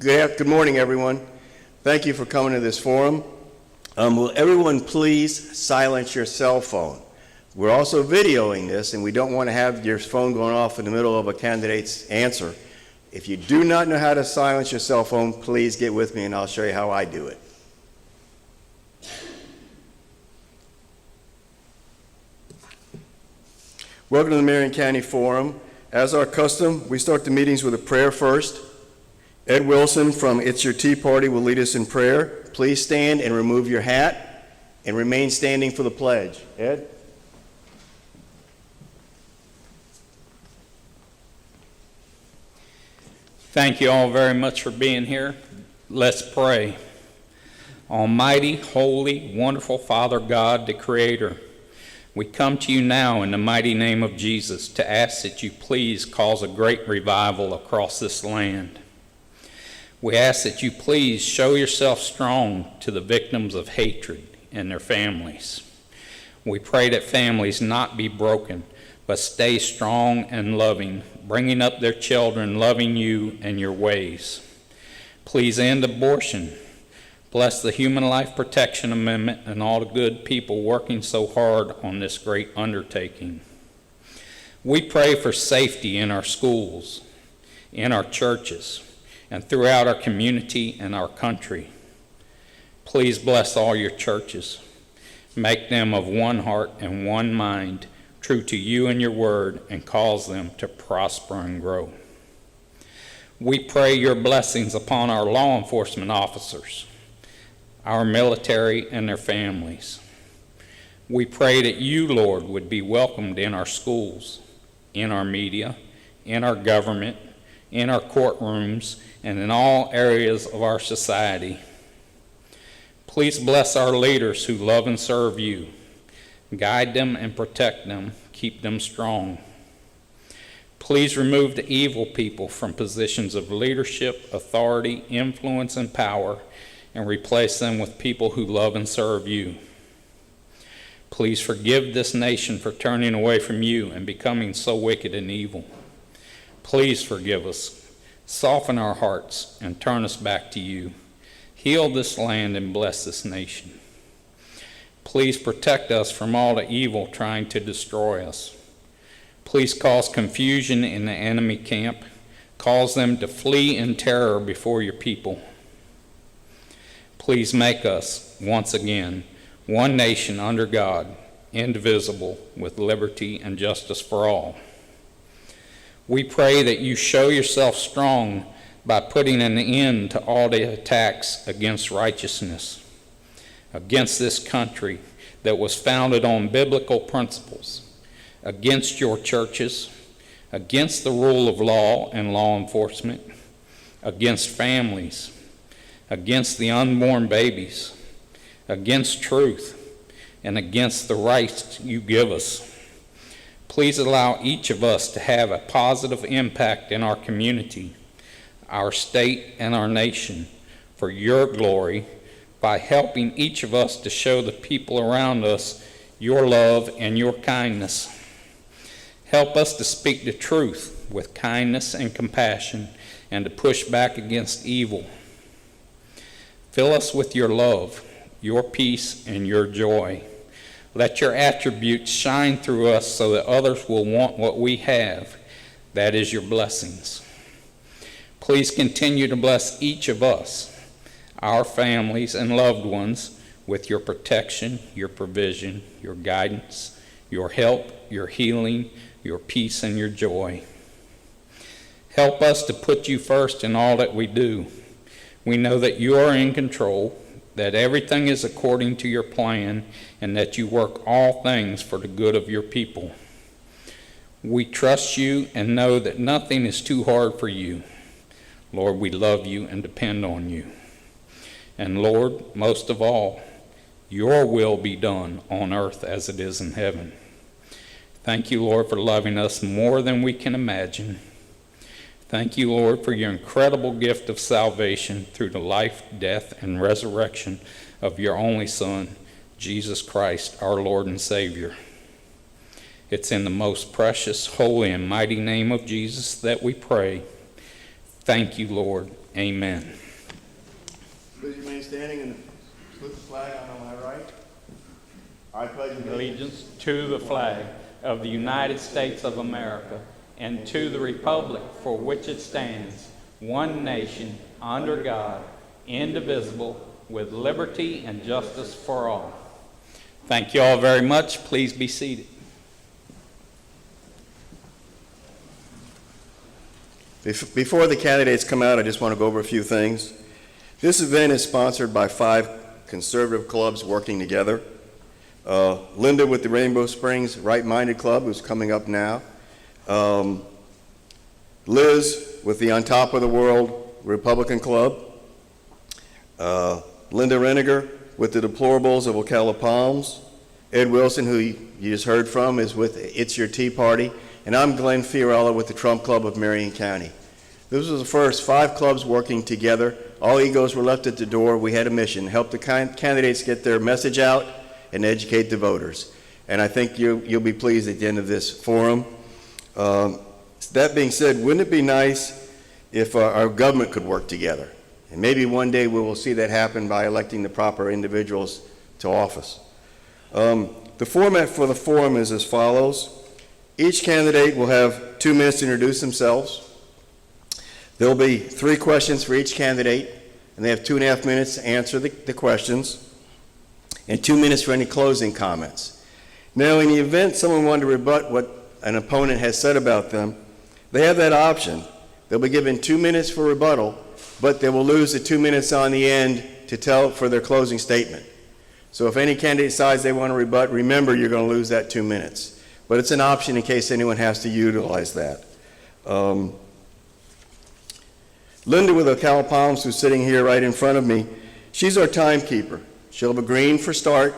Good morning, everyone. Thank you for coming to this forum. Will everyone please silence your cell phone? We're also videoing this, and we don't want to have your phone going off in the middle of a candidate's answer. If you do not know how to silence your cell phone, please get with me and I'll show you how I do it. Welcome to the Marion County Forum. As our custom, we start the meetings with a prayer first. Ed Wilson from It's Your Tea Party will lead us in prayer. Please stand and remove your hat and remain standing for the pledge. Ed? Thank you all very much for being here. Let's pray. Almighty, holy, wonderful Father God, the Creator, we come to you now in the mighty name of Jesus to ask that you please cause a great revival across this land. We ask that you please show yourself strong to the victims of hatred and their families. We pray that families not be broken, but stay strong and loving, bringing up their children, loving you and your ways. Please end abortion. Bless the Human Life Protection Amendment and all the good people working so hard on this great undertaking. We pray for safety in our schools, in our churches, and throughout our community and our country. Please bless all your churches. Make them of one heart and one mind, true to you and your word, and cause them to prosper and grow. We pray your blessings upon our law enforcement officers, our military and their families. We pray that you, Lord, would be welcomed in our schools, in our media, in our government, in our courtrooms, and in all areas of our society. Please bless our leaders who love and serve you. Guide them and protect them. Keep them strong. Please remove the evil people from positions of leadership, authority, influence, and power, and replace them with people who love and serve you. Please forgive this nation for turning away from you and becoming so wicked and evil. Please forgive us, soften our hearts, and turn us back to you. Heal this land and bless this nation. Please protect us from all the evil trying to destroy us. Please cause confusion in the enemy camp. Cause them to flee in terror before your people. Please make us, once again, one nation under God, indivisible, with liberty and justice for all. We pray that you show yourself strong by putting an end to all the attacks against righteousness, against this country that was founded on biblical principles, against your churches, against the rule of law and law enforcement, against families, against the unborn babies, against truth, and against the rights you give us. Please allow each of us to have a positive impact in our community, our state, and our nation for your glory by helping each of us to show the people around us your love and your kindness. Help us to speak the truth with kindness and compassion and to push back against evil. Fill us with your love, your peace, and your joy. Let your attributes shine through us so that others will want what we have. That is your blessings. Please continue to bless each of us, our families and loved ones, with your protection, your provision, your guidance, your help, your healing, your peace, and your joy. Help us to put you first in all that we do. We know that you are in control, that everything is according to your plan, and that you work all things for the good of your people. We trust you and know that nothing is too hard for you. Lord, we love you and depend on you. And Lord, most of all, your will be done on earth as it is in heaven. Thank you, Lord, for loving us more than we can imagine. Thank you, Lord, for your incredible gift of salvation through the life, death, and resurrection of your only Son, Jesus Christ, our Lord and Savior. It's in the most precious, holy, and mighty name of Jesus that we pray. Thank you, Lord. Amen. Please remain standing and salute the flag on my right. I pledge Allegiance to the flag of the United States of America and to the republic for which it stands, one nation, under God, indivisible, with liberty and justice for all. Thank you all very much. Please be seated. Before the candidates come out, I just want to go over a few things. This event is sponsored by 5 conservative clubs working together. Linda with the Rainbow Springs Right-Minded Club, who's coming up now. Liz with the On Top of the World Republican Club. Linda Reniger with the Deplorables of Ocala Palms. Ed Wilson, who you just heard from, is with It's Your Tea Party. And I'm Glenn Fiorella with the Trump Club of Marion County. This was the first 5 clubs working together. All egos were left at the door. We had a mission, help the candidates get their message out and educate the voters. And I think you'll be pleased at the end of this forum. That being said, wouldn't it be nice if our government could work together? And maybe one day we will see that happen by electing the proper individuals to office. The format for the forum is as follows. Each candidate will have 2 minutes to introduce themselves. There will be 3 questions for each candidate, and they have 2.5 minutes to answer the questions, and 2 minutes for any closing comments. Now, in the event someone wanted to rebut what an opponent has said about them, they have that option. They'll be given 2 minutes for rebuttal, but they will lose the 2 minutes on the end to tell for their closing statement. So if any candidate decides they want to rebut, remember you're going to lose that 2 minutes. But it's an option in case anyone has to utilize that. Linda with Ocala Palms, who's sitting here right in front of me, she's our timekeeper. She'll have a green for start,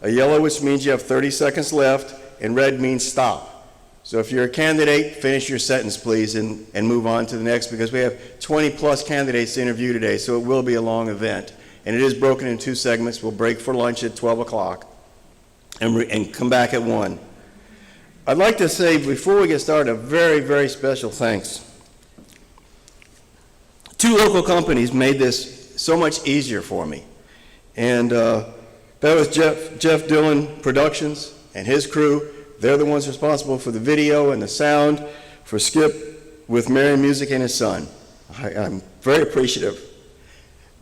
a yellow which means you have 30 seconds left, and red means stop. So if you're a candidate, finish your sentence, please, and move on to the next, because we have 20-plus candidates to interview today, so it will be a long event. And it is broken in 2 segments. We'll break for lunch at 12 o'clock and come back at 1. I'd like to say, before we get started, a very, very special thanks. 2 local companies made this so much easier for me. And that was Jeff Dillon Productions and his crew. They're the ones responsible for the video and the sound for Skip with Marion Music and his son. I'm very appreciative.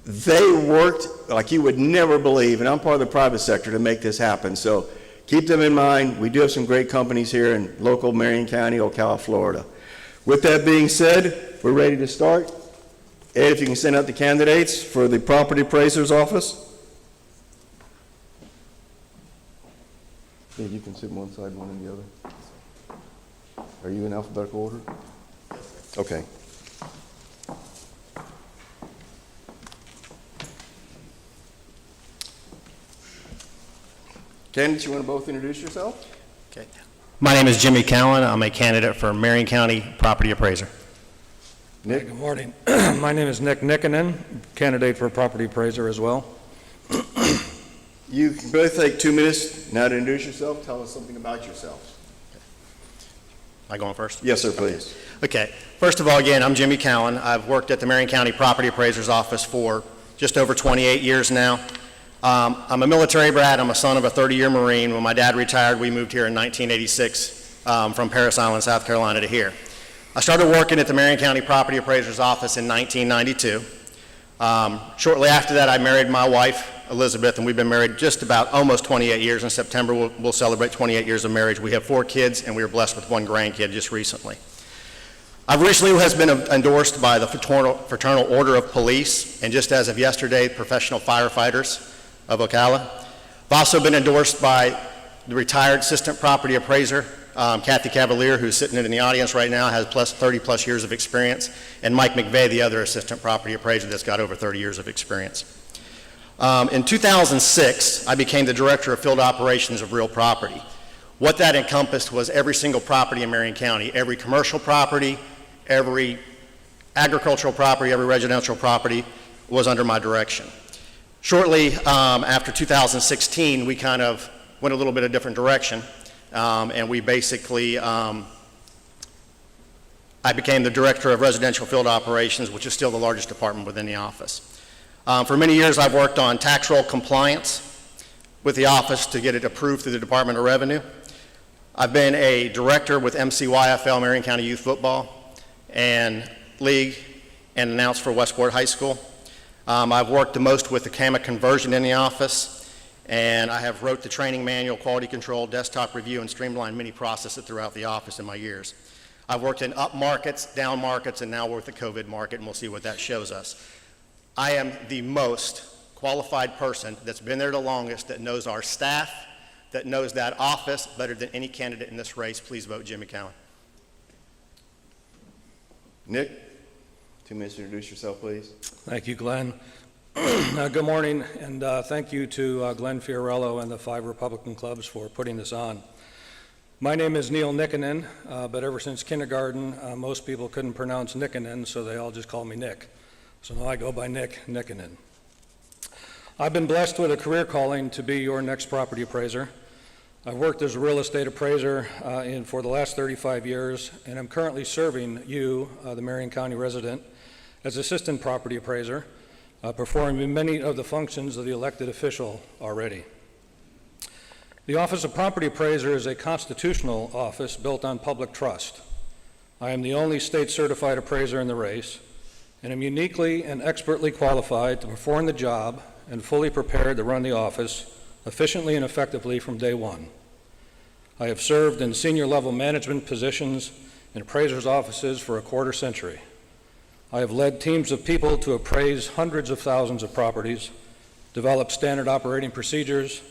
They worked like you would never believe, and I'm part of the private sector to make this happen. So keep them in mind. We do have some great companies here in local Marion County, Ocala, Florida. With that being said, we're ready to start. Ed, if you can send out the candidates for the property appraiser's office. Ed, you can sit one side, one in the other. Are you in alphabetical order? Okay. Candidates, you want to both introduce yourself? Okay. My name is Jimmy Cowan. I'm a candidate for Marion County Property Appraiser. Nick? Good morning. My name is Nick Nikkinen, candidate for property appraiser as well. You can both take 2 minutes now to introduce yourself. Tell us something about yourselves. Am I going first? Yes, sir, please. Okay. First of all, again, I'm Jimmy Cowan. I've worked at the Marion County Property Appraiser's office for just over 28 years now. I'm a military brat. I'm a son of a 30-year Marine. When my dad retired, we moved here in 1986 from Parris Island, South Carolina to here. I started working at the Marion County Property Appraiser's office in 1992. Shortly after that, I married my wife, Elizabeth, and we've been married just about almost 28 years. In September, we'll celebrate 28 years of marriage. We have 4 kids, and we were blessed with 1 grandkid just recently. I've recently been endorsed by the Fraternal Order of Police, and just as of yesterday, professional firefighters of Ocala. I've also been endorsed by the retired assistant property appraiser, Kathy Cavalier, who's sitting in the audience right now, has 30-plus years of experience, and Mike McVeigh, the other assistant property appraiser that's got over 30 years of experience. In 2006, I became the director of field operations of Real Property. What that encompassed was every single property in Marion County, every commercial property, every agricultural property, every residential property was under my direction. Shortly after 2016, we kind of went a little bit of different direction, and we basically I became the Director of Residential Field Operations, which is still the largest department within the office. For many years, I've worked on tax roll compliance with the office to get it approved through the Department of Revenue. I've been a director with MCYFL, Marion County Youth Football, and League, and announced for Westport High School. I've worked the most with the CAMA conversion in the office, and I have wrote the training manual, quality control, desktop review, and streamlined many processes throughout the office in my years. I've worked in up markets, down markets, and now we're with the COVID market, and we'll see what that shows us. I am the most qualified person that's been there the longest, that knows our staff, that knows that office better than any candidate in this race. Please vote Jimmy Cowan. Nick, 2 minutes to introduce yourself, please. Thank you, Glenn. Good morning, and thank you to Glenn Fiorello and the 5 Republican clubs for putting this on. My name is Neil Nikkinen, but ever since kindergarten, most people couldn't pronounce Nikkinen, so they all just call me Nick. So now I go by Nick Nikkinen. I've been blessed with a career calling to be your next property appraiser. I've worked as a real estate appraiser for the last 35 years, and I'm currently serving you, the Marion County resident, as assistant property appraiser, performing many of the functions of the elected official already. The Office of Property Appraiser is a constitutional office built on public trust. I am the only state-certified appraiser in the race, and am uniquely and expertly qualified to perform the job and fully prepared to run the office efficiently and effectively from day one. I have served in senior-level management positions in appraisers' offices for a quarter century. I have led teams of people to appraise hundreds of thousands of properties, develop standard operating procedures,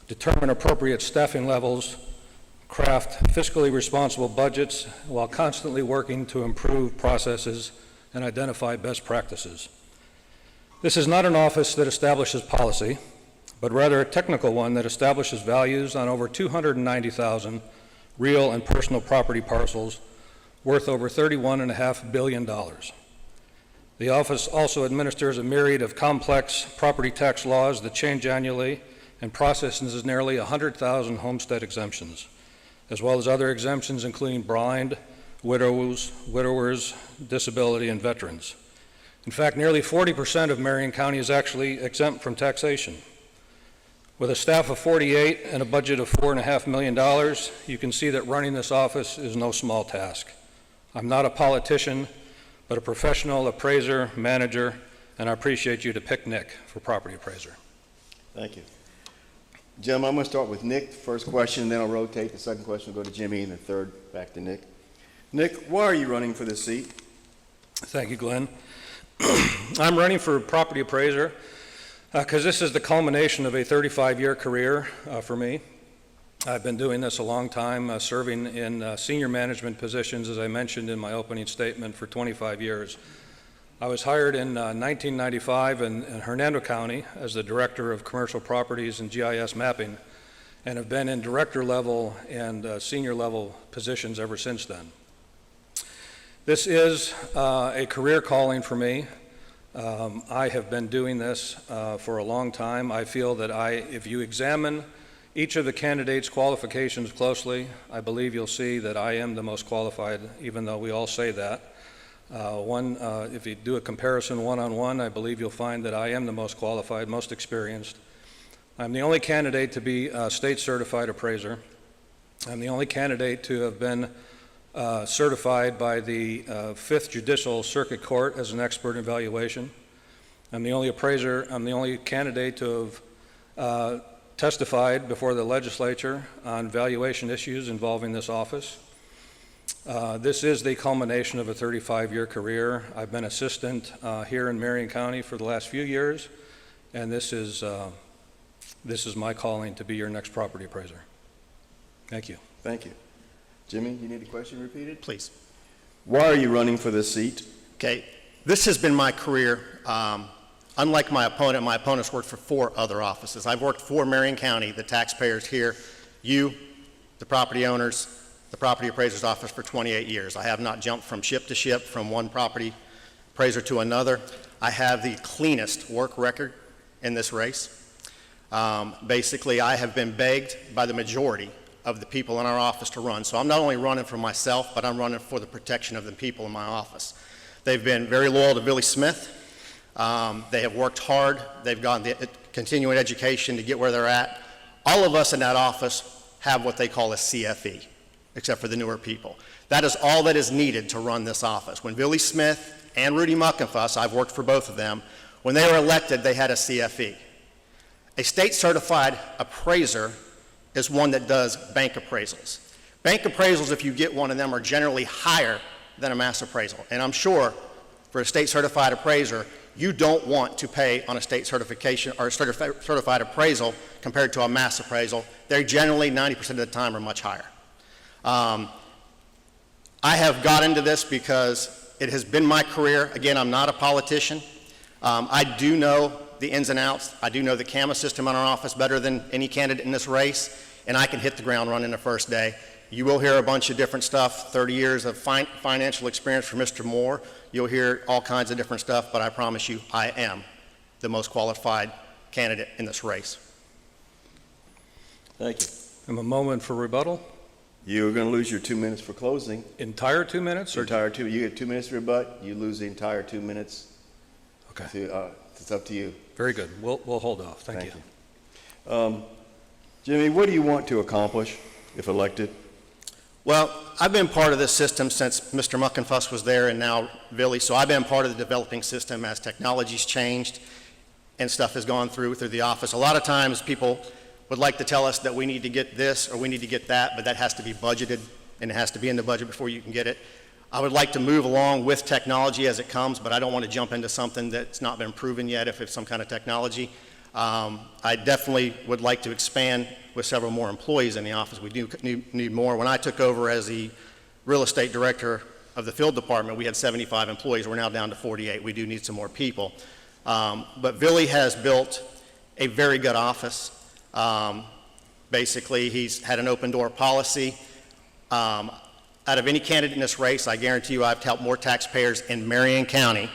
determine appropriate staffing levels, craft fiscally responsible budgets while constantly working to improve processes and identify best practices. This is not an office that establishes policy, but rather a technical one that establishes values on over 290,000 real and personal property parcels worth over $31.5 billion. The office also administers a myriad of complex property tax laws that change annually and processes nearly 100,000 homestead exemptions, as well as other exemptions including blind, widowers, disability, and veterans. In fact, nearly 40% of Marion County is actually exempt from taxation. With a staff of 48 and a budget of $4.5 million, you can see that running this office is no small task. I'm not a politician, but a professional appraiser, manager, and I appreciate you to pick Nick for property appraiser. Thank you. Jim, I'm going to start with Nick, the first question, then I'll rotate. The second question will go to Jimmy, and the third back to Nick. Nick, why are you running for this seat? Thank you, Glenn. I'm running for property appraiser because this is the culmination of a 35-year career for me. I've been doing this a long time, serving in senior management positions, as I mentioned in my opening statement, for 25 years. I was hired in 1995 in Hernando County as the Director of Commercial Properties and GIS Mapping, and have been in director level and senior level positions ever since then. This is a career calling for me. I have been doing this for a long time. I feel that if you examine each of the candidates' qualifications closely, I believe you'll see that I am the most qualified, even though we all say that. If you do a comparison one-on-one, I believe you'll find that I am the most qualified, most experienced. I'm the only candidate to be a state-certified appraiser. I'm the only candidate to have been certified by the 5th Judicial Circuit Court as an expert in valuation. I'm the only candidate to have testified before the legislature on valuation issues involving this office. This is the culmination of a 35-year career. I've been assistant here in Marion County for the last few years, and this is my calling to be your next property appraiser. Thank you. Thank you. Jimmy, you need the question repeated? Please. Why are you running for this seat? Okay, this has been my career. Unlike my opponent's worked for 4 other offices. I've worked for Marion County, the taxpayers here, you, the property owners, the property appraiser's office for 28 years. I have not jumped from ship to ship, from one property appraiser to another. I have the cleanest work record in this race. Basically, I have been begged by the majority of the people in our office to run. So I'm not only running for myself, but I'm running for the protection of the people in my office. They've been very loyal to Billy Smith. They have worked hard. They've gotten the continuing education to get where they're at. All of us in that office have what they call a CFE, except for the newer people. That is all that is needed to run this office. When Billy Smith and Rudy Muckenfuss, I've worked for both of them, when they were elected, they had a CFE. A state-certified appraiser is one that does bank appraisals. Bank appraisals, if you get one of them, are generally higher than a mass appraisal. And I'm sure for a state-certified appraiser, you don't want to pay on a state certification or certified appraisal compared to a mass appraisal. They're generally 90% of the time are much higher. I have got into this because it has been my career. Again, I'm not a politician. I do know the ins and outs. I do know the CAMA system in our office better than any candidate in this race, and I can hit the ground running the first day. You will hear a bunch of different stuff, 30 years of financial experience from Mr. Moore. You'll hear all kinds of different stuff, but I promise you, I am the most qualified candidate in this race. Thank you. And a moment for rebuttal. You're going to lose your 2 minutes for closing. Entire 2 minutes? Or Entire two. You get 2 minutes to rebut. You lose the entire 2 minutes. Okay. It's up to you. Very good. We'll hold off. Thank you. Jimmy, what do you want to accomplish if elected? Well, I've been part of this system since Mr. Muckenfuss was there and now Billy, so I've been part of the developing system as technology's changed and stuff has gone through the office. A lot of times people would like to tell us that we need to get this or we need to get that, but that has to be budgeted and it has to be in the budget before you can get it. I would like to move along with technology as it comes, but I don't want to jump into something that's not been proven yet if it's some kind of technology. I definitely would like to expand with several more employees in the office. We do need more. When I took over as the real estate director of the field department, we had 75 employees. We're now down to 48. We do need some more people. But Billy has built a very good office. Basically, he's had an open door policy. Out of any candidate in this race, I guarantee you I've helped more taxpayers in Marion County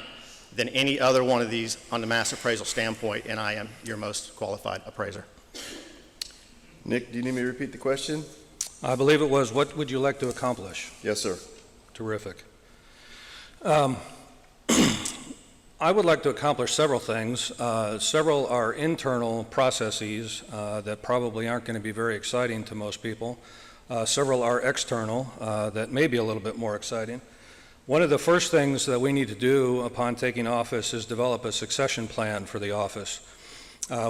than any other one of these on the mass appraisal standpoint, and I am your most qualified appraiser. Nick, do you need me to repeat the question? I believe it was, what would you like to accomplish? Yes, sir. Terrific. I would like to accomplish several things. Several are internal processes that probably aren't going to be very exciting to most people. Several are external that may be a little bit more exciting. One of the first things that we need to do upon taking office is develop a succession plan for the office.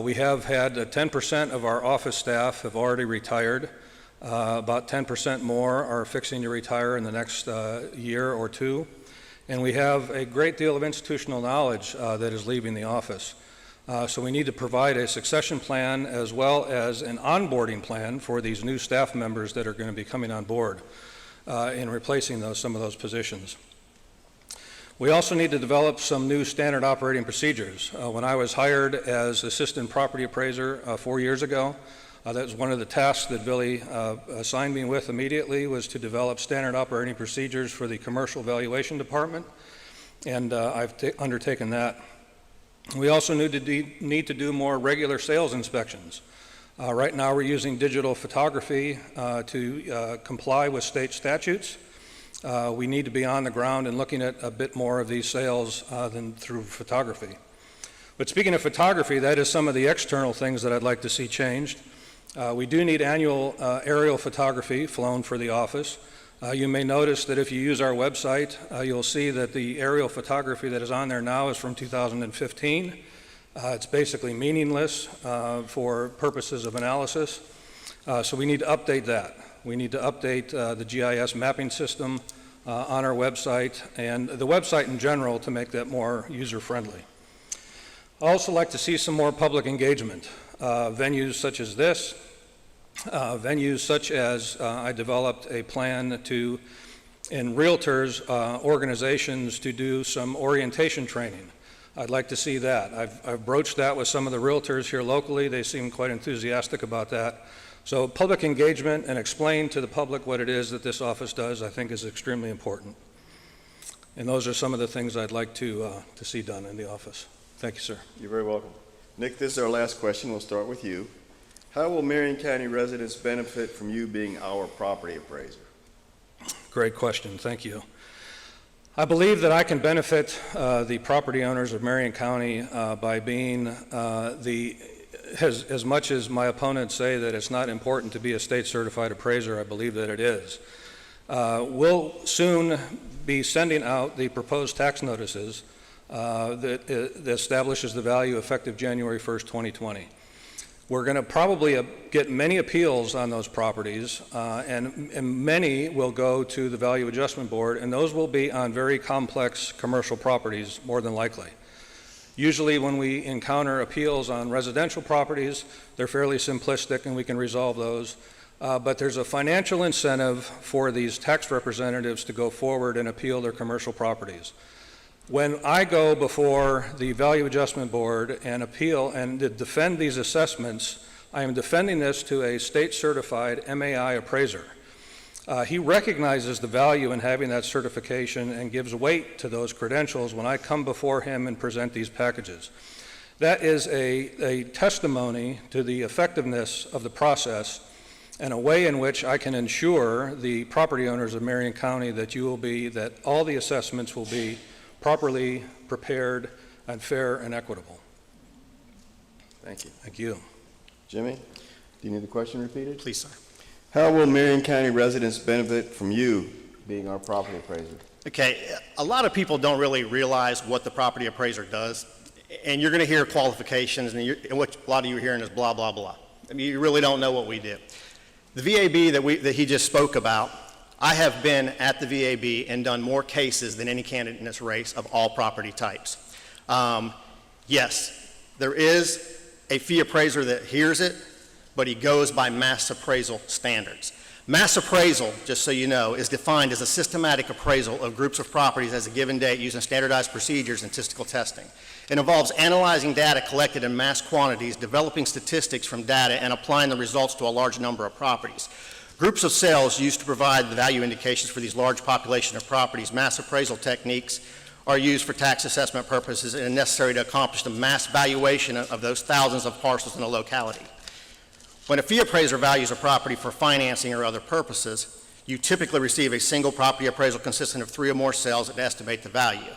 We have had 10% of our office staff have already retired. About 10% more are fixing to retire in the next year or two. And we have a great deal of institutional knowledge that is leaving the office. So we need to provide a succession plan as well as an onboarding plan for these new staff members that are going to be coming on board in replacing some of those positions. We also need to develop some new standard operating procedures. When I was hired as assistant property appraiser 4 years ago, that was one of the tasks that Billy assigned me with immediately, was to develop standard operating procedures for the commercial valuation department, and I've undertaken that. We also need to do more regular sales inspections. Right now we're using digital photography to comply with state statutes. We need to be on the ground and looking at a bit more of these sales than through photography. But speaking of photography, that is some of the external things that I'd like to see changed. We do need annual aerial photography flown for the office. You may notice that if you use our website, you'll see that the aerial photography that is on there now is from 2015. It's basically meaningless for purposes of analysis. So we need to update that. We need to update the GIS mapping system on our website and the website in general to make that more user-friendly. I also like to see some more public engagement. Venues such as this, venues such as I developed a plan to, in realtors, organizations to do some orientation training. I'd like to see that. I've broached that with some of the realtors here locally. They seem quite enthusiastic about that. So public engagement and explain to the public what it is that this office does, I think, is extremely important. And those are some of the things I'd like to see done in the office. Thank you, sir. You're very welcome. Nick, this is our last question. We'll start with you. How will Marion County residents benefit from you being our property appraiser? Great question, thank you. I believe that I can benefit the property owners of Marion County by being as much as my opponents say that it's not important to be a state certified appraiser, I believe that it is. We'll soon be sending out the proposed tax notices that establishes the value effective January 1st, 2020. We're going to probably get many appeals on those properties, and many will go to the Value Adjustment Board, and those will be on very complex commercial properties, more than likely. Usually when we encounter appeals on residential properties, they're fairly simplistic and we can resolve those. But there's a financial incentive for these tax representatives to go forward and appeal their commercial properties. When I go before the Value Adjustment Board and appeal and to defend these assessments, I am defending this to a state-certified MAI appraiser. He recognizes the value in having that certification and gives weight to those credentials when I come before him and present these packages. That is a testimony to the effectiveness of the process and a way in which I can ensure the property owners of Marion County that all the assessments will be properly prepared and fair and equitable. Thank you. Thank you. Jimmy, do you need the question repeated? Please, sir. How will Marion County residents benefit from you being our property appraiser? Okay, a lot of people don't really realize what the property appraiser does, and you're going to hear qualifications, and what a lot of you are hearing is blah, blah, blah. I mean, you really don't know what we do. The VAB that he just spoke about, I have been at the VAB and done more cases than any candidate in this race of all property types. Yes, there is a fee appraiser that hears it, but he goes by mass appraisal standards. Mass appraisal, just so you know, is defined as a systematic appraisal of groups of properties as a given date using standardized procedures and statistical testing. It involves analyzing data collected in mass quantities, developing statistics from data, and applying the results to a large number of properties. Groups of cells used to provide the value indications for these large population of properties. Mass appraisal techniques are used for tax assessment purposes and are necessary to accomplish the mass valuation of those thousands of parcels in a locality. When a fee appraiser values a property for financing or other purposes, you typically receive a single property appraisal consisting of 3 or more cells that estimate the value.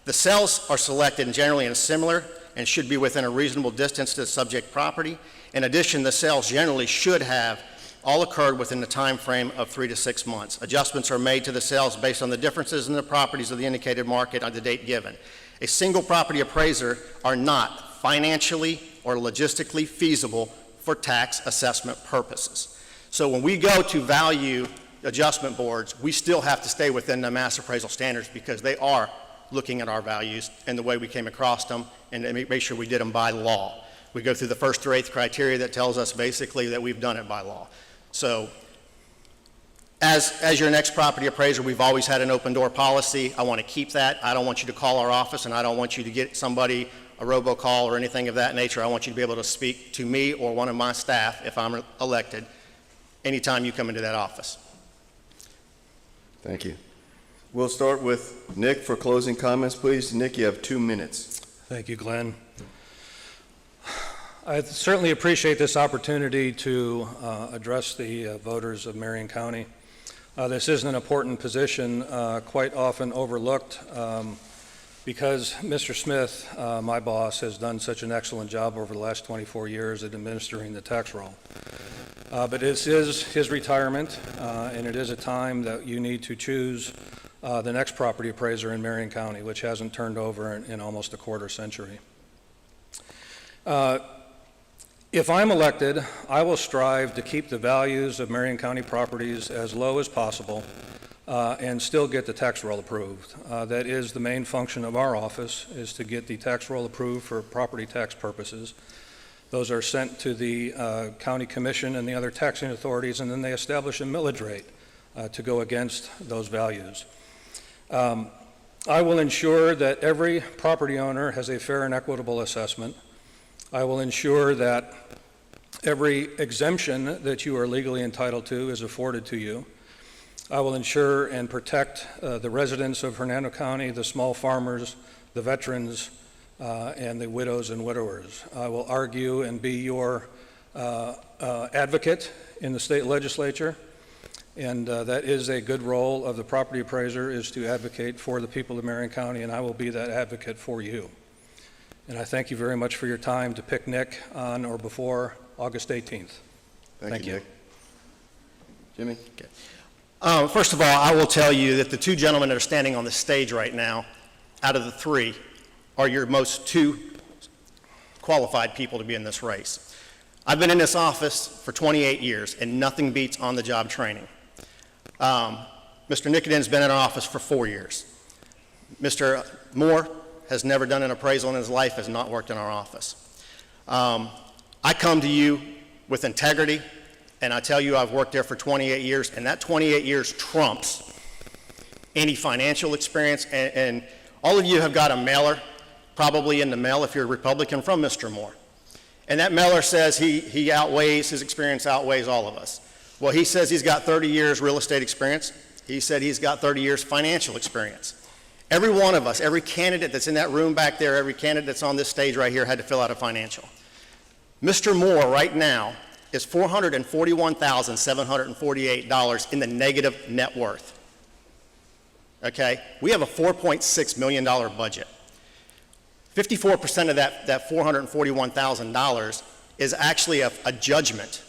The cells are selected generally in similar and should be within a reasonable distance to the subject property. In addition, the cells generally should have all occurred within the time frame of 3 to 6 months. Adjustments are made to the cells based on the differences in the properties of the indicated market on the date given. A single property appraiser are not financially or logistically feasible for tax assessment purposes. So when we go to value adjustment boards, we still have to stay within the mass appraisal standards because they are looking at our values and the way we came across them and make sure we did them by law. We go through the 1st through 8th criteria that tells us basically that we've done it by law. So as your next property appraiser, we've always had an open door policy. I want to keep that. I don't want you to call our office, and I don't want you to get somebody a robocall or anything of that nature. I want you to be able to speak to me or one of my staff if I'm elected anytime you come into that office. Thank you. We'll start with Nick for closing comments, please. Nick, you have 2 minutes. Thank you, Glenn. I certainly appreciate this opportunity to address the voters of Marion County. This is an important position, quite often overlooked, because Mr. Smith, my boss, has done such an excellent job over the last 24 years at administering the tax roll. But this is his retirement, and it is a time that you need to choose the next property appraiser in Marion County, which hasn't turned over in almost a quarter century. If I'm elected, I will strive to keep the values of Marion County properties as low as possible and still get the tax roll approved. That is the main function of our office, is to get the tax roll approved for property tax purposes. Those are sent to the county commission and the other taxing authorities, and then they establish a millage rate to go against those values. I will ensure that every property owner has a fair and equitable assessment. I will ensure that every exemption that you are legally entitled to is afforded to you. I will ensure and protect the residents of Hernando County, the small farmers, the veterans, and the widows and widowers. I will argue and be your advocate in the state legislature, and that is a good role of the property appraiser, is to advocate for the people of Marion County, and I will be that advocate for you. And I thank you very much for your time to pick Nick on or before August 18th. Thank you, Nick. Jimmy? First of all, I will tell you that the two gentlemen that are standing on the stage right now, out of the three, are your most two qualified people to be in this race. I've been in this office for 28 years, and nothing beats on-the-job training. Mr. Nickendon's been in our office for 4 years. Mr. Moore has never done an appraisal in his life, has not worked in our office. I come to you with integrity, and I tell you I've worked there for 28 years, and that 28 years trumps any financial experience, and all of you have got a mailer, probably in the mail if you're a Republican, from Mr. Moore. And that mailer says he outweighs, his experience outweighs all of us. Well, he says he's got 30 years real estate experience. He said he's got 30 years financial experience. Every one of us, every candidate that's in that room back there, every candidate that's on this stage right here had to fill out a financial. Mr. Moore right now is $441,748 in the negative net worth. Okay? We have a $4.6 million budget. 54% of that $441,000 is actually a judgment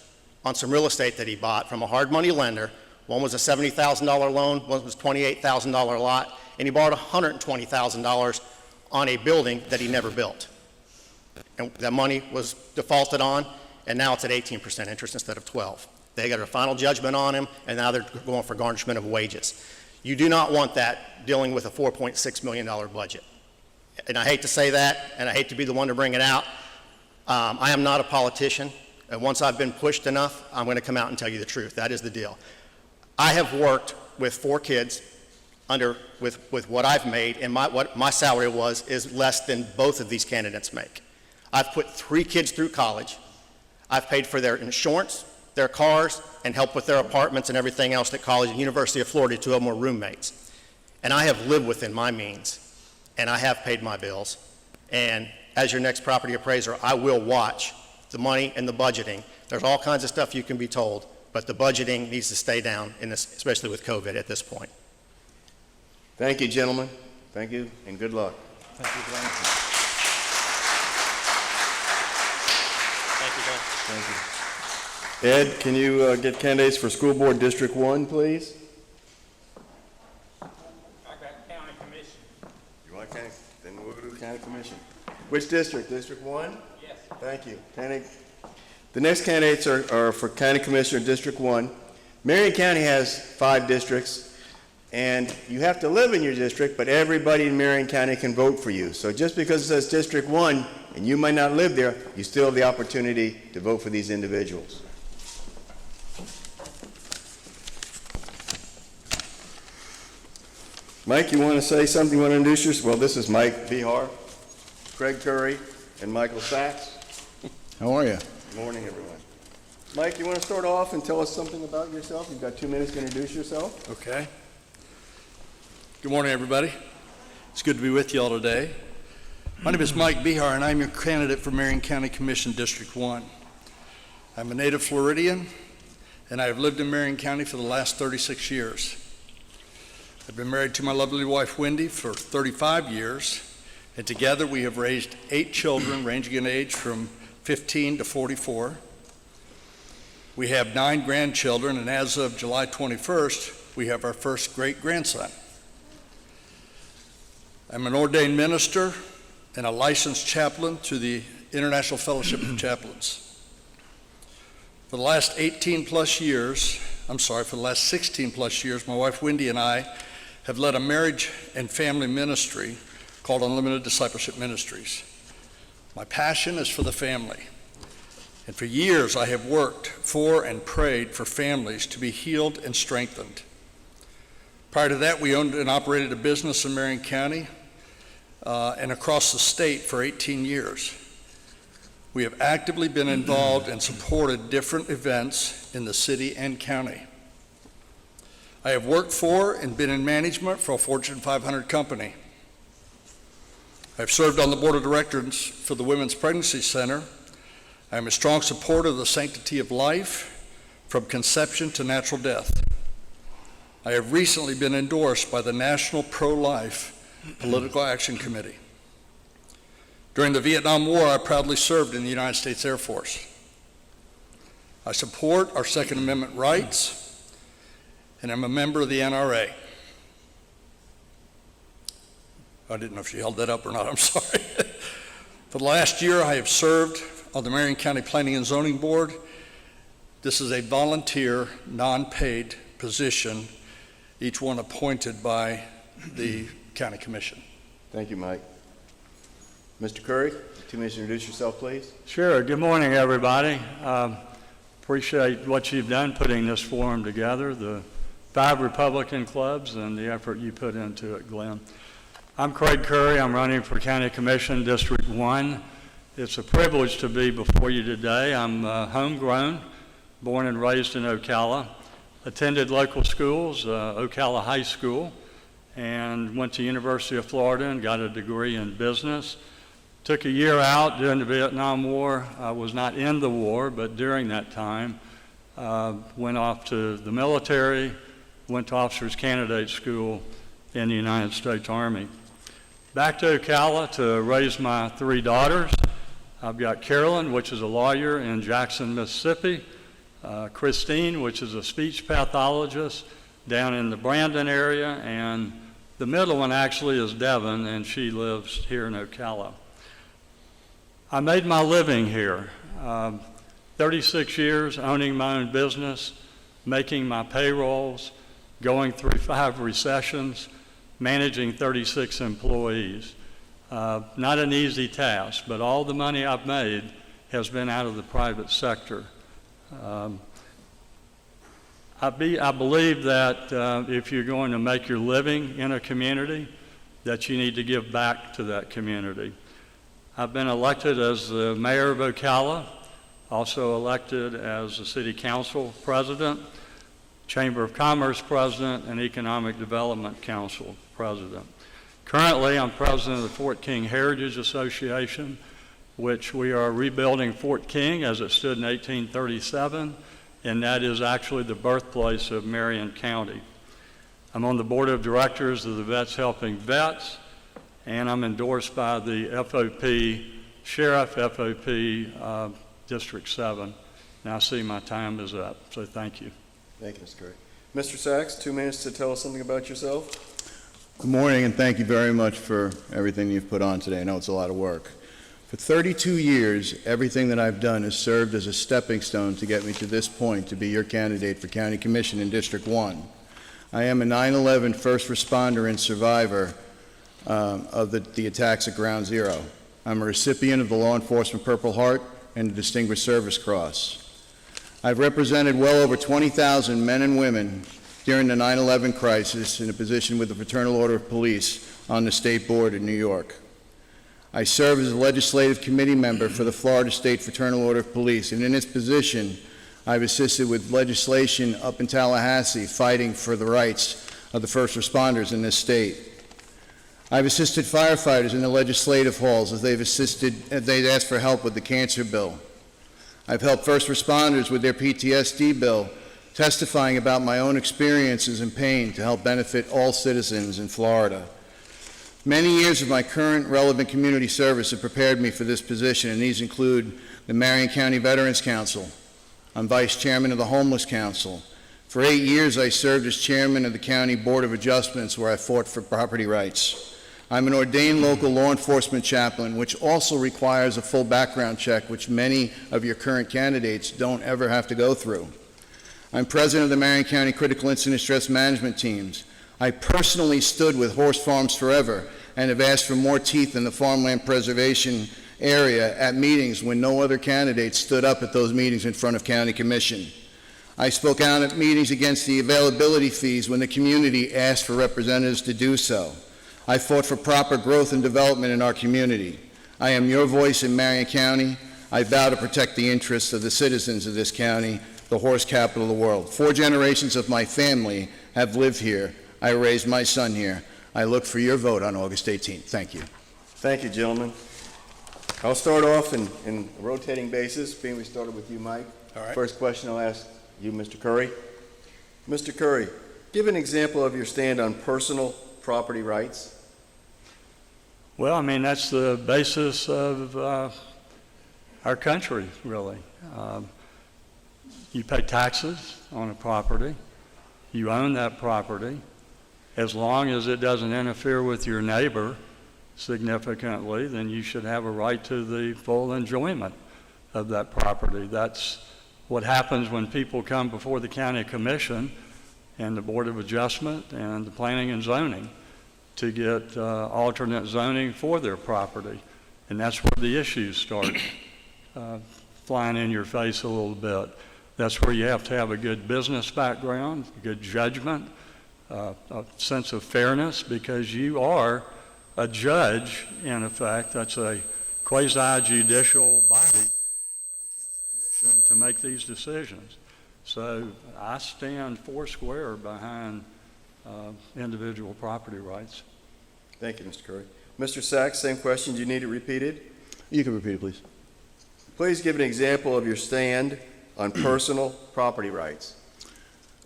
on some real estate that he bought from a hard money lender. One was a $70,000 loan, one was a $28,000 lot, and he borrowed $120,000 on a building that he never built. And that money was defaulted on, and now it's at 18% interest instead of 12. They got a final judgment on him, and now they're going for garnishment of wages. You do not want that dealing with a $4.6 million budget. And I hate to say that, and I hate to be the one to bring it out. I am not a politician, and once I've been pushed enough, I'm going to come out and tell you the truth. That is the deal. I have worked with 4 kids with what I've made, and what my salary is less than both of these candidates make. I've put 3 kids through college. I've paid for their insurance, their cars, and helped with their apartments and everything else at college and University of Florida. 2 of them were roommates. And I have lived within my means, and I have paid my bills. And as your next property appraiser, I will watch the money and the budgeting. There's all kinds of stuff you can be told, but the budgeting needs to stay down, in this, especially with COVID at this point. Thank you, gentlemen. Thank you, and good luck. Thank you, Glenn. Thank you, Glenn. Thank you. Ed, can you get candidates for School Board District 1, please? I got county commission. You want county? Then we'll go to county commission. Which district? District 1? Yes. Thank you. The next candidates are for County Commissioner District 1. Marion County has 5 districts, and you have to live in your district, but everybody in Marion County can vote for you. So just because it says District 1, and you might not live there, you still have the opportunity to vote for these individuals. Mike, you want to say something? You want to introduce yourself? Well, this is Mike Bihar, Craig Curry, and Michael Sachs. How are you? Good morning, everyone. Mike, you want to start off and tell us something about yourself? You've got 2 minutes to introduce yourself. Okay. Good morning, everybody. It's good to be with you all today. My name is Mike Bihar, and I'm your candidate for Marion County Commission District 1. I'm a native Floridian, and I have lived in Marion County for the last 36 years. I've been married to my lovely wife, Wendy, for 35 years, and together we have raised 8 children ranging in age from 15 to 44. We have 9 grandchildren, and as of July 21st, we have our first great-grandson. I'm an ordained minister and a licensed chaplain to the International Fellowship of Chaplains. For the last 16 plus years, my wife Wendy and I have led a marriage and family ministry called Unlimited Discipleship Ministries. My passion is for the family. And for years, I have worked for and prayed for families to be healed and strengthened. Prior to that, we owned and operated a business in Marion County and across the state for 18 years. We have actively been involved and supported different events in the city and county. I have worked for and been in management for a Fortune 500 company. I've served on the board of directors for the Women's Pregnancy Center. I am a strong supporter of the sanctity of life from conception to natural death. I have recently been endorsed by the National Pro-Life Political Action Committee. During the Vietnam War, I proudly served in the United States Air Force. I support our Second Amendment rights, and I'm a member of the NRA. I didn't know if she held that up or not, I'm sorry. For the last year, I have served on the Marion County Planning and Zoning Board. This is a volunteer, non-paid position, each one appointed by the County Commission. Thank you, Mike. Mr. Curry, 2 minutes to introduce yourself, please. Sure. Good morning, everybody. Appreciate what you've done putting this forum together, the 5 Republican clubs, and the effort you put into it, Glenn. I'm Craig Curry. I'm running for County Commission District 1. It's a privilege to be before you today. I'm homegrown, born and raised in Ocala, attended local schools, Ocala High School, and went to University of Florida and got a degree in business. Took a year out during the Vietnam War. I was not in the war, but during that time, went off to the military, went to Officers Candidate School in the United States Army. Back to Ocala to raise my 3 daughters. I've got Carolyn, which is a lawyer in Jackson, Mississippi, Christine, which is a speech pathologist down in the Brandon area, and the middle one actually is Devin, and she lives here in Ocala. I made my living here, 36 years owning my own business, making my payrolls, going through 5 recessions, managing 36 employees. Not an easy task, but all the money I've made has been out of the private sector. I believe that if you're going to make your living in a community, that you need to give back to that community. I've been elected as the mayor of Ocala, also elected as the city council president, Chamber of Commerce president, and Economic Development Council president. Currently, I'm president of the Fort King Heritage Association, which we are rebuilding Fort King as it stood in 1837, and that is actually the birthplace of Marion County. I'm on the board of directors of the Vets Helping Vets, and I'm endorsed by the FOP Sheriff, FOP District 7. Now I see my time is up, so thank you. Thank you, Mr. Curry. Mr. Sachs, 2 minutes to tell us something about yourself. Good morning, and thank you very much for everything you've put on today. I know it's a lot of work. For 32 years, everything that I've done has served as a stepping stone to get me to this point to be your candidate for County Commission in District 1. I am a 9/11 first responder and survivor of the attacks at Ground Zero. I'm a recipient of the Law Enforcement Purple Heart and the Distinguished Service Cross. I've represented well over 20,000 men and women during the 9/11 crisis in a position with the Fraternal Order of Police on the state board in New York. I serve as a legislative committee member for the Florida State Fraternal Order of Police, and in this position, I've assisted with legislation up in Tallahassee fighting for the rights of the first responders in this state. I've assisted firefighters in the legislative halls as they've asked for help with the cancer bill. I've helped first responders with their PTSD bill, testifying about my own experiences and pain to help benefit all citizens in Florida. Many years of my current relevant community service have prepared me for this position, and these include the Marion County Veterans Council. I'm vice chairman of the Homeless Council. For 8 years, I served as chairman of the County Board of Adjustments, where I fought for property rights. I'm an ordained local law enforcement chaplain, which also requires a full background check, which many of your current candidates don't ever have to go through. I'm president of the Marion County Critical Incident Stress Management Teams. I personally stood with Horse Farms Forever and have asked for more teeth in the farmland preservation area at meetings when no other candidates stood up at those meetings in front of County Commission. I spoke out at meetings against the availability fees when the community asked for representatives to do so. I fought for proper growth and development in our community. I am your voice in Marion County. I vow to protect the interests of the citizens of this county, the horse capital of the world. 4 generations of my family have lived here. I raised my son here. I look for your vote on August 18th. Thank you. Thank you, gentlemen. I'll start off in a rotating basis, being we started with you, Mike. All right. First question I'll ask you, Mr. Curry. Mr. Curry, give an example of your stand on personal property rights. Well, I mean, that's the basis of our country, really. You pay taxes on a property. You own that property. As long as it doesn't interfere with your neighbor significantly, then you should have a right to the full enjoyment of that property. That's what happens when people come before the county commission and the Board of Adjustment and the Planning and Zoning to get alternate zoning for their property. And that's where the issues start flying in your face a little bit. That's where you have to have a good business background, good judgment, a sense of fairness, because you are a judge, in effect. That's a quasi-judicial body to make these decisions. So I stand foursquare behind individual property rights. Thank you, Mr. Curry. Mr. Sachs, same question. Do you need it repeated? You can repeat it, please. Please give an example of your stand on personal property rights.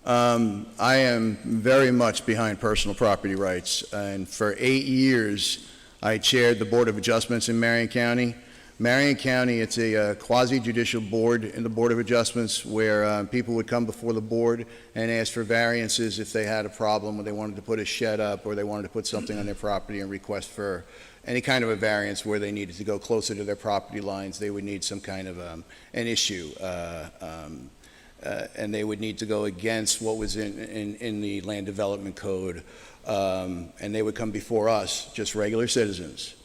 I am very much behind personal property rights, and for 8 years, I chaired the Board of Adjustments in Marion County. Marion County, it's a quasi-judicial board in the Board of Adjustments where people would come before the board and ask for variances if they had a problem, or they wanted to put a shed up, or they wanted to put something on their property and request for any kind of a variance where they needed to go closer to their property lines. They would need some kind of an issue, and they would need to go against what was in the Land Development Code, and they would come before us, just regular citizens.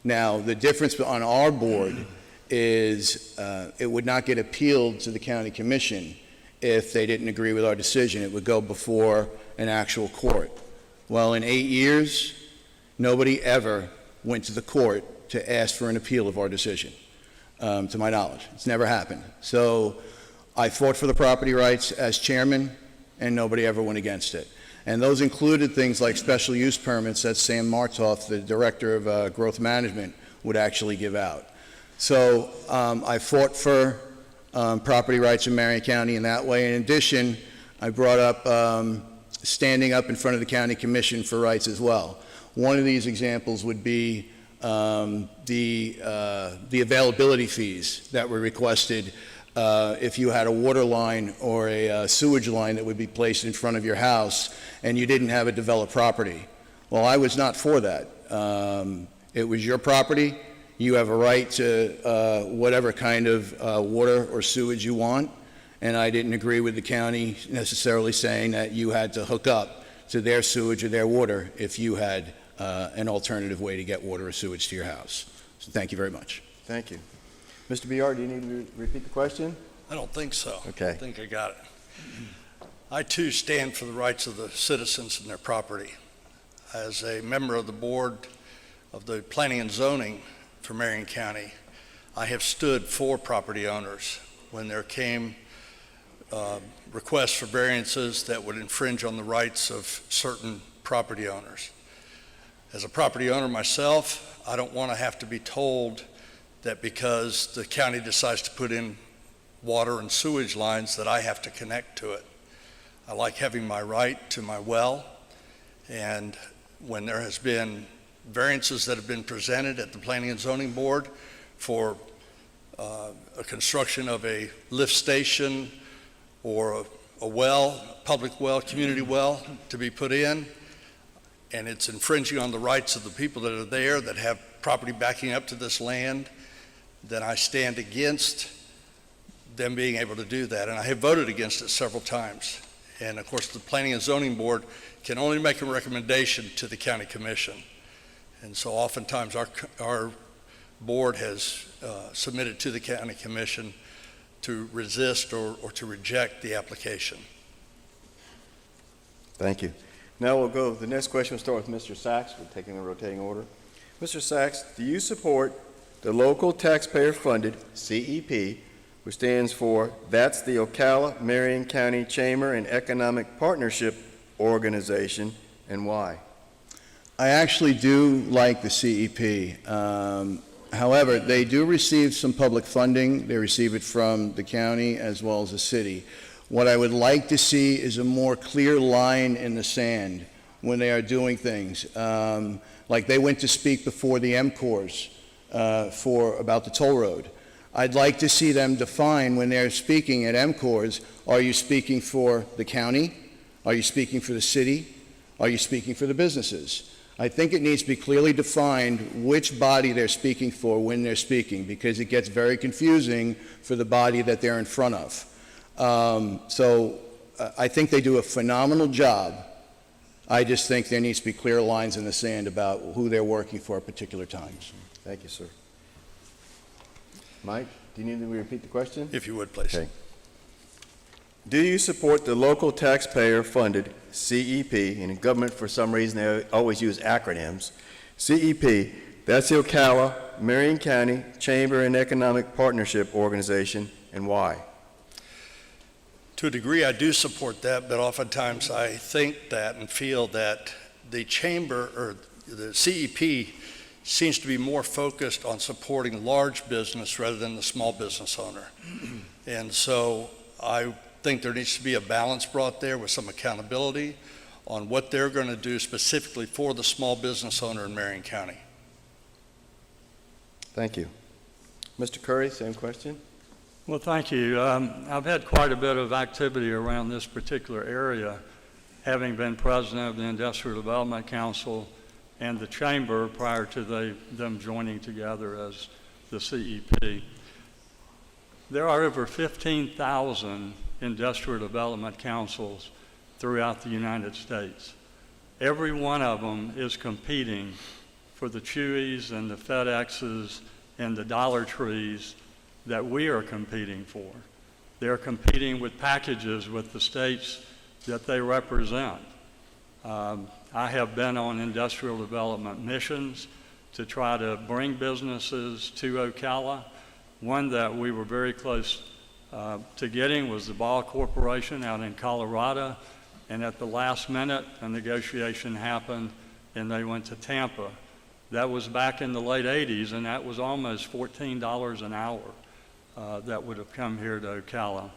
Now, the difference on our board is it would not get appealed to the county commission if they didn't agree with our decision. It would go before an actual court. Well, in 8 years, nobody ever went to the court to ask for an appeal of our decision, to my knowledge. It's never happened. So I fought for the property rights as chairman, and nobody ever went against it. And those included things like special use permits that Sam Martoff, the director of growth management, would actually give out. So I fought for property rights in Marion County in that way. In addition, I brought up standing up in front of the county commission for rights as well. One of these examples would be the availability fees that were requested if you had a water line or a sewage line that would be placed in front of your house and you didn't have a developed property. Well, I was not for that. It was your property. You have a right to whatever kind of water or sewage you want, and I didn't agree with the county necessarily saying that you had to hook up to their sewage or their water if you had an alternative way to get water or sewage to your house. So thank you very much. Thank you. Mr. BR, do you need to repeat the question? I don't think so. Okay. I think I got it. I too stand for the rights of the citizens and their property. As a member of the board of the Planning and Zoning for Marion County, I have stood for property owners when there came requests for variances that would infringe on the rights of certain property owners. As a property owner myself, I don't want to have to be told that because the county decides to put in water and sewage lines that I have to connect to it. I like having my right to my well, and when there has been variances that have been presented at the Planning and Zoning Board for a construction of a lift station or a well, public well, community well to be put in, and it's infringing on the rights of the people that are there that have property backing up to this land, then I stand against them being able to do that. And I have voted against it several times. And of course, the Planning and Zoning Board can only make a recommendation to the County Commission. And so oftentimes our board has submitted to the County Commission to resist or to reject the application. Thank you. Now we'll go, the next question will start with Mr. Sachs. We're taking the rotating order. Mr. Sachs, do you support the local taxpayer-funded CEP, which stands for That's the Ocala-Marion County Chamber and Economic Partnership Organization, and why? I actually do like the CEP. However, they do receive some public funding. They receive it from the county as well as the city. What I would like to see is a more clear line in the sand when they are doing things. Like they went to speak before the MCORs about the toll road. I'd like to see them define when they're speaking at MCORs, are you speaking for the county? Are you speaking for the city? Are you speaking for the businesses? I think it needs to be clearly defined which body they're speaking for when they're speaking, because it gets very confusing for the body that they're in front of. I think they do a phenomenal job. I just think there needs to be clear lines in the sand about who they're working for at particular times. Thank you, sir. Mike, do you need me to repeat the question? If you would, please. Okay. Do you support the local taxpayer-funded CEP, and in government for some reason they always use acronyms, CEP, that's the Ocala, Marion County Chamber and Economic Partnership Organization, and why? To a degree, I do support that, but oftentimes I think that and feel that the chamber or the CEP seems to be more focused on supporting large business rather than the small business owner. And so I think there needs to be a balance brought there with some accountability on what they're going to do specifically for the small business owner in Marion County. Thank you. Mr. Curry, same question. Well, thank you. I've had quite a bit of activity around this particular area, having been president of the Industrial Development Council and the Chamber prior to them joining together as the CEP. There are over 15,000 industrial development councils throughout the United States. Every one of them is competing for the Chewy's and the FedEx's and the Dollar Trees that we are competing for. They're competing with packages with the states that they represent. I have been on industrial development missions to try to bring businesses to Ocala. One that we were very close to getting was the Ball Corporation out in Colorado, and at the last minute a negotiation happened and they went to Tampa. That was back in the late 80s, and that was almost $14 an hour that would have come here to Ocala.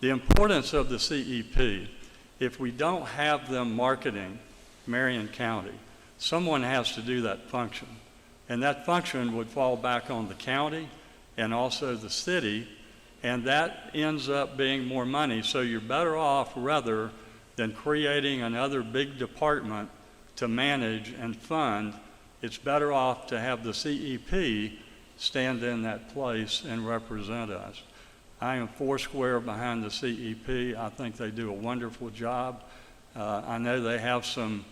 The importance of the CEP, if we don't have them marketing Marion County, someone has to do that function. And that function would fall back on the county and also the city, and that ends up being more money. So you're better off, rather than creating another big department to manage and fund, it's better off to have the CEP stand in that place and represent us. I am foursquare behind the CEP. I think they do a wonderful job. I know they have some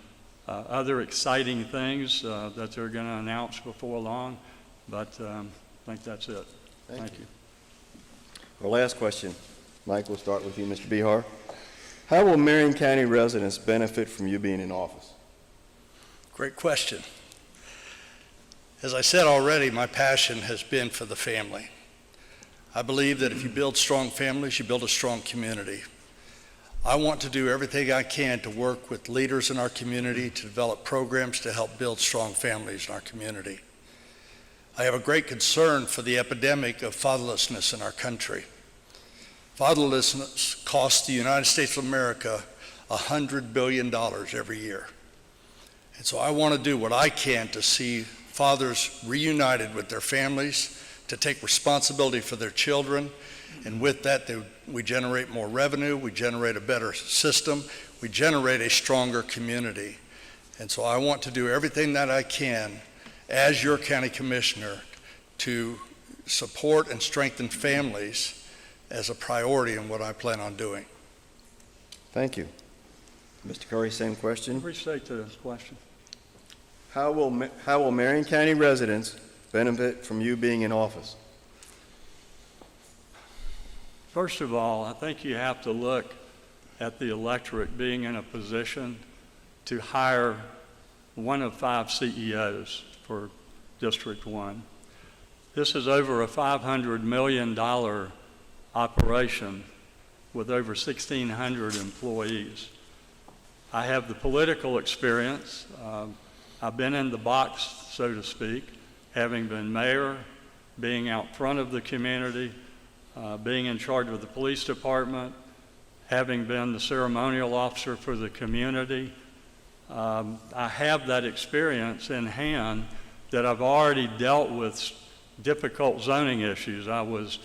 other exciting things that they're going to announce before long, but I think that's it. Thank you. Our last question. Mike, we'll start with you, Mr. Behar. How will Marion County residents benefit from you being in office? Great question. As I said already, my passion has been for the family. I believe that if you build strong families, you build a strong community. I want to do everything I can to work with leaders in our community to develop programs to help build strong families in our community. I have a great concern for the epidemic of fatherlessness in our country. Fatherlessness costs the United States of America $100 billion every year. And so I want to do what I can to see fathers reunited with their families, to take responsibility for their children, and with that we generate more revenue, we generate a better system, we generate a stronger community. And so I want to do everything that I can as your county commissioner to support and strengthen families as a priority in what I plan on doing. Thank you. Mr. Curry, same question. Appreciate the question. How will Marion County residents benefit from you being in office? First of all, I think you have to look at the electorate being in a position to hire one of 5 CEOs for District 1. This is over a $500 million operation with over 1,600 employees. I have the political experience. I've been in the box, so to speak, having been mayor, being out front of the community, being in charge of the police department, having been the ceremonial officer for the community. I have that experience in hand that I've already dealt with difficult zoning issues. I was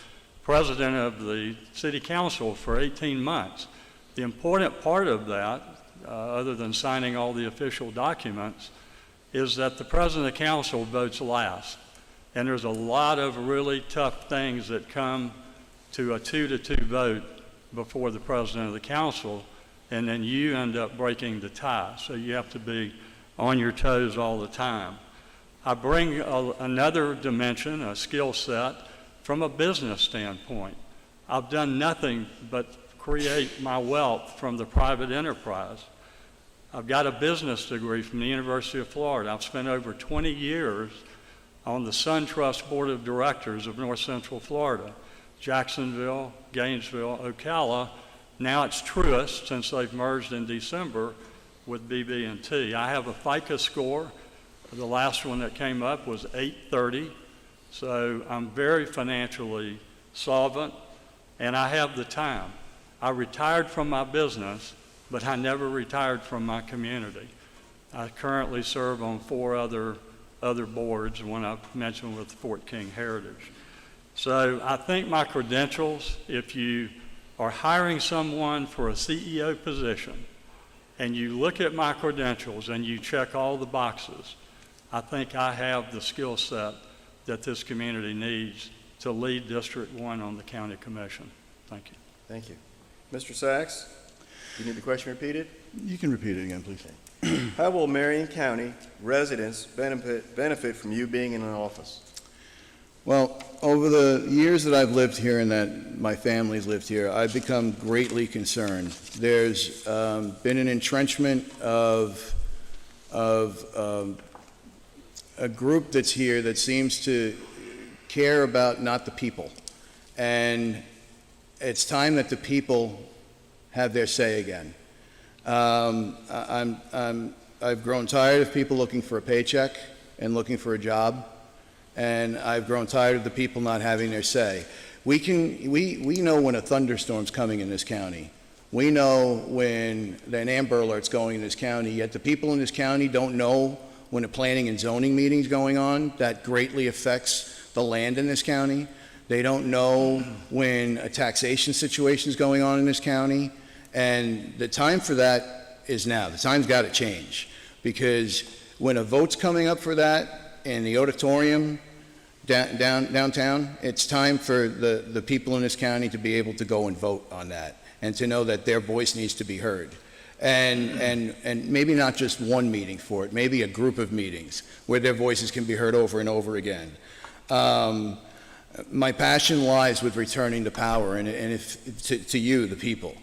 president of the city council for 18 months. The important part of that, other than signing all the official documents, is that the president of the council votes last. And there's a lot of really tough things that come to a 2-2 vote before the president of the council, and then you end up breaking the tie. So you have to be on your toes all the time. I bring another dimension, a skill set, from a business standpoint. I've done nothing but create my wealth from the private enterprise. I've got a business degree from the University of Florida. I've spent over 20 years on the SunTrust Board of Directors of North Central Florida, Jacksonville, Gainesville, Ocala. Now it's Truist, since they've merged in December with BB&T. I have a FICO score. The last one that came up was 830. So I'm very financially solvent, and I have the time. I retired from my business, but I never retired from my community. I currently serve on 4 other boards, one I've mentioned with Fort King Heritage. So I think my credentials, if you are hiring someone for a CEO position and you look at my credentials and you check all the boxes, I think I have the skill set that this community needs to lead District 1 on the County Commission. Thank you. Thank you. Mr. Sachs, you need the question repeated? You can repeat it again, please. How will Marion County residents benefit from you being in an office? Well, over the years that I've lived here and that my family's lived here, I've become greatly concerned. There's been an entrenchment of a group that's here that seems to care about not the people. And it's time that the people have their say again. I've grown tired of people looking for a paycheck and looking for a job, and I've grown tired of the people not having their say. We know when a thunderstorm's coming in this county. We know when an Amber Alert's going in this county, yet the people in this county don't know when a planning and zoning meeting's going on that greatly affects the land in this county. They don't know when a taxation situation's going on in this county. And the time for that is now. The time's got to change, because when a vote's coming up for that in the auditorium downtown, it's time for the people in this county to be able to go and vote on that and to know that their voice needs to be heard. And maybe not just one meeting for it, maybe a group of meetings where their voices can be heard over and over again. My passion lies with returning the power and to you, the people.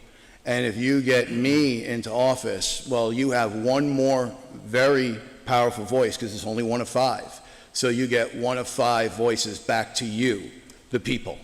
And if you get me into office, well, you have one more very powerful voice, because it's only one of 5. So you get one of 5 voices back to you, the people.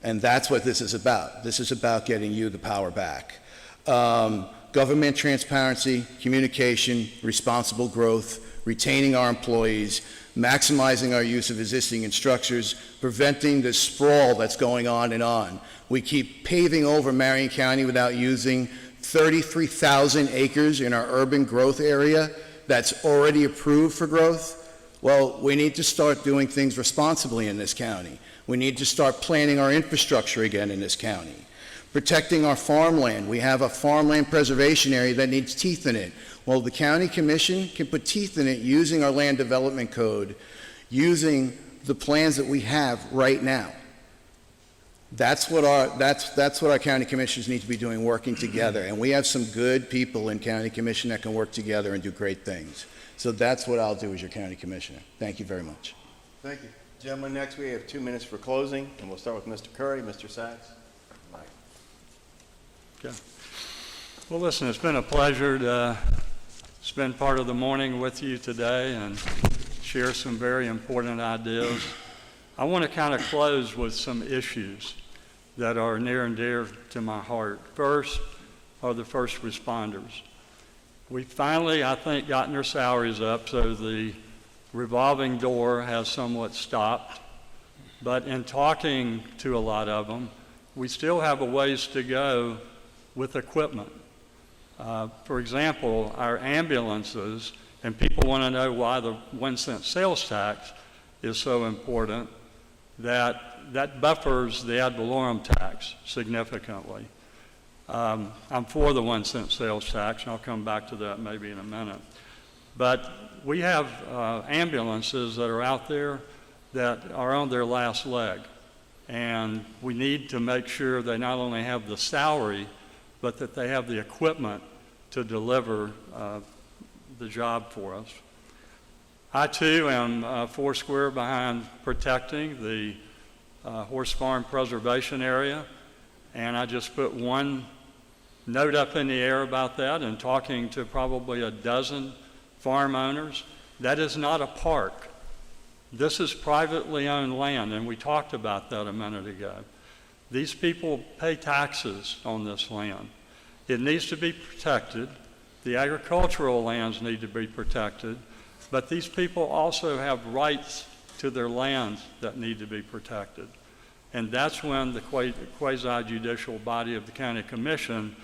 And that's what this is about. This is about getting you the power back. Government transparency, communication, responsible growth, retaining our employees, maximizing our use of existing structures, preventing the sprawl that's going on and on. We keep paving over Marion County without using 33,000 acres in our urban growth area that's already approved for growth. Well, we need to start doing things responsibly in this county. We need to start planning our infrastructure again in this county. Protecting our farmland. We have a farmland preservation area that needs teeth in it. Well, the county commission can put teeth in it using our land development code, using the plans that we have right now. That's what our county commissioners need to be doing, working together. And we have some good people in county commission that can work together and do great things. So that's what I'll do as your county commissioner. Thank you very much. Thank you. Gentlemen, next we have 2 minutes for closing, and we'll start with Mr. Curry, Mr. Sachs. Mike. Okay. Well, listen, it's been a pleasure to spend part of the morning with you today and share some very important ideas. I want to kind of close with some issues that are near and dear to my heart. First are the first responders. We finally, I think, gotten their salaries up so the revolving door has somewhat stopped, but in talking to a lot of them, we still have a ways to go with equipment. For example, our ambulances, and people want to know why the 1-cent sales tax is so important, that buffers the ad valorem tax significantly. I'm for the 1-cent sales tax, and I'll come back to that maybe in a minute. But we have ambulances that are out there that are on their last leg, and we need to make sure they not only have the salary, but that they have the equipment to deliver the job for us. I too am foursquare behind protecting the horse farm preservation area, and I just put one note up in the air about that and talking to probably a dozen farm owners. That is not a park. This is privately owned land, and we talked about that a minute ago. These people pay taxes on this land. It needs to be protected. The agricultural lands need to be protected, but these people also have rights to their lands that need to be protected. And that's when the quasi-judicial body of the county commission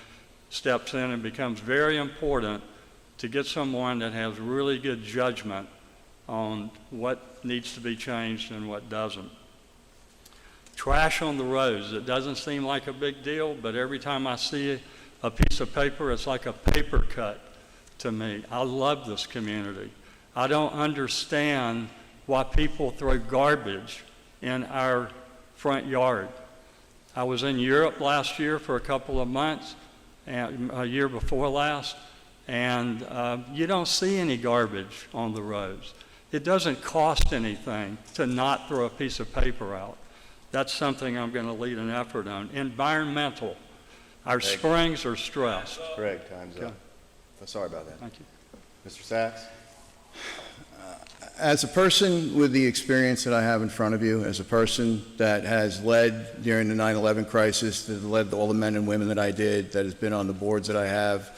steps in and becomes very important to get someone that has really good judgment on what needs to be changed and what doesn't. Trash on the roads, it doesn't seem like a big deal, but every time I see a piece of paper, it's like a paper cut to me. I love this community. I don't understand why people throw garbage in our front yard. I was in Europe last year for a couple of months, and a year before last, and you don't see any garbage on the roads. It doesn't cost anything to not throw a piece of paper out. That's something I'm going to lead an effort on. Environmental. Our springs are stressed. Greg, time's up. Sorry about that. Thank you. Mr. Sachs? As a person with the experience that I have in front of you, as a person that has led during the 9/11 crisis, that led all the men and women that I did, that has been on the boards that I have,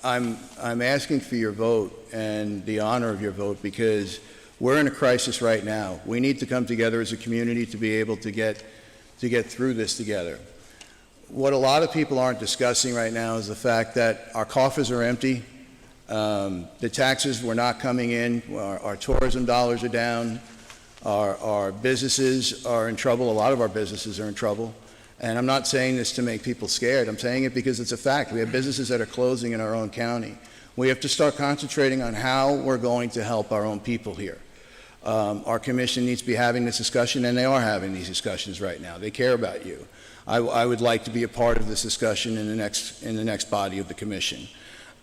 I'm asking for your vote and the honor of your vote, because we're in a crisis right now. We need to come together as a community to be able to get through this together. What a lot of people aren't discussing right now is the fact that our coffers are empty. The taxes were not coming in. Our tourism dollars are down. Our businesses are in trouble. A lot of our businesses are in trouble. And I'm not saying this to make people scared. I'm saying it because it's a fact. We have businesses that are closing in our own county. We have to start concentrating on how we're going to help our own people here. Our commission needs to be having this discussion, and they are having these discussions right now. They care about you. I would like to be a part of this discussion in the next body of the commission.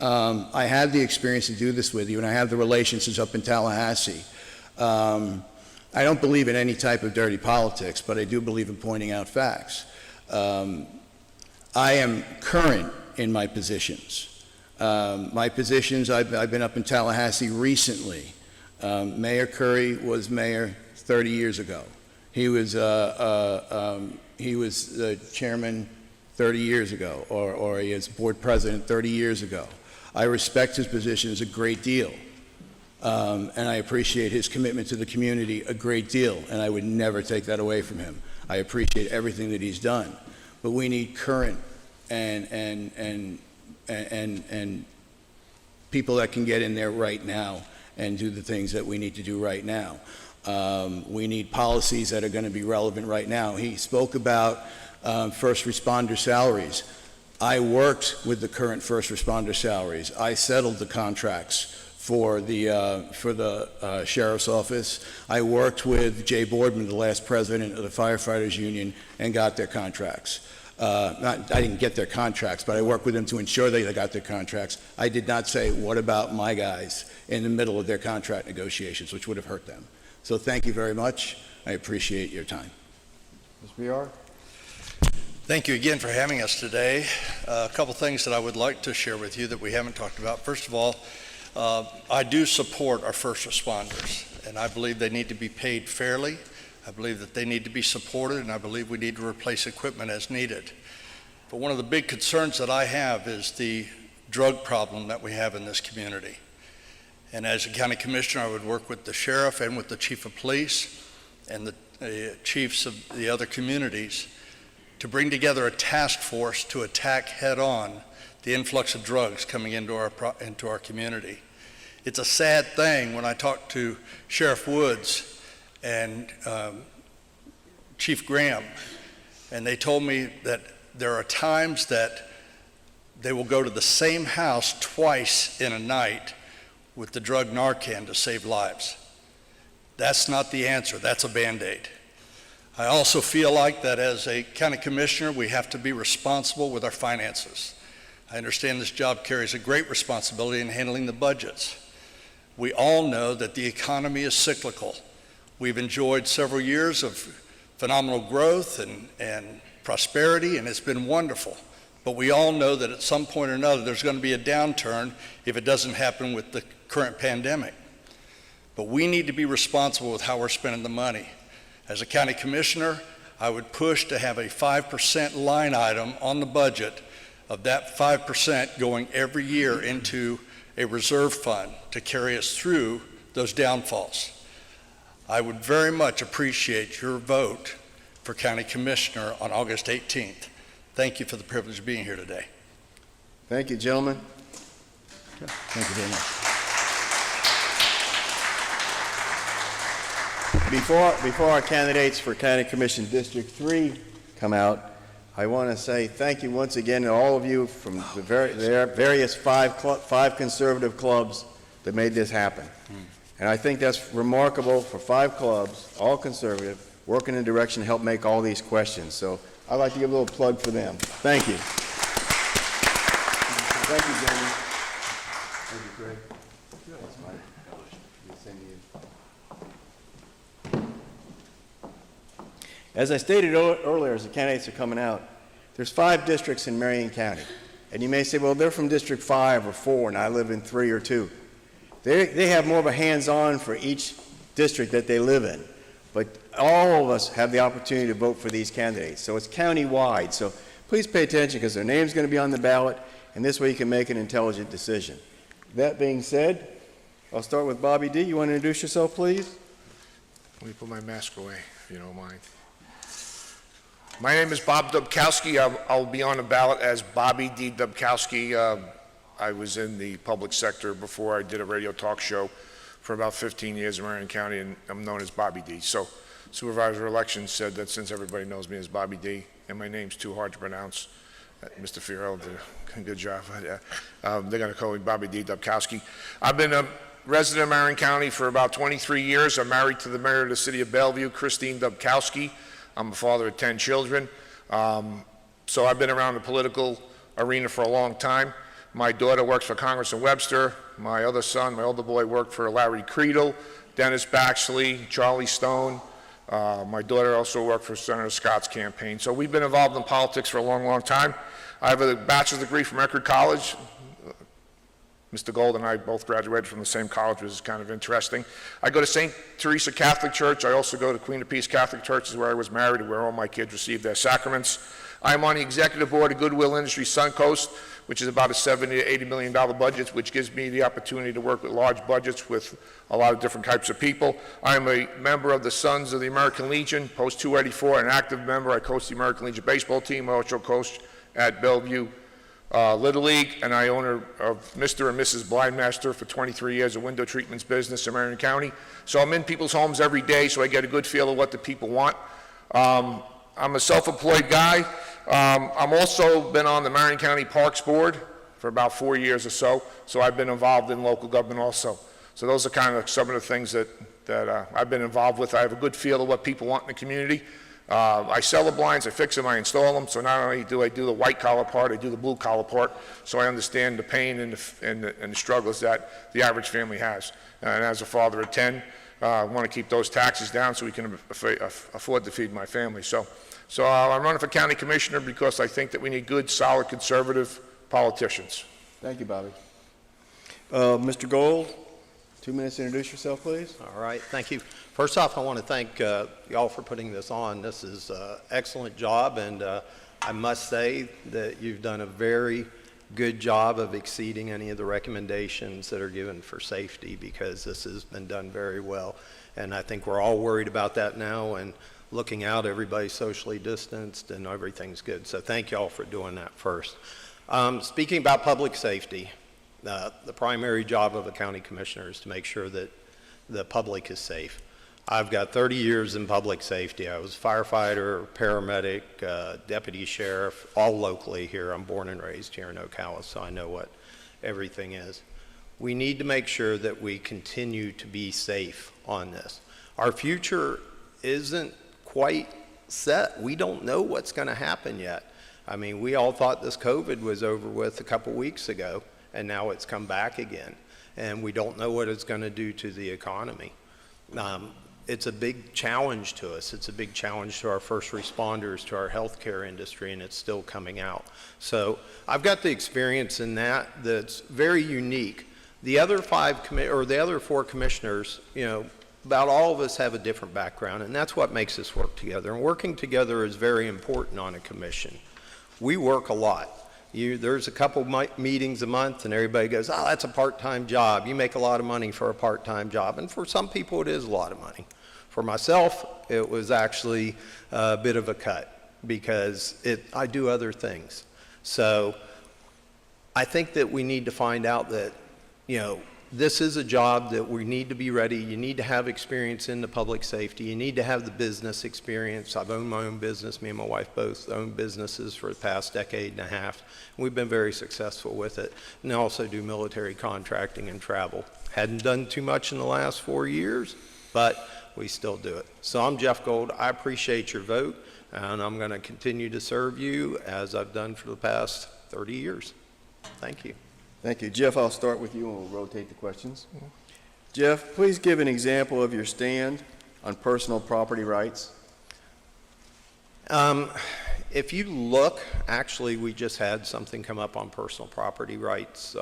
I had the experience to do this with you, and I have the relationships up in Tallahassee. I don't believe in any type of dirty politics, but I do believe in pointing out facts. I am current in my positions. I've been up in Tallahassee recently. Mayor Curry was mayor 30 years ago. He was the chairman 30 years ago, or he was board president 30 years ago. I respect his positions a great deal, and I appreciate his commitment to the community a great deal, and I would never take that away from him. I appreciate everything that he's done, but we need current and people that can get in there right now and do the things that we need to do right now. We need policies that are going to be relevant right now. He spoke about first responder salaries. I worked with the current first responder salaries. I settled the contracts for the sheriff's office. I worked with Jay Boardman, the last president of the firefighters union, and got their contracts. I didn't get their contracts, but I worked with them to ensure they got their contracts. I did not say, what about my guys in the middle of their contract negotiations, which would have hurt them. So thank you very much. I appreciate your time. Ms. Briar? Thank you again for having us today. A couple things that I would like to share with you that we haven't talked about. First of all, I do support our first responders, and I believe they need to be paid fairly. I believe that they need to be supported, and I believe we need to replace equipment as needed. But one of the big concerns that I have is the drug problem that we have in this community. And as a county commissioner, I would work with the sheriff and with the chief of police and the chiefs of the other communities to bring together a task force to attack head-on the influx of drugs coming into our community. It's a sad thing when I talk to Sheriff Woods and Chief Graham, and they told me that there are times that they will go to the same house twice in a night with the drug Narcan to save lives. That's not the answer, that's a Band-Aid. I also feel like that as a county commissioner, we have to be responsible with our finances. I understand this job carries a great responsibility in handling the budgets. We all know that the economy is cyclical. We've enjoyed several years of phenomenal growth and prosperity, and it's been wonderful. But we all know that at some point or another, there's going to be a downturn if it doesn't happen with the current pandemic. But we need to be responsible with how we're spending the money. As a county commissioner, I would push to have a 5% line item on the budget of that 5% going every year into a reserve fund to carry us through those downfalls. I would very much appreciate your vote for county commissioner on August 18th. Thank you for the privilege of being here today. Thank you, gentlemen. Thank you very much. Before our candidates for County Commission District 3 come out, I want to say thank you once again to all of you from the various five conservative clubs that made this happen. And I think that's remarkable for 5 clubs, all conservative, working in a direction to help make all these questions. So I'd like to give a little plug for them. Thank you. Thank you, gentlemen. Thank you, Craig. That's mine. Send to you. As I stated earlier, as the candidates are coming out, there's 5 districts in Marion County. And you may say, well, they're from District 5 or 4, and I live in 3 or 2. They have more of a hands-on for each district that they live in. But all of us have the opportunity to vote for these candidates. So it's county-wide. So please pay attention because their name's going to be on the ballot, and this way you can make an intelligent decision. That being said, I'll start with Bobby D. You want to introduce yourself, please? Let me put my mask away, if you don't mind. My name is Bob Dubkowski. I'll be on the ballot as Bobby D. Dubkowski. I was in the public sector before I did a radio talk show for about 15 years in Marion County, and I'm known as Bobby D. So Supervisor of Elections said that since everybody knows me as Bobby D, and my name's too hard to pronounce, Mr. Fiorello did a good job. They're going to call me Bobby D. Dubkowski. I've been a resident of Marion County for about 23 years. I'm married to the mayor of the city of Bellevue, Christine Dubkowski. I'm a father of 10 children. So I've been around the political arena for a long time. My daughter works for Congressman Webster. My other son, my older boy, worked for Larry Creedle, Dennis Baxley, Charlie Stone. My daughter also worked for Senator Scott's campaign. So we've been involved in politics for a long, long time. I have a bachelor's degree from Eckerd College. Mr. Gold and I both graduated from the same college, which is kind of interesting. I go to St. Teresa Catholic Church. I also go to Queen of Peace Catholic Church, is where I was married and where all my kids received their sacraments. I am on the executive board of Goodwill Industries Suncoast, which is about a $70 to $80 million budget, which gives me the opportunity to work with large budgets with a lot of different types of people. I am a member of the Sons of the American Legion, Post 284, an active member. I coach the American Legion baseball team. I also coach at Bellevue Little League, and I own of Mr. and Mrs. Blindmaster for 23 years, a window treatments business in Marion County. So I'm in people's homes every day, so I get a good feel of what the people want. I'm a self-employed guy. I'm also been on the Marion County Parks Board for about 4 years or so I've been involved in local government also. So those are kind of some of the things that I've been involved with. I have a good feel of what people want in the community. I sell the blinds, I fix them, I install them, so not only do I do the white collar part, I do the blue collar part, so I understand the pain and the struggles that the average family has. And as a father of 10, I want to keep those taxes down so we can afford to feed my family. So I'm running for county commissioner because I think that we need good, solid, conservative politicians. Thank you, Bobby. Mr. Gold, 2 minutes to introduce yourself, please. All right, thank you. First off, I want to thank y'all for putting this on. This is an excellent job, and I must say that you've done a very good job of exceeding any of the recommendations that are given for safety, because this has been done very well. And I think we're all worried about that now, and looking out, everybody's socially distanced and everything's good. So thank you all for doing that first. Speaking about public safety, the primary job of a county commissioner is to make sure that the public is safe. I've got 30 years in public safety. I was a firefighter, paramedic, deputy sheriff, all locally here. I'm born and raised here in Ocala, so I know what everything is. We need to make sure that we continue to be safe on this. Our future isn't quite set. We don't know what's going to happen yet. I mean, we all thought this COVID was over with a couple weeks ago, and now it's come back again. And we don't know what it's going to do to the economy. It's a big challenge to us. It's a big challenge to our first responders, to our healthcare industry, and it's still coming out. So I've got the experience in that that's very unique. The other four commissioners, you know, about all of us have a different background, and that's what makes us work together. And working together is very important on a commission. We work a lot. There's a couple meetings a month, and everybody goes, oh, that's a part-time job. You make a lot of money for a part-time job. And for some people, it is a lot of money. For myself, it was actually a bit of a cut, because I do other things. So I think that we need to find out that, you know, this is a job that we need to be ready. You need to have experience in the public safety. You need to have the business experience. I've owned my own business. Me and my wife both own businesses for the past decade and a half. We've been very successful with it. And I also do military contracting and travel. Hadn't done too much in the last 4 years, but we still do it. So I'm Jeff Gold. I appreciate your vote, and I'm going to continue to serve you as I've done for the past 30 years. Thank you. Thank you. Jeff, I'll start with you and we'll rotate the questions. Jeff, please give an example of your stand on personal property rights. If you look, actually, we just had something come up on personal property rights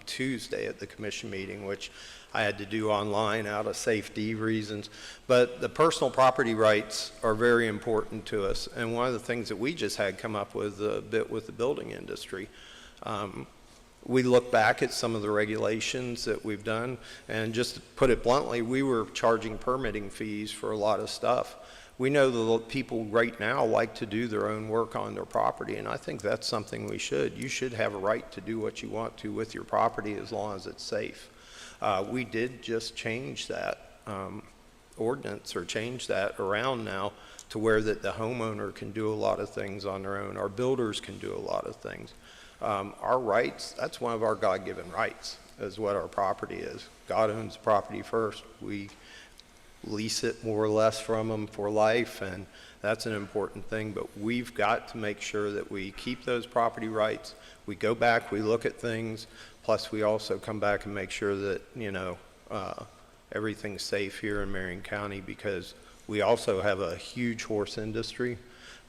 Tuesday at the commission meeting, which I had to do online out of safety reasons. But the personal property rights are very important to us. And one of the things that we just had come up with a bit with the building industry, we look back at some of the regulations that we've done, and just to put it bluntly, we were charging permitting fees for a lot of stuff. We know that people right now like to do their own work on their property, and I think that's something we should. You should have a right to do what you want to with your property as long as it's safe. We did just change that ordinance, or change that around now to where that the homeowner can do a lot of things on their own. Our builders can do a lot of things. Our rights, that's one of our God-given rights, is what our property is. God owns the property first. We lease it more or less from them for life, and that's an important thing. But we've got to make sure that we keep those property rights. We go back, we look at things, plus we also come back and make sure that, you know, everything's safe here in Marion County, because we also have a huge horse industry.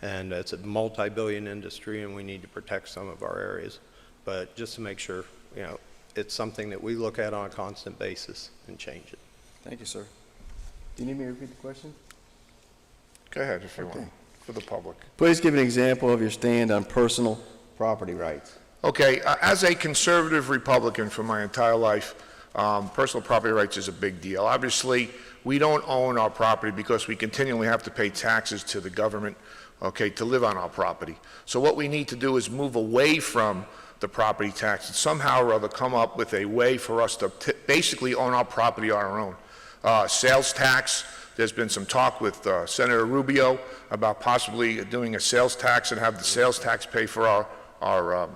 And it's a multi-billion industry, and we need to protect some of our areas. But just to make sure, you know, it's something that we look at on a constant basis and change it. Thank you, sir. Do you need me to repeat the question? Go ahead if you want, for the public. Please give an example of your stand on personal property rights. Okay, as a conservative Republican for my entire life, personal property rights is a big deal. Obviously, we don't own our property because we continually have to pay taxes to the government, okay, to live on our property. So what we need to do is move away from the property tax and somehow or other come up with a way for us to basically own our property on our own. Sales tax, there's been some talk with Senator Rubio about possibly doing a sales tax and have the sales tax pay for our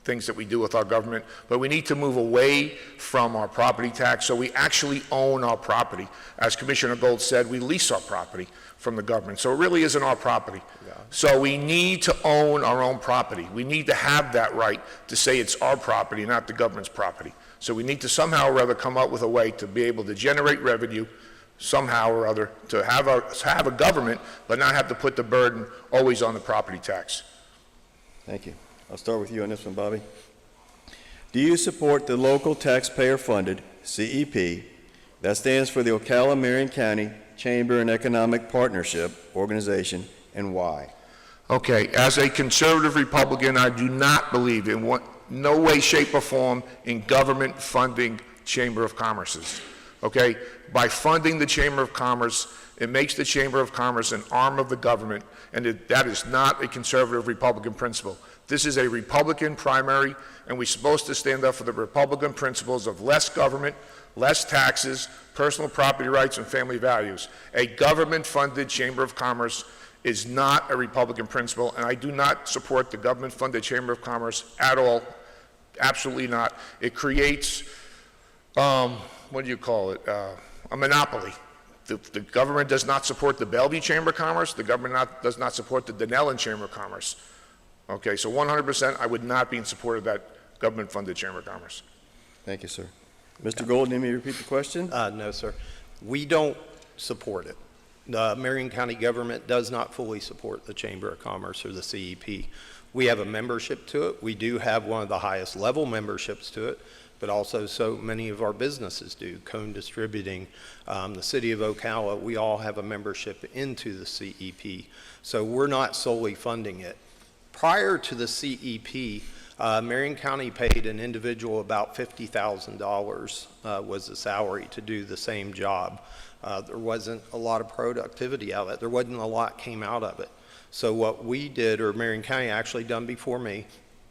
things that we do with our government. But we need to move away from our property tax so we actually own our property. As Commissioner Gold said, we lease our property from the government, so it really isn't our property. Yeah. So we need to own our own property. We need to have that right to say it's our property, not the government's property. So we need to somehow or other come up with a way to be able to generate revenue somehow or other, to have a government, but not have to put the burden always on the property tax. Thank you. I'll start with you on this one, Bobby. Do you support the local taxpayer-funded CEP, that stands for the Ocala-Marion County Chamber and Economic Partnership Organization, and why? Okay, as a conservative Republican, I do not believe in no way, shape, or form in government funding Chamber of Commerces, okay? By funding the Chamber of Commerce, it makes the Chamber of Commerce an arm of the government, and that is not a conservative Republican principle. This is a Republican primary, and we're supposed to stand up for the Republican principles of less government, less taxes, personal property rights, and family values. A government-funded Chamber of Commerce is not a Republican principle, and I do not support the government-funded Chamber of Commerce at all. Absolutely not. It creates, what do you call it, a monopoly. The government does not support the Bellevue Chamber of Commerce. The government does not support the Denellen Chamber of Commerce. Okay, so 100% I would not be in support of that government-funded Chamber of Commerce. Thank you, sir. Mr. Golden, let me repeat the question. No, sir. We don't support it. The Marion County government does not fully support the Chamber of Commerce or the CEP. We have a membership to it. We do have one of the highest level memberships to it, but also so many of our businesses do. Cone Distributing, the city of Ocala, we all have a membership into the CEP. So we're not solely funding it. Prior to the CEP, Marion County paid an individual about $50,000 was the salary to do the same job. There wasn't a lot of productivity out of it. There wasn't a lot came out of it. So what we did, or Marion County actually done before me,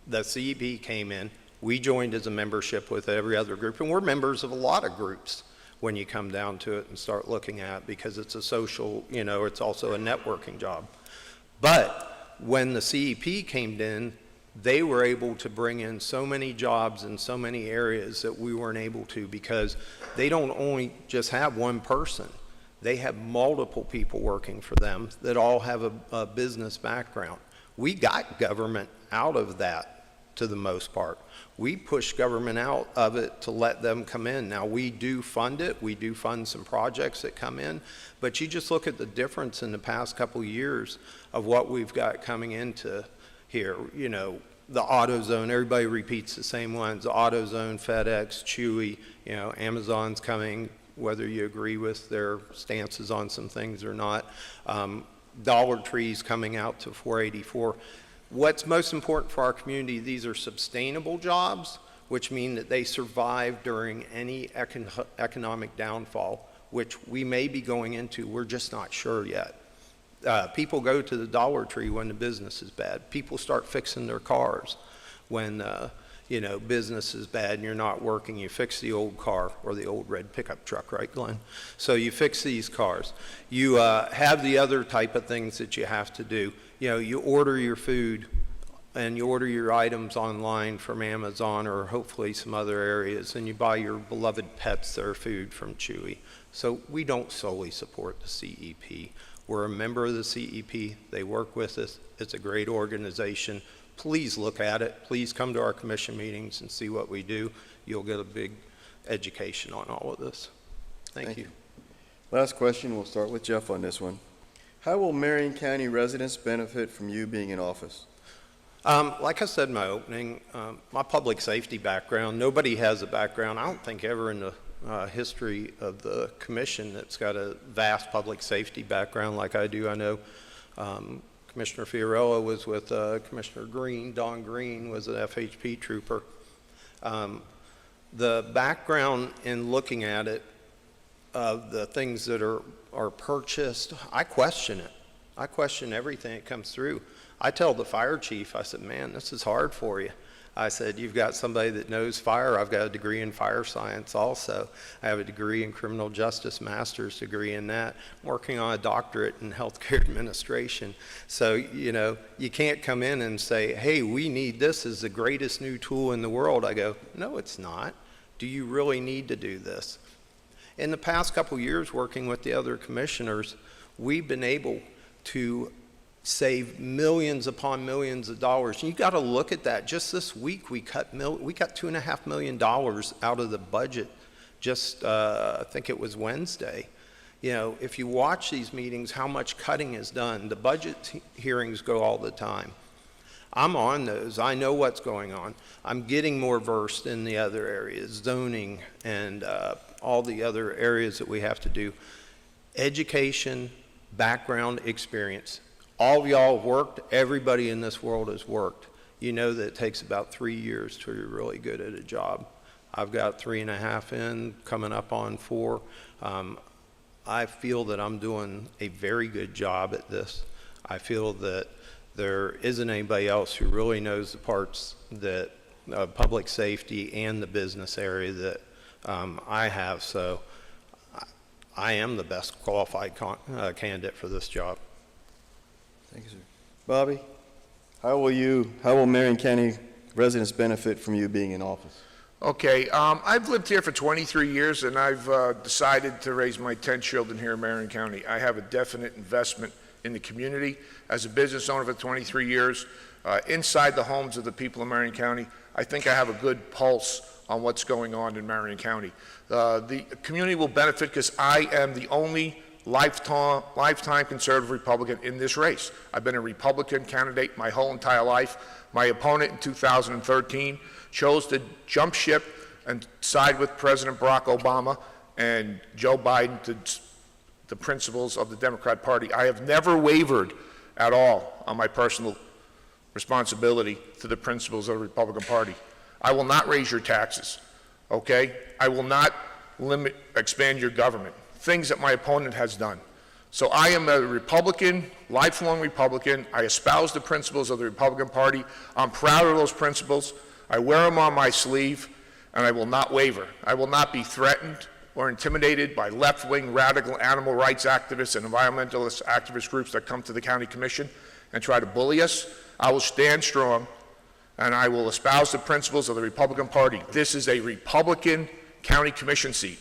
the CEP came in, we joined as a membership with every other group, and we're members of a lot of groups when you come down to it and start looking at it, because it's a social, you know, it's also a networking job. But when the CEP came in, they were able to bring in so many jobs in so many areas that we weren't able to, because they don't only just have one person. They have multiple people working for them that all have a business background. We got government out of that to the most part. We push government out of it to let them come in. Now, we do fund it. We do fund some projects that come in. But you just look at the difference in the past couple of years of what we've got coming into here. You know, the AutoZone, everybody repeats the same ones. The AutoZone, FedEx, Chewy, you know, Amazon's coming, whether you agree with their stances on some things or not. Dollar Tree's coming out to 484. What's most important for our community, these are sustainable jobs, which mean that they survive during any economic downfall, which we may be going into. We're just not sure yet. People go to the Dollar Tree when the business is bad. People start fixing their cars when, you know, business is bad and you're not working. You fix the old car or the old red pickup truck, right, Glenn? So you fix these cars. You have the other type of things that you have to do. You know, you order your food and you order your items online from Amazon or hopefully some other areas, and you buy your beloved pets their food from Chewy. So we don't solely support the CEP. We're a member of the CEP. They work with us. It's a great organization. Please look at it. Please come to our commission meetings and see what we do. You'll get a big education on all of this. Thank you. Last question, we'll start with Jeff on this one. How will Marion County residents benefit from you being in office? Like I said in my opening, my public safety background, nobody has a background, I don't think ever in the history of the commission that's got a vast public safety background like I do. I know Commissioner Fiorello was with Commissioner Green. Don Green was an FHP trooper. The background in looking at it, of the things that are purchased, I question it. I question everything that comes through. I tell the fire chief, I said, man, this is hard for you. I said, you've got somebody that knows fire. I've got a degree in fire science also. I have a degree in criminal justice, master's degree in that. I'm working on a doctorate in healthcare administration. So, you know, you can't come in and say, hey, we need this as the greatest new tool in the world. I go, no, it's not. Do you really need to do this? In the past couple years working with the other commissioners, we've been able to save millions upon millions of dollars. And you got to look at that. Just this week, we got $2.5 million out of the budget. Just I think it was Wednesday. You know, if you watch these meetings, how much cutting is done. The budget hearings go all the time. I'm on those. I know what's going on. I'm getting more versed in the other areas, zoning and all the other areas that we have to do. Education, background, experience. All of y'all have worked. Everybody in this world has worked. you know that it takes about 3 years to be really good at a job. I've got 3.5 in, coming up on 4. I feel that I'm doing a very good job at this. I feel that there isn't anybody else who really knows the parts that public safety and the business area that I have. So I am the best qualified candidate for this job. Thank you, sir. Bobby, how will Marion County residents benefit from you being in office? Okay, I've lived here for 23 years, and I've decided to raise my 10 children here in Marion County. I have a definite investment in the community. As a business owner for 23 years, inside the homes of the people of Marion County, I think I have a good pulse on what's going on in Marion County. The community will benefit because I am the only lifetime conservative Republican in this race. I've been a Republican candidate my whole entire life. My opponent in 2013 chose to jump ship and side with President Barack Obama and Joe Biden to the principles of the Democrat Party. I have never wavered at all on my personal responsibility to the principles of the Republican Party. I will not raise your taxes, okay? I will not expand your government, things that my opponent has done. So I am a Republican, lifelong Republican. I espouse the principles of the Republican Party. I'm proud of those principles. I wear them on my sleeve, and I will not waver. I will not be threatened or intimidated by left-wing radical animal rights activists and environmentalist activist groups that come to the county commission and try to bully us. I will stand strong, and I will espouse the principles of the Republican Party. This is a Republican county commission seat.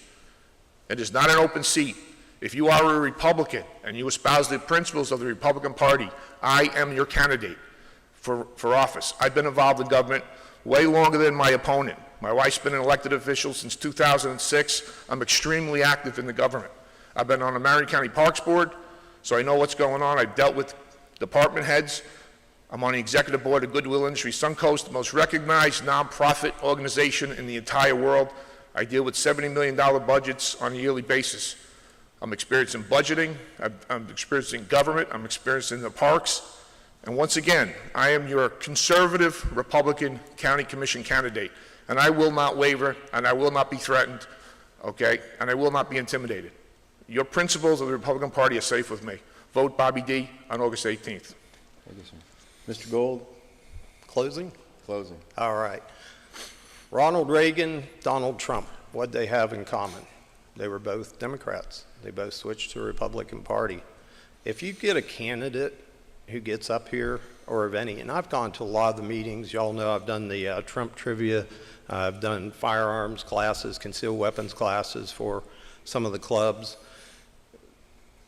It is not an open seat. If you are a Republican and you espouse the principles of the Republican Party, I am your candidate for office. I've been involved in government way longer than my opponent. My wife's been an elected official since 2006. I'm extremely active in the government. I've been on the Marion County Parks Board, so I know what's going on. I've dealt with department heads. I'm on the executive board of Goodwill Industry Suncoast, the most recognized nonprofit organization in the entire world. I deal with $70 million budgets on a yearly basis. I'm experienced in budgeting, I'm experienced in government, I'm experienced in the parks. And once again, I am your conservative Republican county commission candidate. And I will not waver, and I will not be threatened, okay? And I will not be intimidated. Your principles of the Republican Party are safe with me. Vote Bobby D. on August 18th. Thank you, sir. Mr. Gold? Closing? Closing. All right. Ronald Reagan, Donald Trump, what'd they have in common? They were both Democrats. They both switched to the Republican Party. If you get a candidate who gets up here, or of any, and I've gone to a lot of the meetings, y'all know I've done the Trump trivia, I've done firearms classes, concealed weapons classes for some of the clubs.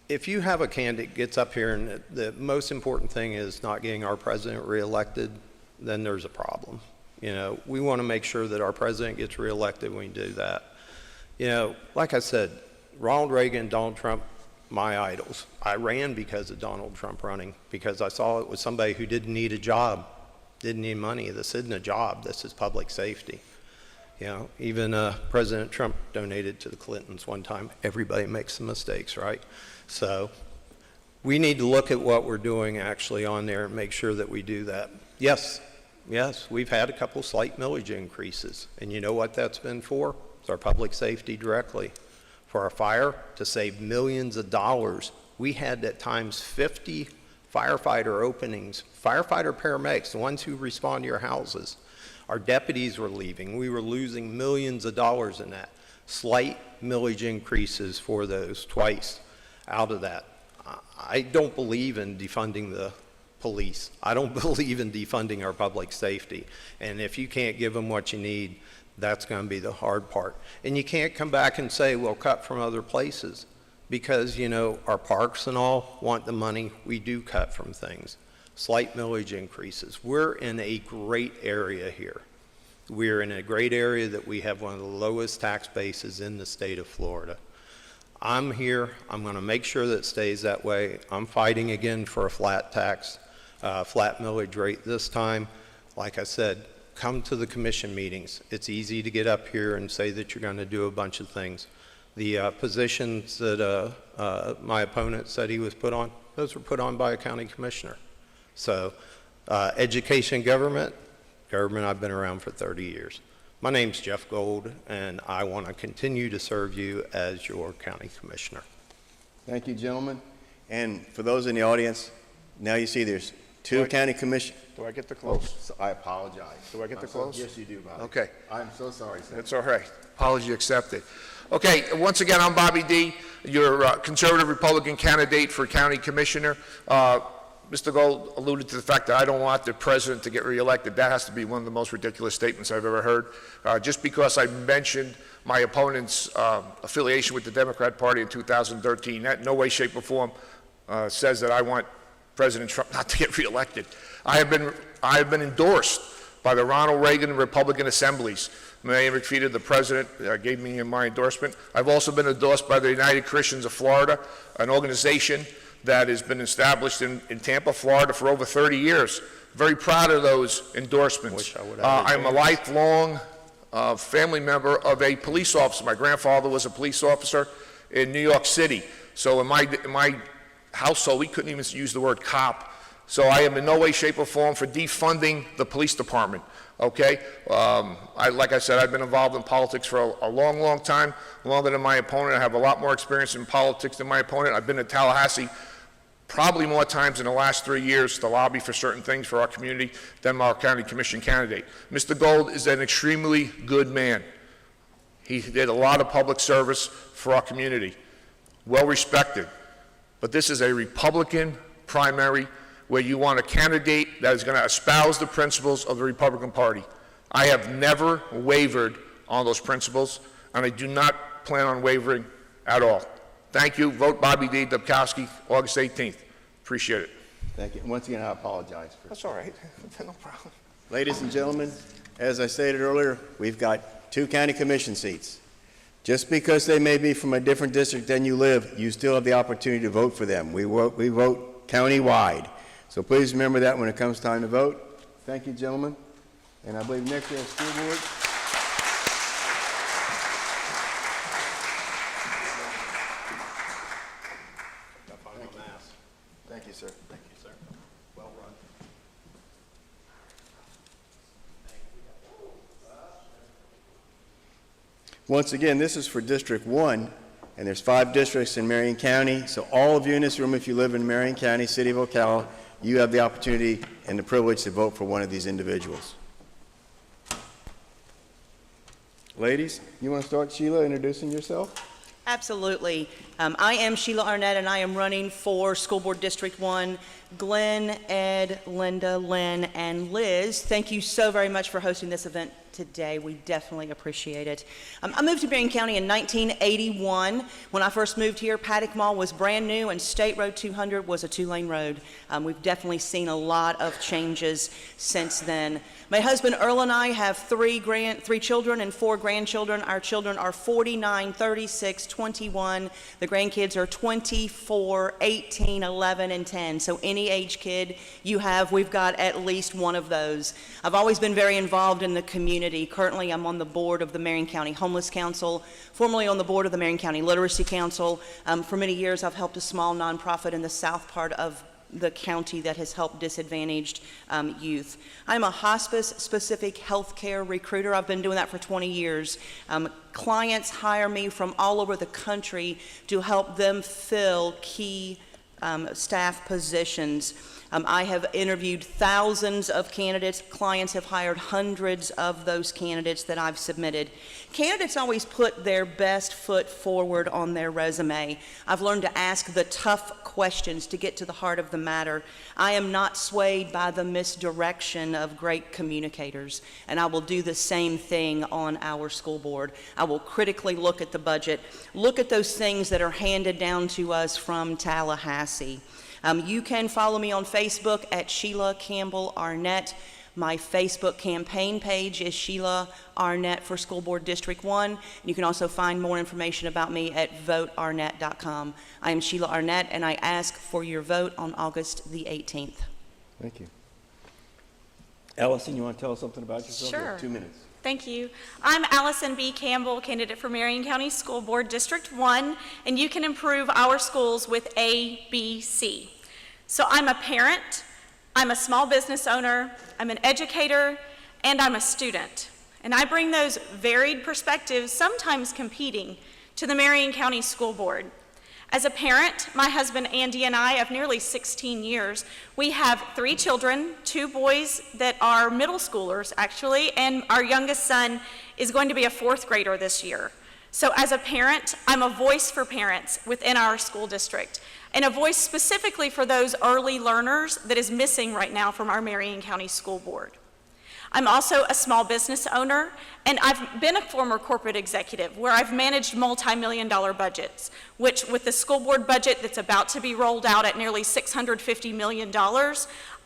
If you have a candidate gets up here and the most important thing is not getting our president reelected, then there's a problem. You know, we want to make sure that our president gets reelected when we do that. You know, like I said, Ronald Reagan, Donald Trump, my idols. I ran because of Donald Trump running, because I saw it was somebody who didn't need a job, didn't need money. This isn't a job, this is public safety. You know, even President Trump donated to the Clintons one time. Everybody makes some mistakes, right? So we need to look at what we're doing actually on there and make sure that we do that. Yes, we've had a couple slight millage increases. And you know what that's been for? It's our public safety directly. For our fire, to save millions of dollars. We had at times 50 firefighter openings, firefighter paramedics, the ones who respond to your houses. Our deputies were leaving. We were losing millions of dollars in that. Slight millage increases for those twice out of that. I don't believe in defunding the police. I don't believe in defunding our public safety. And if you can't give them what you need, that's going to be the hard part. And you can't come back and say, well, cut from other places. Because, you know, our parks and all want the money. We do cut from things. Slight millage increases. We're in a great area here. We're in a great area that we have one of the lowest tax bases in the state of Florida. I'm here. I'm going to make sure that it stays that way. I'm fighting again for a flat tax, flat millage rate this time. Like I said, come to the commission meetings. It's easy to get up here and say that you're going to do a bunch of things. The positions that my opponent said he was put on, those were put on by a county commissioner. So education government, government I've been around for 30 years. My name's Jeff Gold, and I want to continue to serve you as your county commissioner. Thank you, gentlemen. And for those in the audience, now you see there's two county commission. Do I get the close? I apologize. Do I get the close? Yes, you do, Bobby. Okay. I'm so sorry, sir. That's all right. Apology accepted. Okay, once again, I'm Bobby D., your conservative Republican candidate for county commissioner. Mr. Gold alluded to the fact that I don't want the president to get reelected. That has to be one of the most ridiculous statements I've ever heard. Just because I mentioned my opponent's affiliation with the Democrat Party in 2013, that in no way, shape, or form says that I want President Trump not to get reelected. I have been endorsed by the Ronald Reagan Republican Assemblies. Mayor McPhee, the president, gave me my endorsement. I've also been endorsed by the United Christians of Florida, an organization that has been established in Tampa, Florida for over 30 years. Very proud of those endorsements. I'm a lifelong family member of a police officer. My grandfather was a police officer in New York City. So in my household, we couldn't even use the word cop. So I am in no way, shape, or form for defunding the police department. Okay? Like I said, I've been involved in politics for a long, long time, longer than my opponent. I have a lot more experience in politics than my opponent. I've been in Tallahassee probably more times in the last 3 years to lobby for certain things for our community than our county commission candidate. Mr. Gold is an extremely good man. He did a lot of public service for our community, well respected. But this is a Republican primary where you want a candidate that is going to espouse the principles of the Republican Party. I have never wavered on those principles, and I do not plan on wavering at all. Thank you. Vote Bobby D. Dubkowski, August 18th. Appreciate it. Thank you. Once again, I apologize for. That's all right. No problem. Ladies and gentlemen, as I stated earlier, we've got 2 county commission seats. Just because they may be from a different district than you live, you still have the opportunity to vote for them. We vote county-wide. So please remember that when it comes time to vote. Thank you, gentlemen. And I believe next we have school board. Thank you, sir. Thank you, sir. Well run. Once again, this is for District 1, and there's 5 districts in Marion County. So all of you in this room, if you live in Marion County, City of Ocala, you have the opportunity and the privilege to vote for one of these individuals. Ladies, you want to start, Sheila, introducing yourself? Absolutely. I am Sheila Arnett, and I am running for School Board District 1. Glenn, Ed, Linda, Lynn, and Liz, thank you so very much for hosting this event today. We definitely appreciate it. I moved to Marion County in 1981. When I first moved here, Paddock Mall was brand new, and State Road 200 was a 2-lane road. We've definitely seen a lot of changes since then. My husband Earl and I have 3 children and 4 grandchildren. Our children are 49, 36, 21. The grandkids are 24, 18, 11, and 10. So any age kid you have, we've got at least one of those. I've always been very involved in the community. Currently, I'm on the board of the Marion County Homeless Council, formerly on the board of the Marion County Literacy Council. For many years, I've helped a small nonprofit in the south part of the county that has helped disadvantaged youth. I'm a hospice-specific healthcare recruiter. I've been doing that for 20 years. Clients hire me from all over the country to help them fill key staff positions. I have interviewed thousands of candidates. Clients have hired hundreds of those candidates that I've submitted. Candidates always put their best foot forward on their resume. I've learned to ask the tough questions to get to the heart of the matter. I am not swayed by the misdirection of great communicators, and I will do the same thing on our school board. I will critically look at the budget, look at those things that are handed down to us from Tallahassee. You can follow me on Facebook at Sheila Campbell Arnett. My Facebook campaign page is Sheila Arnett for School Board District 1. You can also find more information about me at votearnett.com. I am Sheila Arnett, and I ask for your vote on August the 18th. Thank you. Allison, you want to tell us something about yourself? Sure. You have 2 minutes. Thank you. I'm Allison B. Campbell, candidate for Marion County School Board District 1, and you can improve our schools with ABC. So I'm a parent, I'm a small business owner, I'm an educator, and I'm a student. And I bring those varied perspectives, sometimes competing, to the Marion County School Board. As a parent, my husband Andy and I, of nearly 16 years, we have 3 children, 2 boys that are middle schoolers, actually, and our youngest son is going to be a 4th grader this year. So as a parent, I'm a voice for parents within our school district, and a voice specifically for those early learners that is missing right now from our Marion County School Board. I'm also a small business owner, and I've been a former corporate executive where I've managed multi-million-dollar budgets, which with the school board budget that's about to be rolled out at nearly $650 million,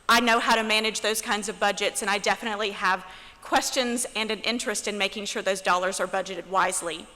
I know how to manage those kinds of budgets, and I definitely have questions and an interest in making sure those dollars are budgeted wisely.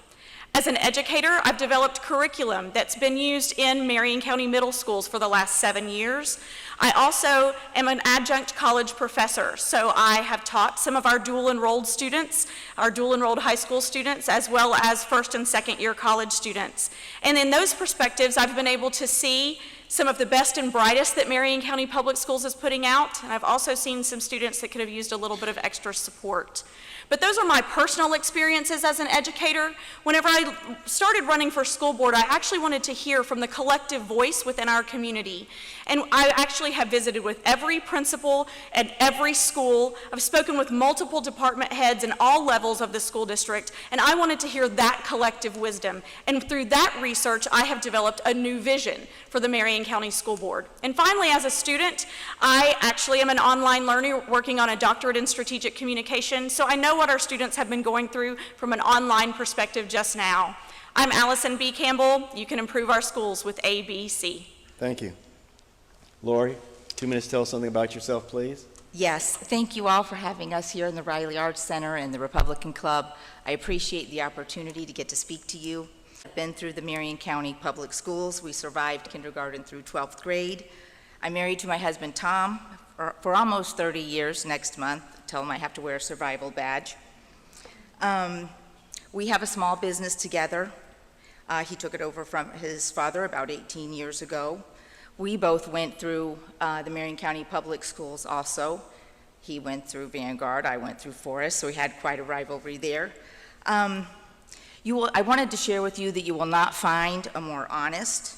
As an educator, I've developed curriculum that's been used in Marion County middle schools for the last 7 years. I also am an adjunct college professor, so I have taught some of our dual-enrolled students, our dual-enrolled high school students, as well as first and second year college students. And in those perspectives, I've been able to see some of the best and brightest that Marion County Public Schools is putting out, and I've also seen some students that could have used a little bit of extra support. But those are my personal experiences as an educator. Whenever I started running for school board, I actually wanted to hear from the collective voice within our community. And I actually have visited with every principal at every school. I've spoken with multiple department heads in all levels of the school district, and I wanted to hear that collective wisdom. And through that research, I have developed a new vision for the Marion County School Board. And finally, as a student, I actually am an online learner working on a doctorate in strategic communication, so I know what our students have been going through from an online perspective just now. I'm Allison B. Campbell. You can improve our schools with ABC. Thank you. Lori, 2 minutes, tell us something about yourself, please. Yes, thank you all for having us here in the Riley Arts Center and the Republican Club. I appreciate the opportunity to get to speak to you. I've been through the Marion County Public Schools. We survived kindergarten through 12th grade. I'm married to my husband, Tom, for almost 30 years next month. Tell him I have to wear a survival badge. We have a small business together. He took it over from his father about 18 years ago. We both went through the Marion County Public Schools also. He went through Vanguard, I went through Forest, so we had quite a rivalry there. I wanted to share with you that you will not find a more honest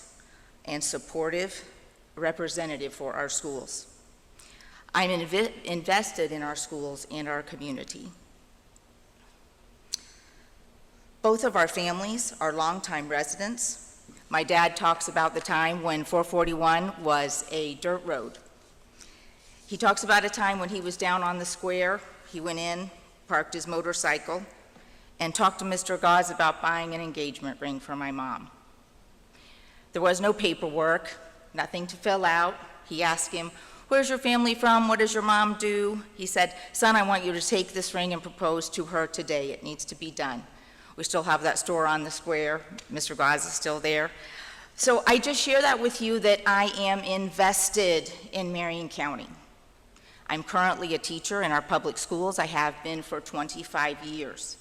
and supportive representative for our schools. I'm invested in our schools and our community. Both of our families are longtime residents. My dad talks about the time when 441 was a dirt road. He talks about a time when he was down on the square. He went in, parked his motorcycle, and talked to Mr. Gause about buying an engagement ring for my mom. There was no paperwork, nothing to fill out. He asked him, "Where's your family from? What does your mom do?" He said, "Son, I want you to take this ring and propose to her today. It needs to be done." We still have that store on the square. Mr. Gause is still there. So I just share that with you that I am invested in Marion County. I'm currently a teacher in our public schools. I have been for 25 years.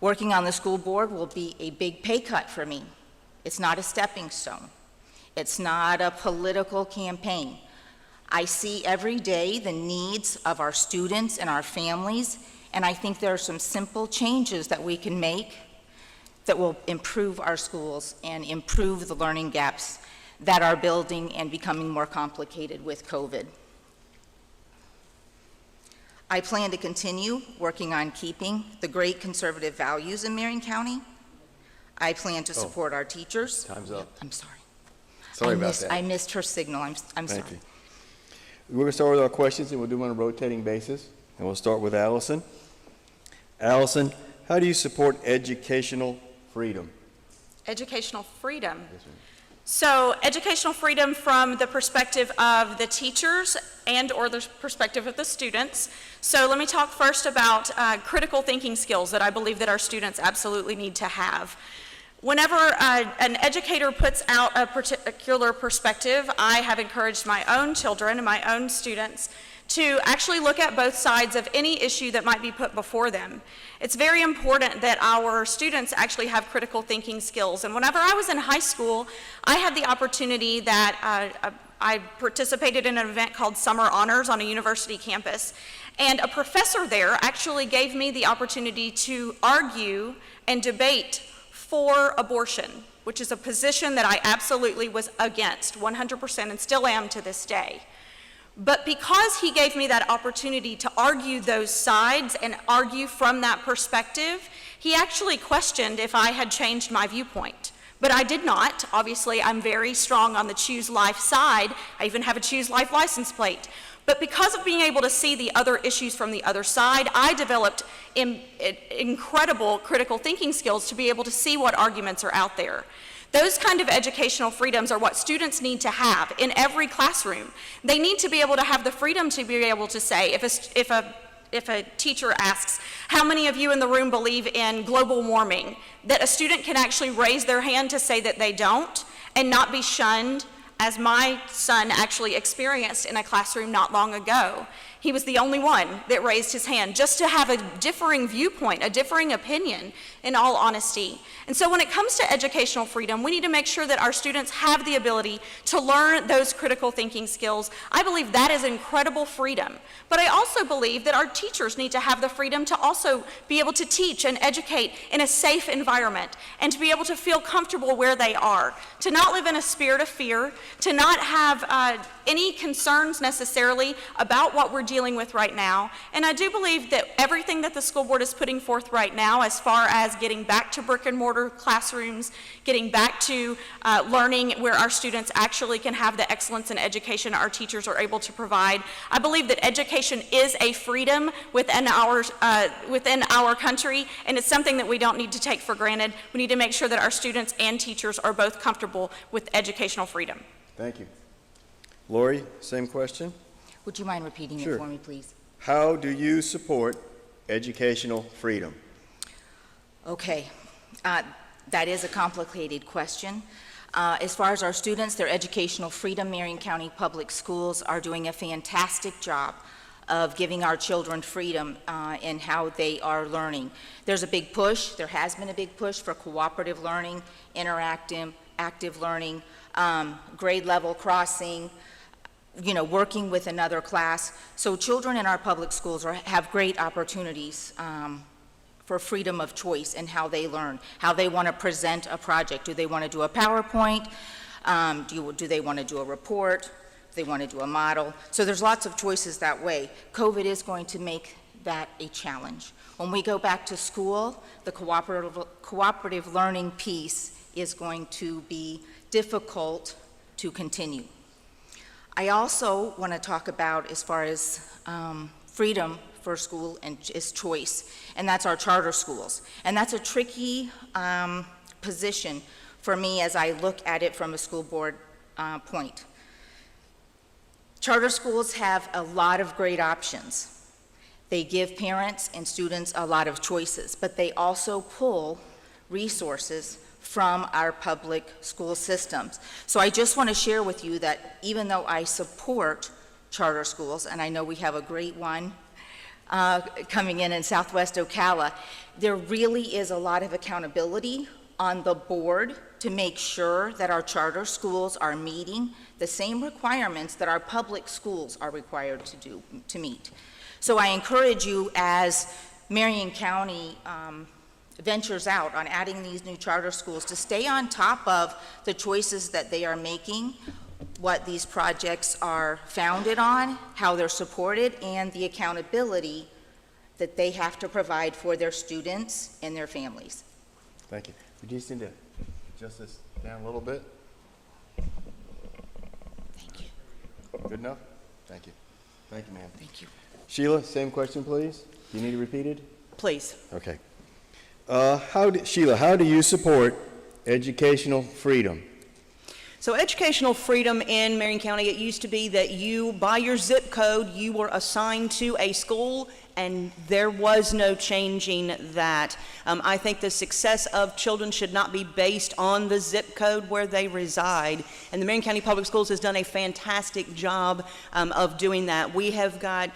Working on the school board will be a big pay cut for me. It's not a stepping stone. It's not a political campaign. I see every day the needs of our students and our families, and I think there are some simple changes that we can make that will improve our schools and improve the learning gaps that are building and becoming more complicated with COVID. I plan to continue working on keeping the great conservative values in Marion County. I plan to support our teachers. Time's up. I'm sorry. Sorry about that. I missed her signal. I'm Thank sorry. you. We're going to start with our questions, and we'll do them on a rotating basis. And we'll start with Allison. Allison, how do you support educational freedom? Educational freedom. So educational freedom from the perspective of the teachers and or the perspective of the students. So let me talk first about critical thinking skills that I believe that our students absolutely need to have. Whenever an educator puts out a particular perspective, I have encouraged my own children and my own students to actually look at both sides of any issue that might be put before them. It's very important that our students actually have critical thinking skills. And whenever I was in high school, I had the opportunity that I participated in an event called Summer Honors on a university campus. And a professor there actually gave me the opportunity to argue and debate for abortion, which is a position that I absolutely was against 100% and still am to this day. But because he gave me that opportunity to argue those sides and argue from that perspective, he actually questioned if I had changed my viewpoint. But I did not. Obviously, I'm very strong on the Choose Life side. I even have a Choose Life license plate. But because of being able to see the other issues from the other side, I developed incredible critical thinking skills to be able to see what arguments are out there. Those kind of educational freedoms are what students need to have in every classroom. They need to be able to have the freedom to be able to say, if a teacher asks, how many of you in the room believe in global warming, that a student can actually raise their hand to say that they don't and not be shunned, as my son actually experienced in a classroom not long ago. He was the only one that raised his hand just to have a differing viewpoint, a differing opinion, in all honesty. And so when it comes to educational freedom, we need to make sure that our students have the ability to learn those critical thinking skills. I believe that is incredible freedom. But I also believe that our teachers need to have the freedom to also be able to teach and educate in a safe environment and to be able to feel comfortable where they are, to not live in a spirit of fear, to not have any concerns necessarily about what we're dealing with right now. And I do believe that everything that the school board is putting forth right now, as far as getting back to brick and mortar classrooms, getting back to learning where our students actually can have the excellence in education our teachers are able to provide, I believe that education is a freedom within our country, and it's something that we don't need to take for granted. We need to make sure that our students and teachers are both comfortable with educational freedom. Thank you. Lori, same question. Would you mind repeating Sure. it for me, please? How do you support educational freedom? Okay, that is a complicated question. As far as our students, their educational freedom, Marion County Public Schools are doing a fantastic job of giving our children freedom in how they are learning. There's a big push, there has been a big push for cooperative learning, interactive, active learning, grade level crossing, working with another class. So children in our public schools have great opportunities for freedom of choice in how they learn, how they want to present a project. Do they want to do a PowerPoint? Do they want to do a report? Do they want to do a model? So there's lots of choices that way. COVID is going to make that a challenge. When we go back to school, the cooperative learning piece is going to be difficult to continue. I also want to talk about, as far as freedom for school and is choice, and that's our charter schools. And that's a tricky position for me as I look at it from a school board point. Charter schools have a lot of great options. They give parents and students a lot of choices, but they also pull resources from our public school systems. So I just want to share with you that even though I support charter schools, and I know we have a great one coming in Southwest Ocala, there really is a lot of accountability on the board to make sure that our charter schools are meeting the same requirements that our public schools are required to meet. So I encourage you, as Marion County ventures out on adding these new charter schools, to stay on top of the choices that they are making, what these projects are founded on, how they're supported, and the accountability that they have to provide for their students and their families. Thank you. We just need to adjust this down a little bit. Thank you. Good enough? Thank you. Thank you, ma'am. Thank you. Sheila, same question, please. Do you need it repeated? Please. Okay. Sheila, how do you support educational freedom? So educational freedom in Marion County, it used to be that you, by your zip code, you were assigned to a school and there was no changing that. I think the success of children should not be based on the zip code where they reside, and the Marion County Public Schools has done a fantastic job of doing that. We have got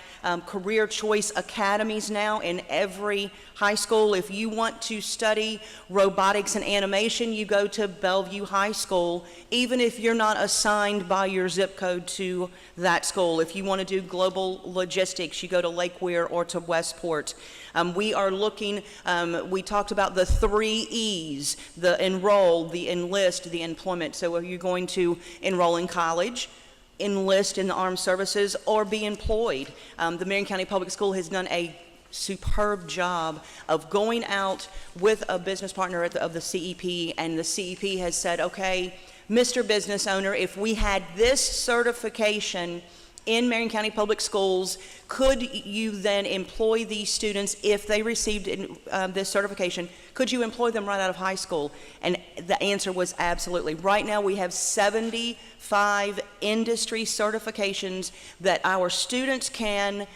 career choice academies now in every high school. If you want to study robotics and animation, you go to Bellevue High School, even if you're not assigned by your zip code to that school. If you want to do global logistics, you go to Lake Weir or to Westport. We are looking, we talked about the 3 E's, the enroll, the enlist, the employment. So are you going to enroll in college, enlist in the armed services, or be employed? The Marion County Public School has done a superb job of going out with a business partner of the CEP, and the CEP has said, okay, Mr. Business Owner, if we had this certification in Marion County Public Schools, could you then employ these students if they received this certification? Could you employ them right out of high school? And the answer was absolutely. Right now we have 75 industry certifications that our students can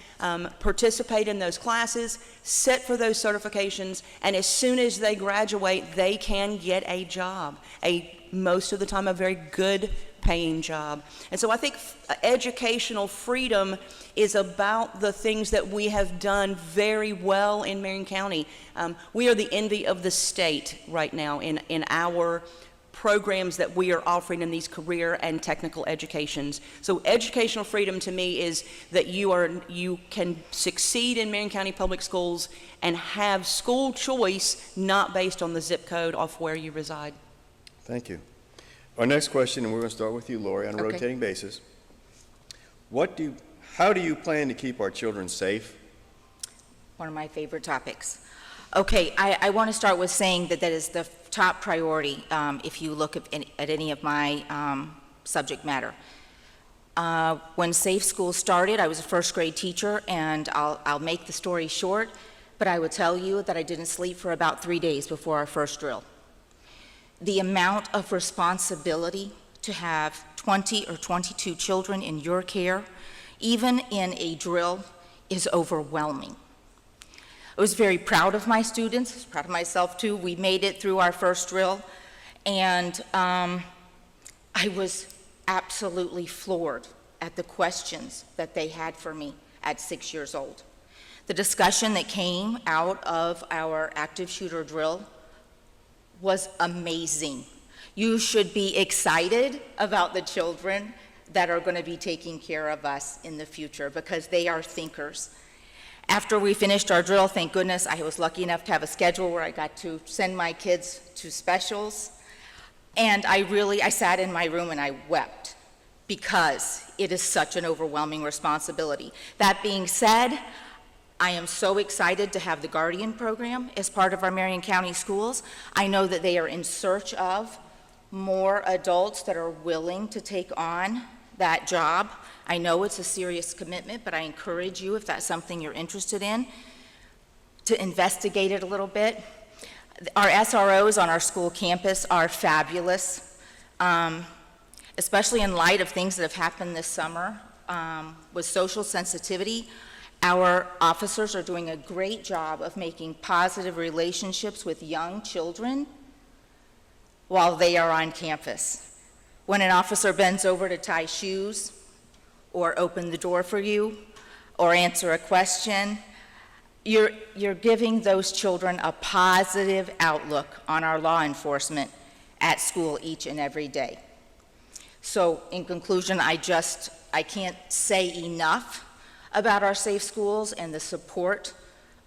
participate in those classes, sit for those certifications, and as soon as they graduate, they can get a job, most of the time a very good paying job. And so I think educational freedom is about the things that we have done very well in Marion County. We are the envy of the state right now in our programs that we are offering in these career and technical educations. So educational freedom to me is that you can succeed in Marion County Public Schools and have school choice not based on the zip code of where you reside. Thank you. Our next question, and we're going to start with you, Lori, on a Okay. rotating basis. How do you plan to keep our children safe? One of my favorite topics. Okay, I want to start with saying that is the top priority if you look at any of my subject matter. When Safe School started, I was a first grade teacher, and I'll make the story short, but I would tell you that I didn't sleep for about 3 days before our first drill. The amount of responsibility to have 20 or 22 children in your care, even in a drill, is overwhelming. I was very proud of my students, I was proud of myself too. We made it through our first drill, and I was absolutely floored at the questions that they had for me at 6 years old. The discussion that came out of our active shooter drill was amazing. You should be excited about the children that are going to be taking care of us in the future, because they are thinkers. After we finished our drill, thank goodness, I was lucky enough to have a schedule where I got to send my kids to specials. And I sat in my room and I wept, because it is such an overwhelming responsibility. That being said, I am so excited to have the Guardian program as part of our Marion County schools. I know that they are in search of more adults that are willing to take on that job. I know it's a serious commitment, but I encourage you, if that's something you're interested in, to investigate it a little bit. Our SROs on our school campus are fabulous, especially in light of things that have happened this summer with social sensitivity. Our officers are doing a great job of making positive relationships with young children while they are on campus. When an officer bends over to tie shoes, or open the door for you, or answer a question, you're giving those children a positive outlook on our law enforcement at school each and every day. So in conclusion, I can't say enough about our safe schools, and the support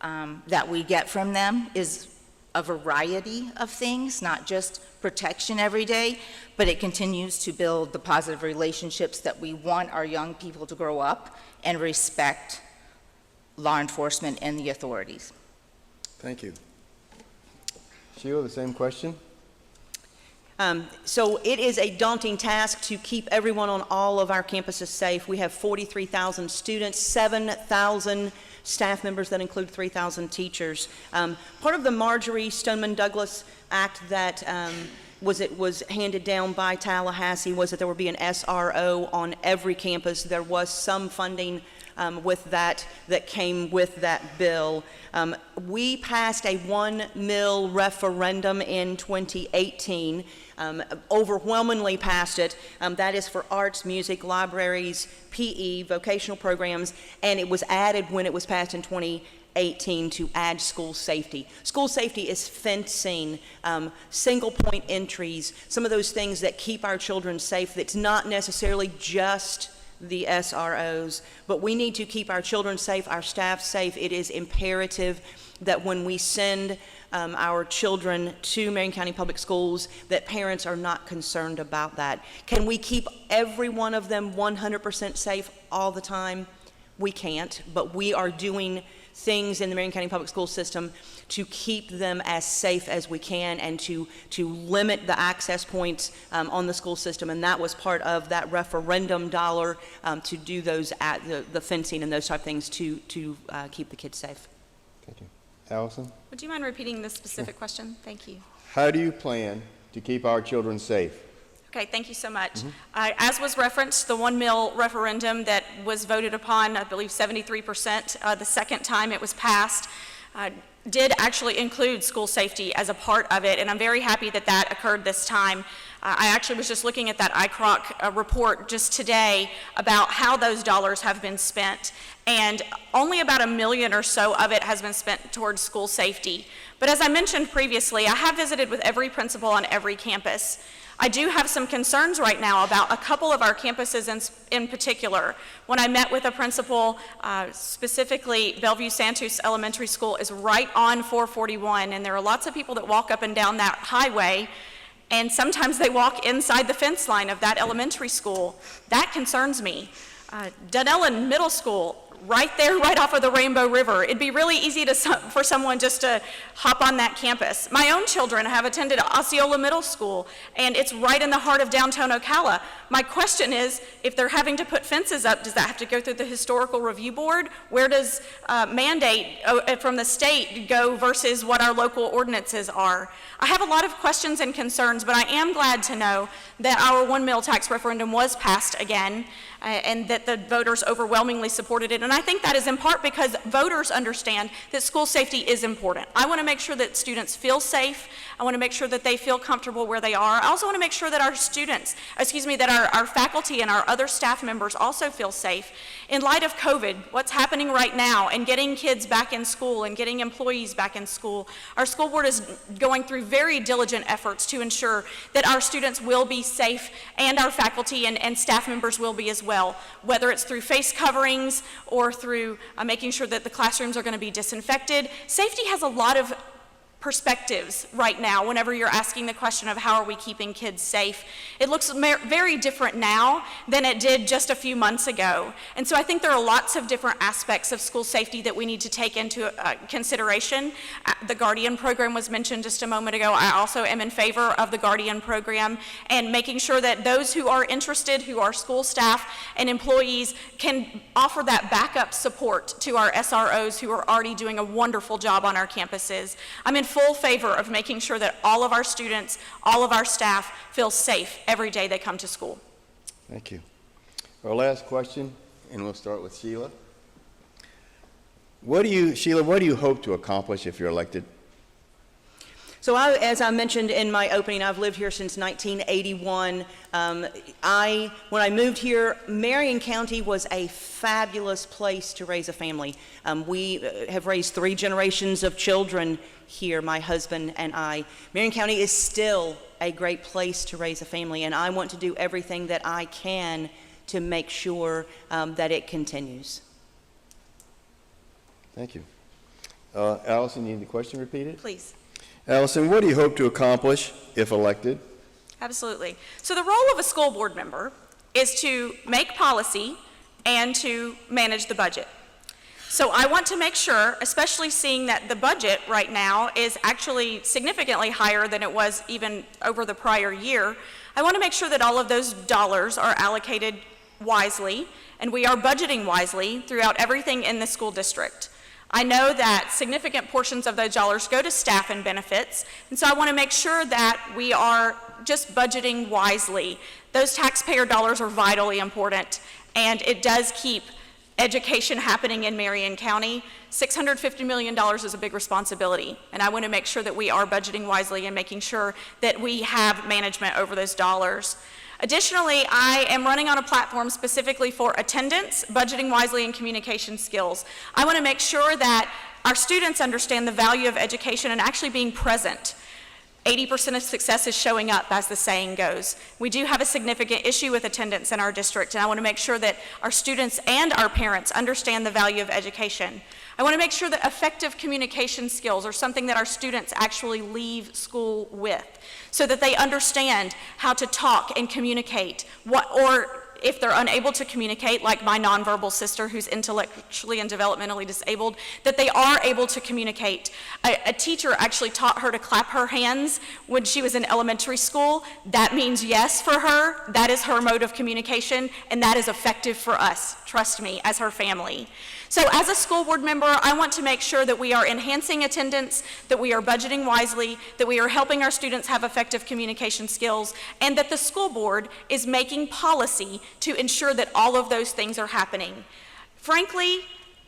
that we get from them is a variety of things, not just protection every day, but it continues to build the positive relationships that we want our young people to grow up and respect law enforcement and the authorities. Thank you. Sheila, the same question? So it is a daunting task to keep everyone on all of our campuses safe. We have 43,000 students, 7,000 staff members that include 3,000 teachers. Part of the Marjorie Stoneman Douglas Act that was handed down by Tallahassee was that there would be an SRO on every campus. There was some funding that came with that bill. We passed a $1 million referendum in 2018, overwhelmingly passed it. That is for arts, music, libraries, PE, vocational programs, and it was added when it was passed in 2018 to add school safety. School safety is fencing, single point entries, some of those things that keep our children safe. That's not necessarily just the SROs, but we need to keep our children safe, our staff safe. It is imperative that when we send our children to Marion County Public Schools, that parents are not concerned about that. Can we keep every one of them 100% safe all the time? We can't, but we are doing things in the Marion County Public School system to keep them as safe as we can and to limit the access points on the school system. And that was part of that referendum dollar to do those the fencing and those type of things to keep the kids safe. Thank you. Allison? Would you mind repeating the specific question? Thank you. How do you plan to keep our children safe? Okay, thank you so much. As was referenced, the $1 million referendum that was voted upon, I believe 73% the second time it was passed, did actually include school safety as a part of it, and I'm very happy that that occurred this time. I actually was just looking at that ICROC report just today about how those dollars have been spent, and only about $1 million or so of it has been spent towards school safety. But as I mentioned previously, I have visited with every principal on every campus. I do have some concerns right now about a couple of our campuses in particular. When I met with a principal, specifically Bellevue Santos Elementary School is right on 441, and there are lots of people that walk up and down that highway, and sometimes they walk inside the fence line of that elementary school. That concerns me. Dunellen Middle School, right there, right off of the Rainbow River. It'd be really easy for someone just to hop on that campus. My own children have attended Osceola Middle School, and it's right in the heart of downtown Ocala. My question is, if they're having to put fences up, does that have to go through the Historical Review Board? Where does mandate from the state go versus what our local ordinances are? I have a lot of questions and concerns, but I am glad to know that our $1 million tax referendum was passed again, and that the voters overwhelmingly supported it. And I think that is in part because voters understand that school safety is important. I want to make sure that students feel safe. I want to make sure that they feel comfortable where they are. I also want to make sure that our students, that our faculty and our other staff members also feel safe. In light of COVID, what's happening right now, and getting kids back in school and getting employees back in school, our school board is going through very diligent efforts to ensure that our students will be safe and our faculty and staff members will be as well, whether it's through face coverings or through making sure that the classrooms are going to be disinfected. Safety has a lot of perspectives right now whenever you're asking the question of how are we keeping kids safe. It looks very different now than it did just a few months ago. And so I think there are lots of different aspects of school safety that we need to take into consideration. The Guardian program was mentioned just a moment ago. I also am in favor of the Guardian program and making sure that those who are interested, who are school staff and employees, can offer that backup support to our SROs who are already doing a wonderful job on our campuses. I'm in full favor of making sure that all of our students, all of our staff feel safe every day they come to school. Thank you. Our last question, and we'll start with Sheila. Sheila, what do you hope to accomplish if you're elected? So as I mentioned in my opening, I've lived here since 1981. When I moved here, Marion County was a fabulous place to raise a family. We have raised 3 generations of children here, my husband and I. Marion County is still a great place to raise a family, and I want to do everything that I can to make sure that it continues. Thank you. Allison, you need the question repeated? Please. Allison, what do you hope to accomplish if elected? Absolutely. So the role of a school board member is to make policy and to manage the budget. So I want to make sure, especially seeing that the budget right now is actually significantly higher than it was even over the prior year, I want to make sure that all of those dollars are allocated wisely and we are budgeting wisely throughout everything in the school district. I know that significant portions of those dollars go to staff and benefits, and so I want to make sure that we are just budgeting wisely. Those taxpayer dollars are vitally important, and it does keep education happening in Marion County, $650 million is a big responsibility, and I want to make sure that we are budgeting wisely and making sure that we have management over those dollars. Additionally, I am running on a platform specifically for attendance, budgeting wisely, and communication skills. I want to make sure that our students understand the value of education and actually being present. 80% of success is showing up, as the saying goes. We do have a significant issue with attendance in our district, and I want to make sure that our students and our parents understand the value of education. I want to make sure that effective communication skills are something that our students actually leave school with, so that they understand how to talk and communicate, or if they're unable to communicate, like my nonverbal sister who's intellectually and developmentally disabled, that they are able to communicate. A teacher actually taught her to clap her hands when she was in elementary school. That means yes for her. That is her mode of communication, and that is effective for us, trust me, as her family. So as a school board member, I want to make sure that we are enhancing attendance, that we are budgeting wisely, that we are helping our students have effective communication skills, and that the school board is making policy to ensure that all of those things are happening. Frankly,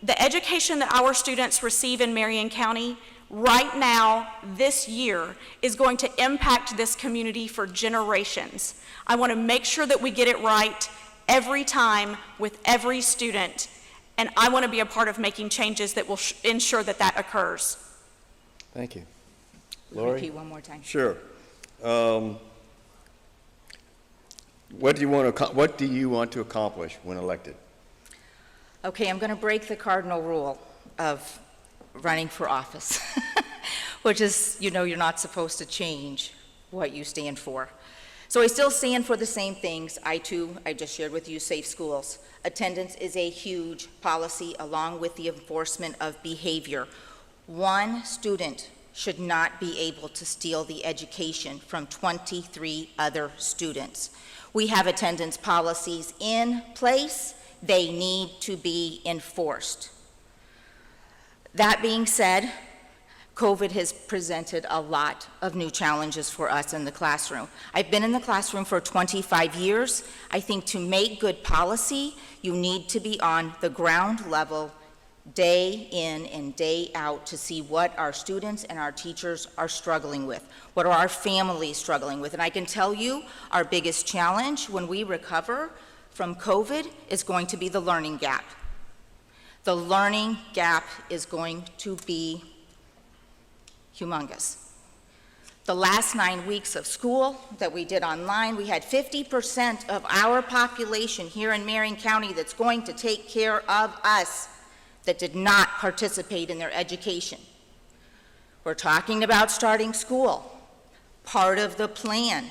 the education that our students receive in Marion County right now, this year, is going to impact this community for generations. I want to make sure that we get it right every time with every student, and I want to be a part of making changes that will ensure that that occurs. Thank you. Lori? Repeat one more time. Sure. What do you want to accomplish when elected? Okay, I'm going to break the cardinal rule of running for office, which is, you're not supposed to change what you stand for. So I still stand for the same things. I just shared with you, safe schools. Attendance is a huge policy along with the enforcement of behavior. One student should not be able to steal the education from 23 other students. We have attendance policies in place. They need to be enforced. That being said, COVID has presented a lot of new challenges for us in the classroom. I've been in the classroom for 25 years. I think to make good policy, you need to be on the ground level, day in and day out, to see what our students and our teachers are struggling with, what are our families struggling with. And I can tell you, our biggest challenge when we recover from COVID is going to be the learning gap. The learning gap is going to be humongous. The last 9 weeks of school that we did online, we had 50% of our population here in Marion County that's going to take care of us that did not participate in their education. We're talking about starting school. Part of the plan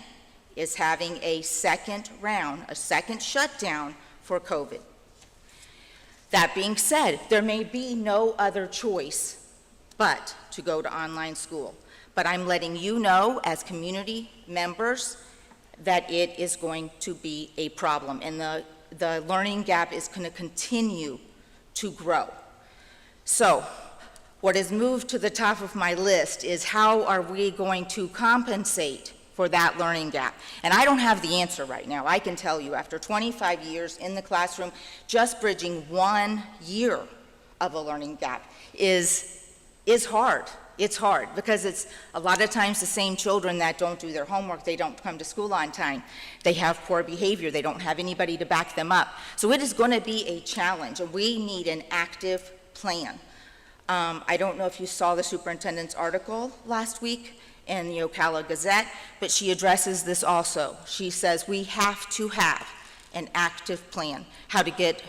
is having a second round, a second shutdown for COVID. That being said, there may be no other choice but to go to online school. But I'm letting you know, as community members, that it is going to be a problem, and the learning gap is going to continue to grow. So, what has moved to the top of my list is how are we going to compensate for that learning gap? And I don't have the answer right now. I can tell you, after 25 years in the classroom, just bridging 1 year of a learning gap is hard. It's hard because it's a lot of times the same children that don't do their homework, they don't come to school on time, they have poor behavior, they don't have anybody to back them up. So it is going to be a challenge, and we need an active plan. I don't know if you saw the superintendent's article last week in the Ocala Gazette, but she addresses this also. She says we have to have an active plan, how to get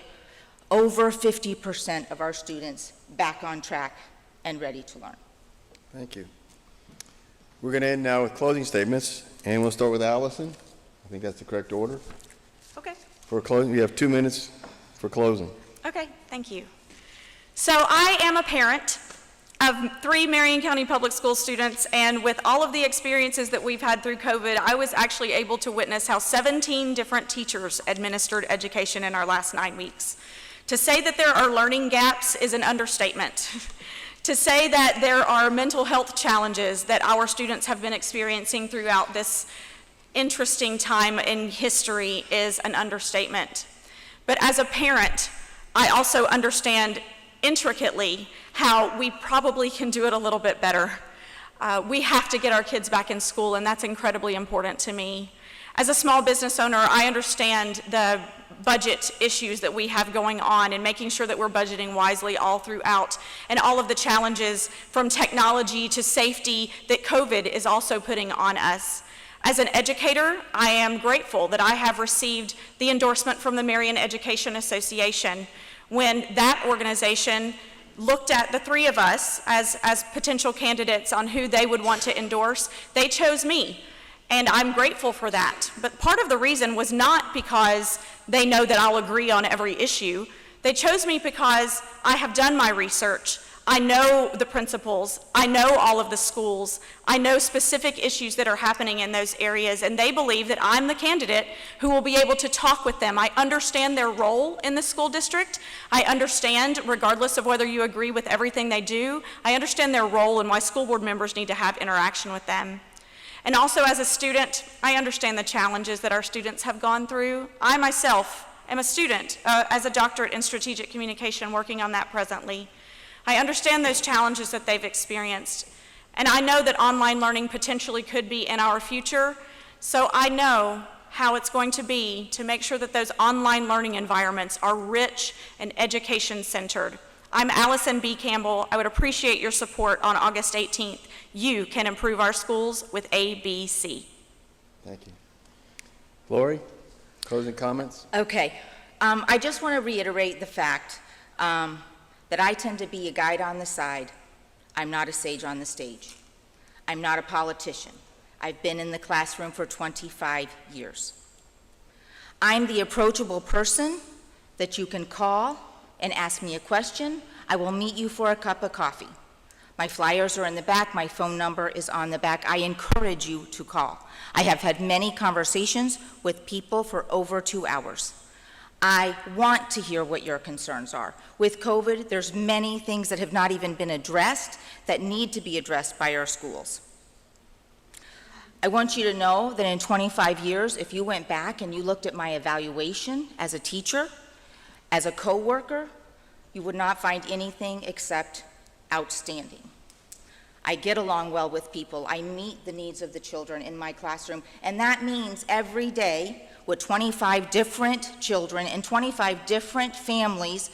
over 50% of our students back on track and ready to learn. Thank you. We're going to end now with closing statements, and we'll start with Allison. I think that's the correct order. Okay. For closing, we have 2 minutes for closing. Okay, thank you. So I am a parent of 3 Marion County Public School students, and with all of the experiences that we've had through COVID, I was actually able to witness how 17 different teachers administered education in our last 9 weeks. To say that there are learning gaps is an understatement. To say that there are mental health challenges that our students have been experiencing throughout this interesting time in history is an understatement. But as a parent, I also understand intricately how we probably can do it a little bit better. We have to get our kids back in school, and that's incredibly important to me. As a small business owner, I understand the budget issues that we have going on and making sure that we're budgeting wisely all throughout, and all of the challenges from technology to safety that COVID is also putting on us. As an educator, I am grateful that I have received the endorsement from the Marion Education Association. When that organization looked at the three of us as potential candidates on who they would want to endorse, they chose me. And I'm grateful for that. But part of the reason was not because they know that I'll agree on every issue. They chose me because I have done my research. I know the principals. I know all of the schools. I know specific issues that are happening in those areas, and they believe that I'm the candidate who will be able to talk with them. I understand their role in the school district. I understand, regardless of whether you agree with everything they do, I understand their role and why school board members need to have interaction with them. And also as a student, I understand the challenges that our students have gone through. I myself am a student as a doctorate in strategic communication, working on that presently. I understand those challenges that they've experienced. And I know that online learning potentially could be in our future, so I know how it's going to be to make sure that those online learning environments are rich and education-centered. I'm Allison B. Campbell. I would appreciate your support on August 18th. You can improve our schools with ABC. Thank you. Lori, closing comments? Okay. I just want to reiterate the fact that I tend to be a guide on the side. I'm not a sage on the stage. I'm not a politician. I've been in the classroom for 25 years. I'm the approachable person that you can call and ask me a question. I will meet you for a cup of coffee. My flyers are in the back. My phone number is on the back. I encourage you to call. I have had many conversations with people for over 2 hours. I want to hear what your concerns are. With COVID, there's many things that have not even been addressed that need to be addressed by our schools. I want you to know that in 25 years, if you went back and you looked at my evaluation as a teacher, as a coworker, you would not find anything except outstanding. I get along well with people. I meet the needs of the children in my classroom, and that means every day with 25 different children and 25 different families,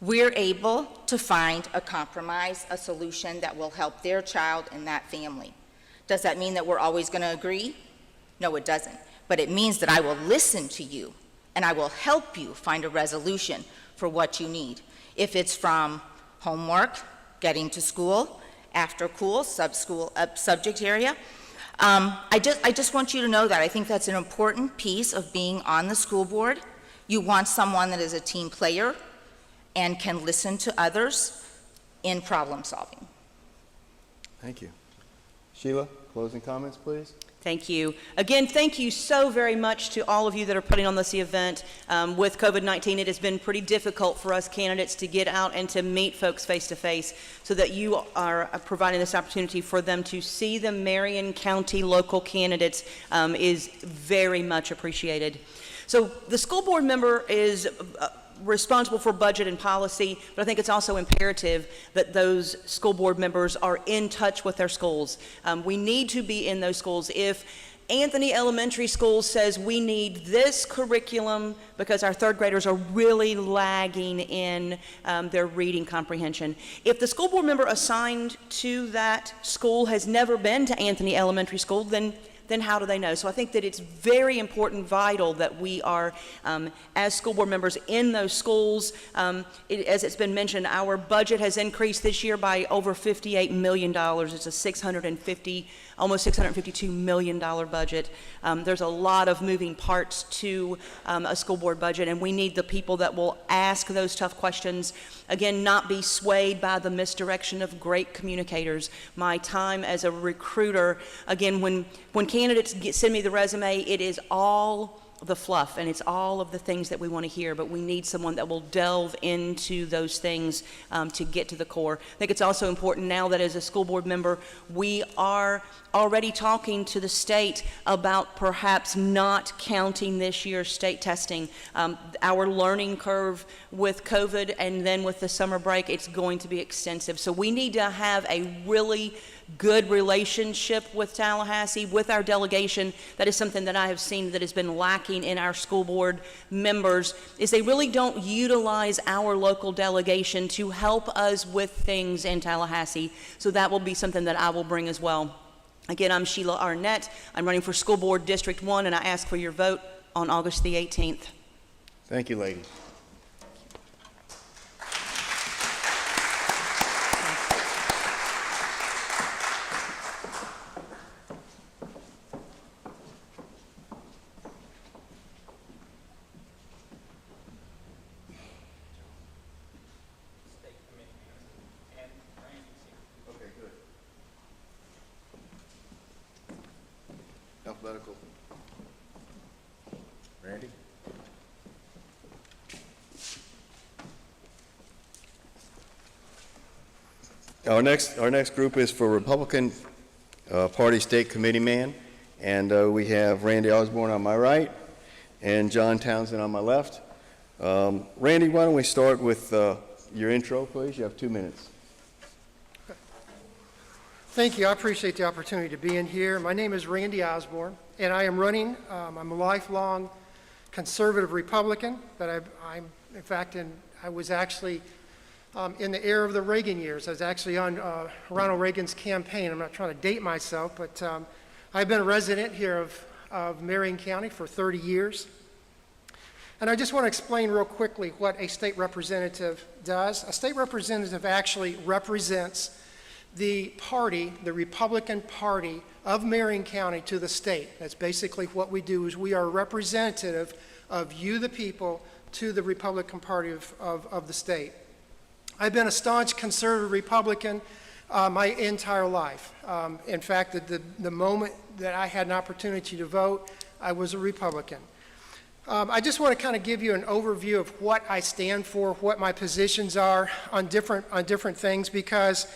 we're able to find a compromise, a solution that will help their child and that family. Does that mean that we're always going to agree? No, it doesn't. But it means that I will listen to you, and I will help you find a resolution for what you need. If it's from homework, getting to school, after school, subject area. I just want you to know that. I think that's an important piece of being on the school board. You want someone that is a team player and can listen to others in problem solving. Thank you. Sheila, closing comments, please. Thank you. Again, thank you so very much to all of you that are putting on this event. With COVID-19, it has been pretty difficult for us candidates to get out and to meet folks face to face, so that you are providing this opportunity for them to see the Marion County local candidates is very much appreciated. So the school board member is responsible for budget and policy, but I think it's also imperative that those school board members are in touch with their schools. We need to be in those schools. If Anthony Elementary School says we need this curriculum because our third graders are really lagging in their reading comprehension, if the school board member assigned to that school has never been to Anthony Elementary School, then how do they know? So I think that it's very important, vital, that we are, as school board members in those schools. As it's been mentioned, our budget has increased this year by over $58 million. It's a almost $652 million budget. There's a lot of moving parts to a school board budget, and we need the people that will ask those tough questions. Again, not be swayed by the misdirection of great communicators. My time as a recruiter, again, when candidates send me the resume, it is all the fluff, and it's all of the things that we want to hear, but we need someone that will delve into those things to get to the core. I think it's also important now that as a school board member, we are already talking to the state about perhaps not counting this year's state testing. Our learning curve with COVID and then with the summer break, it's going to be extensive. So we need to have a really good relationship with Tallahassee, with our delegation. That is something that I have seen that has been lacking in our school board members, is they really don't utilize our local delegation to help us with things in Tallahassee. So that will be something that I will bring as well. Again, I'm Sheila Arnett. I'm running for School Board District 1, and I ask for your vote on August the 18th. Thank you, lady. Alphabetical. Randy? Our next group is for Republican Party State Committee Man, and we have Randy Osborne on my right and John Townsend on my left. Randy, why don't we start with your intro, please? You have 2 minutes. Thank you. I appreciate the opportunity to be in here. My name is Randy Osborne, and I am running. I'm a lifelong conservative Republican. I was actually in the era of the Reagan years. I was actually on Ronald Reagan's campaign. I'm not trying to date myself, but I've been a resident here of Marion County for 30 years. And I just want to explain real quickly what a state representative does. A state representative actually represents the party, the Republican Party of Marion County to the state. That's basically what we do, is we are a representative of you, the people, to the Republican Party of the state. I've been a staunch conservative Republican my entire life. In fact, the moment that I had an opportunity to vote, I was a Republican. I just want to kind of give you an overview of what I stand for, what my positions are on different things, because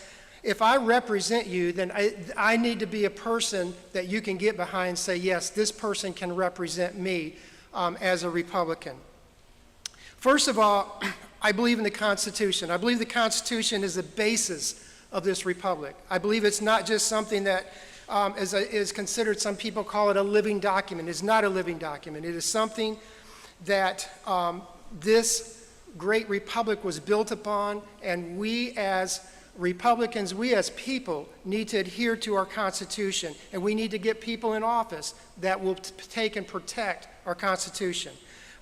if I represent you, then I need to be a person that you can get behind and say, yes, this person can represent me as a Republican. First of all, I believe in the Constitution. I believe the Constitution is the basis of this republic. I believe it's not just something that is considered, some people call it a living document. It's not a living document. It is something that this great republic was built upon, and we as Republicans, we as people need to adhere to our Constitution, and we need to get people in office that will take and protect our Constitution.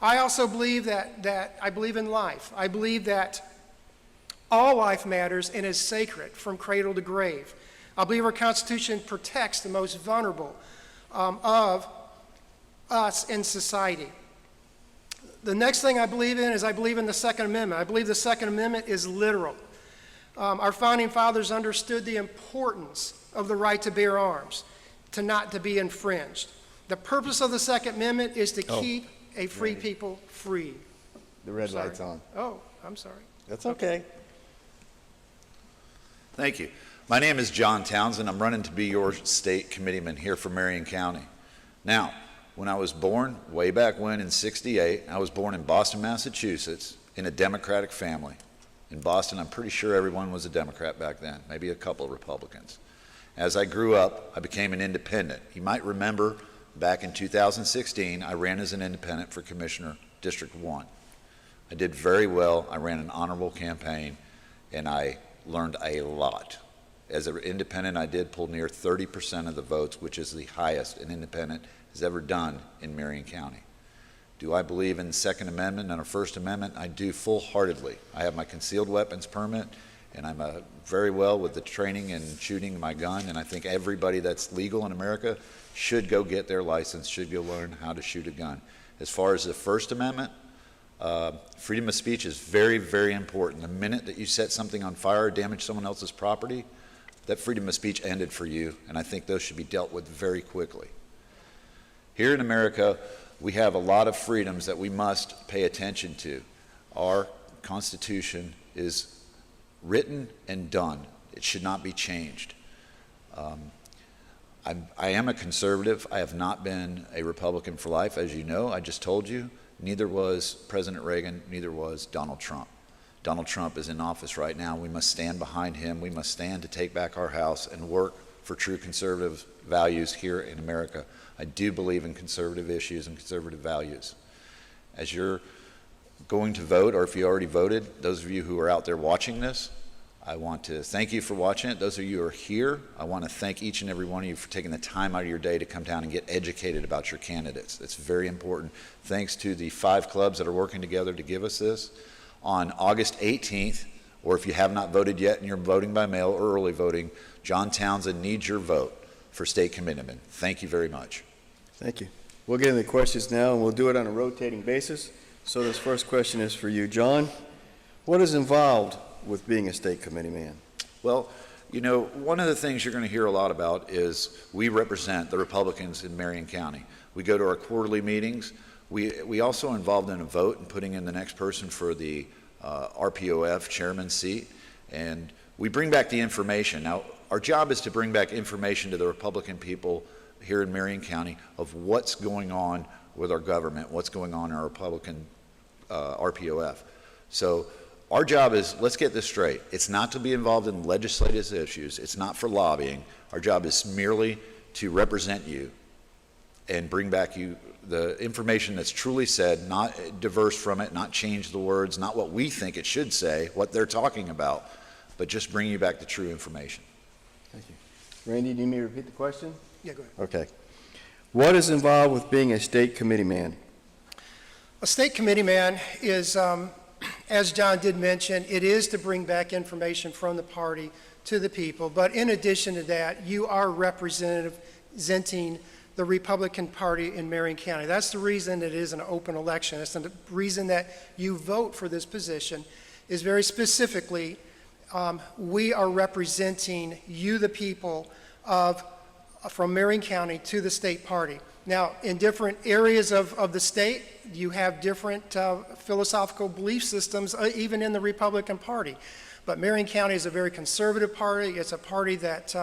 I also believe that I believe in life. I believe that all life matters and is sacred from cradle to grave. I believe our Constitution protects the most vulnerable of us in society. The next thing I believe in is I believe in the Second Amendment. I believe the Second Amendment is literal. Our founding fathers understood the importance of the right to bear arms, not to be infringed. The purpose of the Second Amendment is to keep a free people free. The red light's on. Oh, I'm sorry. That's okay. Thank you. My name is John Townsend. I'm running to be your state committeeman here for Marion County. Now, when I was born, way back when in '68, I was born in Boston, Massachusetts, in a Democratic family. In Boston, I'm pretty sure everyone was a Democrat back then, maybe a couple of Republicans. As I grew up, I became an independent. You might remember back in 2016, I ran as an independent for Commissioner District 1. I did very well. I ran an honorable campaign, and I learned a lot. As an independent, I did pull near 30% of the votes, which is the highest an independent has ever done in Marion County. Do I believe in the Second Amendment and a First Amendment? I do full-heartedly. I have my concealed weapons permit, and I'm very well with the training and shooting my gun, and I think everybody that's legal in America should go get their license, should go learn how to shoot a gun. As far as the First Amendment, freedom of speech is very, very important. The minute that you set something on fire or damage someone else's property, that freedom of speech ended for you, and I think those should be dealt with very quickly. Here in America, we have a lot of freedoms that we must pay attention to. Our Constitution is written and done. It should not be changed. I am a conservative. I have not been a Republican for life, as you know. I just told you. Neither was President Reagan, neither was Donald Trump. Donald Trump is in office right now. We must stand behind him. We must stand to take back our house and work for true conservative values here in America. I do believe in conservative issues and conservative values. As you're going to vote, or if you already voted, those of you who are out there watching this, I want to thank you for watching it. Those of you who are here, I want to thank each and every one of you for taking the time out of your day to come down and get educated about your candidates. It's very important. Thanks to the 5 clubs that are working together to give us this. On August 18th, or if you have not voted yet and you're voting by mail or early voting, John Townsend needs your vote for state committeeman. Thank you very much. Thank you. We'll get into the questions now, and we'll do it on a rotating basis. So this first question is for you, John. What is involved with being a state committee man? Well, you know, one of the things you're going to hear a lot about is we represent the Republicans in Marion County. We go to our quarterly meetings. We also involved in a vote and putting in the next person for the RPOF chairman's seat, and we bring back the information. Now, our job is to bring back information to the Republican people here in Marion County of what's going on with our government, what's going on in our Republican RPOF. So our job is, let's get this straight. It's not to be involved in legislative issues. It's not for lobbying. Our job is merely to represent you and bring back you the information that's truly said, not diverse from it, not change the words, not what we think it should say, what they're talking about, but just bring you back the true information. Thank you. Randy, do you need me to repeat the question? Yeah, go ahead. Okay. What is involved with being a state committee man? A state committee man is, as John did mention, it is to bring back information from the party to the people. But in addition to that, you are representing the Republican Party in Marion County. That's the reason it is an open election. It's the reason that you vote for this position is very specifically, we are representing you, the people from Marion County to the state party. Now, in different areas of the state, you have different philosophical belief systems, even in the Republican Party. But Marion County is a very conservative party. It's a party that,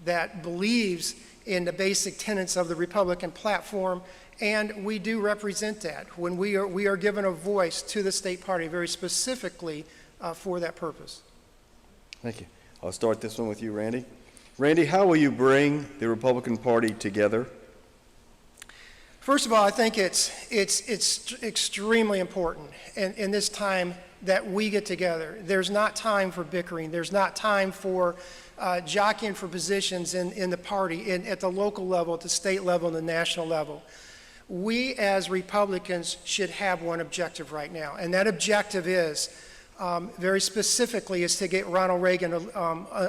that believes in the basic tenets of the Republican platform, and we do represent that when we are given a voice to the state party very specifically for that purpose. Thank you. I'll start this one with you, Randy. Randy, how will you bring the Republican Party together? First of all, I think it's extremely important in this time that we get together. There's not time for bickering. There's not time for jockeying for positions in the party, at the local level, at the state level, and the national level. We as Republicans should have one objective right now, and that objective is, very specifically, is to get Ronald Reagan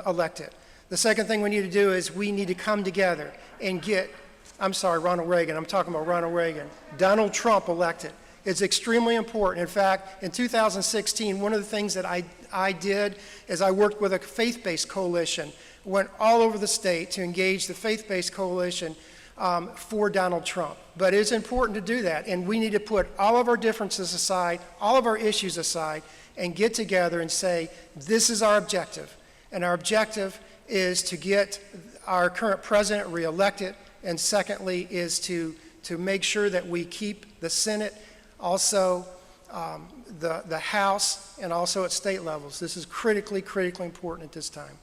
elected. The second thing we need to do is we need to come together and get, Ronald Reagan, I'm talking about Ronald Reagan, Donald Trump elected. It's extremely important. In fact, in 2016, one of the things that I did is I worked with a faith-based coalition, went all over the state to engage the faith-based coalition for Donald Trump. But it's important to do that, and we need to put all of our differences aside, all of our issues aside, and get together and say, this is our objective. And our objective is to get our current president reelected, and secondly is to make sure that we keep the Senate, also the House, and also at state levels. This is critically important at this time.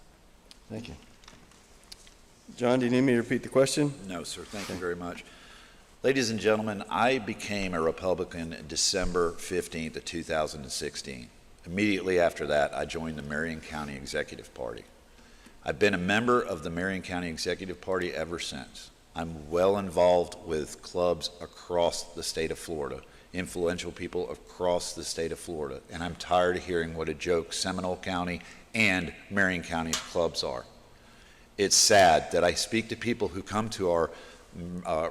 Thank you. John, do you need me to repeat the question? No, sir. Thank you very much. Ladies and gentlemen, I became a Republican December 15th of 2016. Immediately after that, I joined the Marion County Executive Party. I've been a member of the Marion County Executive Party ever since. I'm well involved with clubs across the state of Florida, influential people across the state of Florida, and I'm tired of hearing what a joke Seminole County and Marion County's clubs are. It's sad that I speak to people who come to our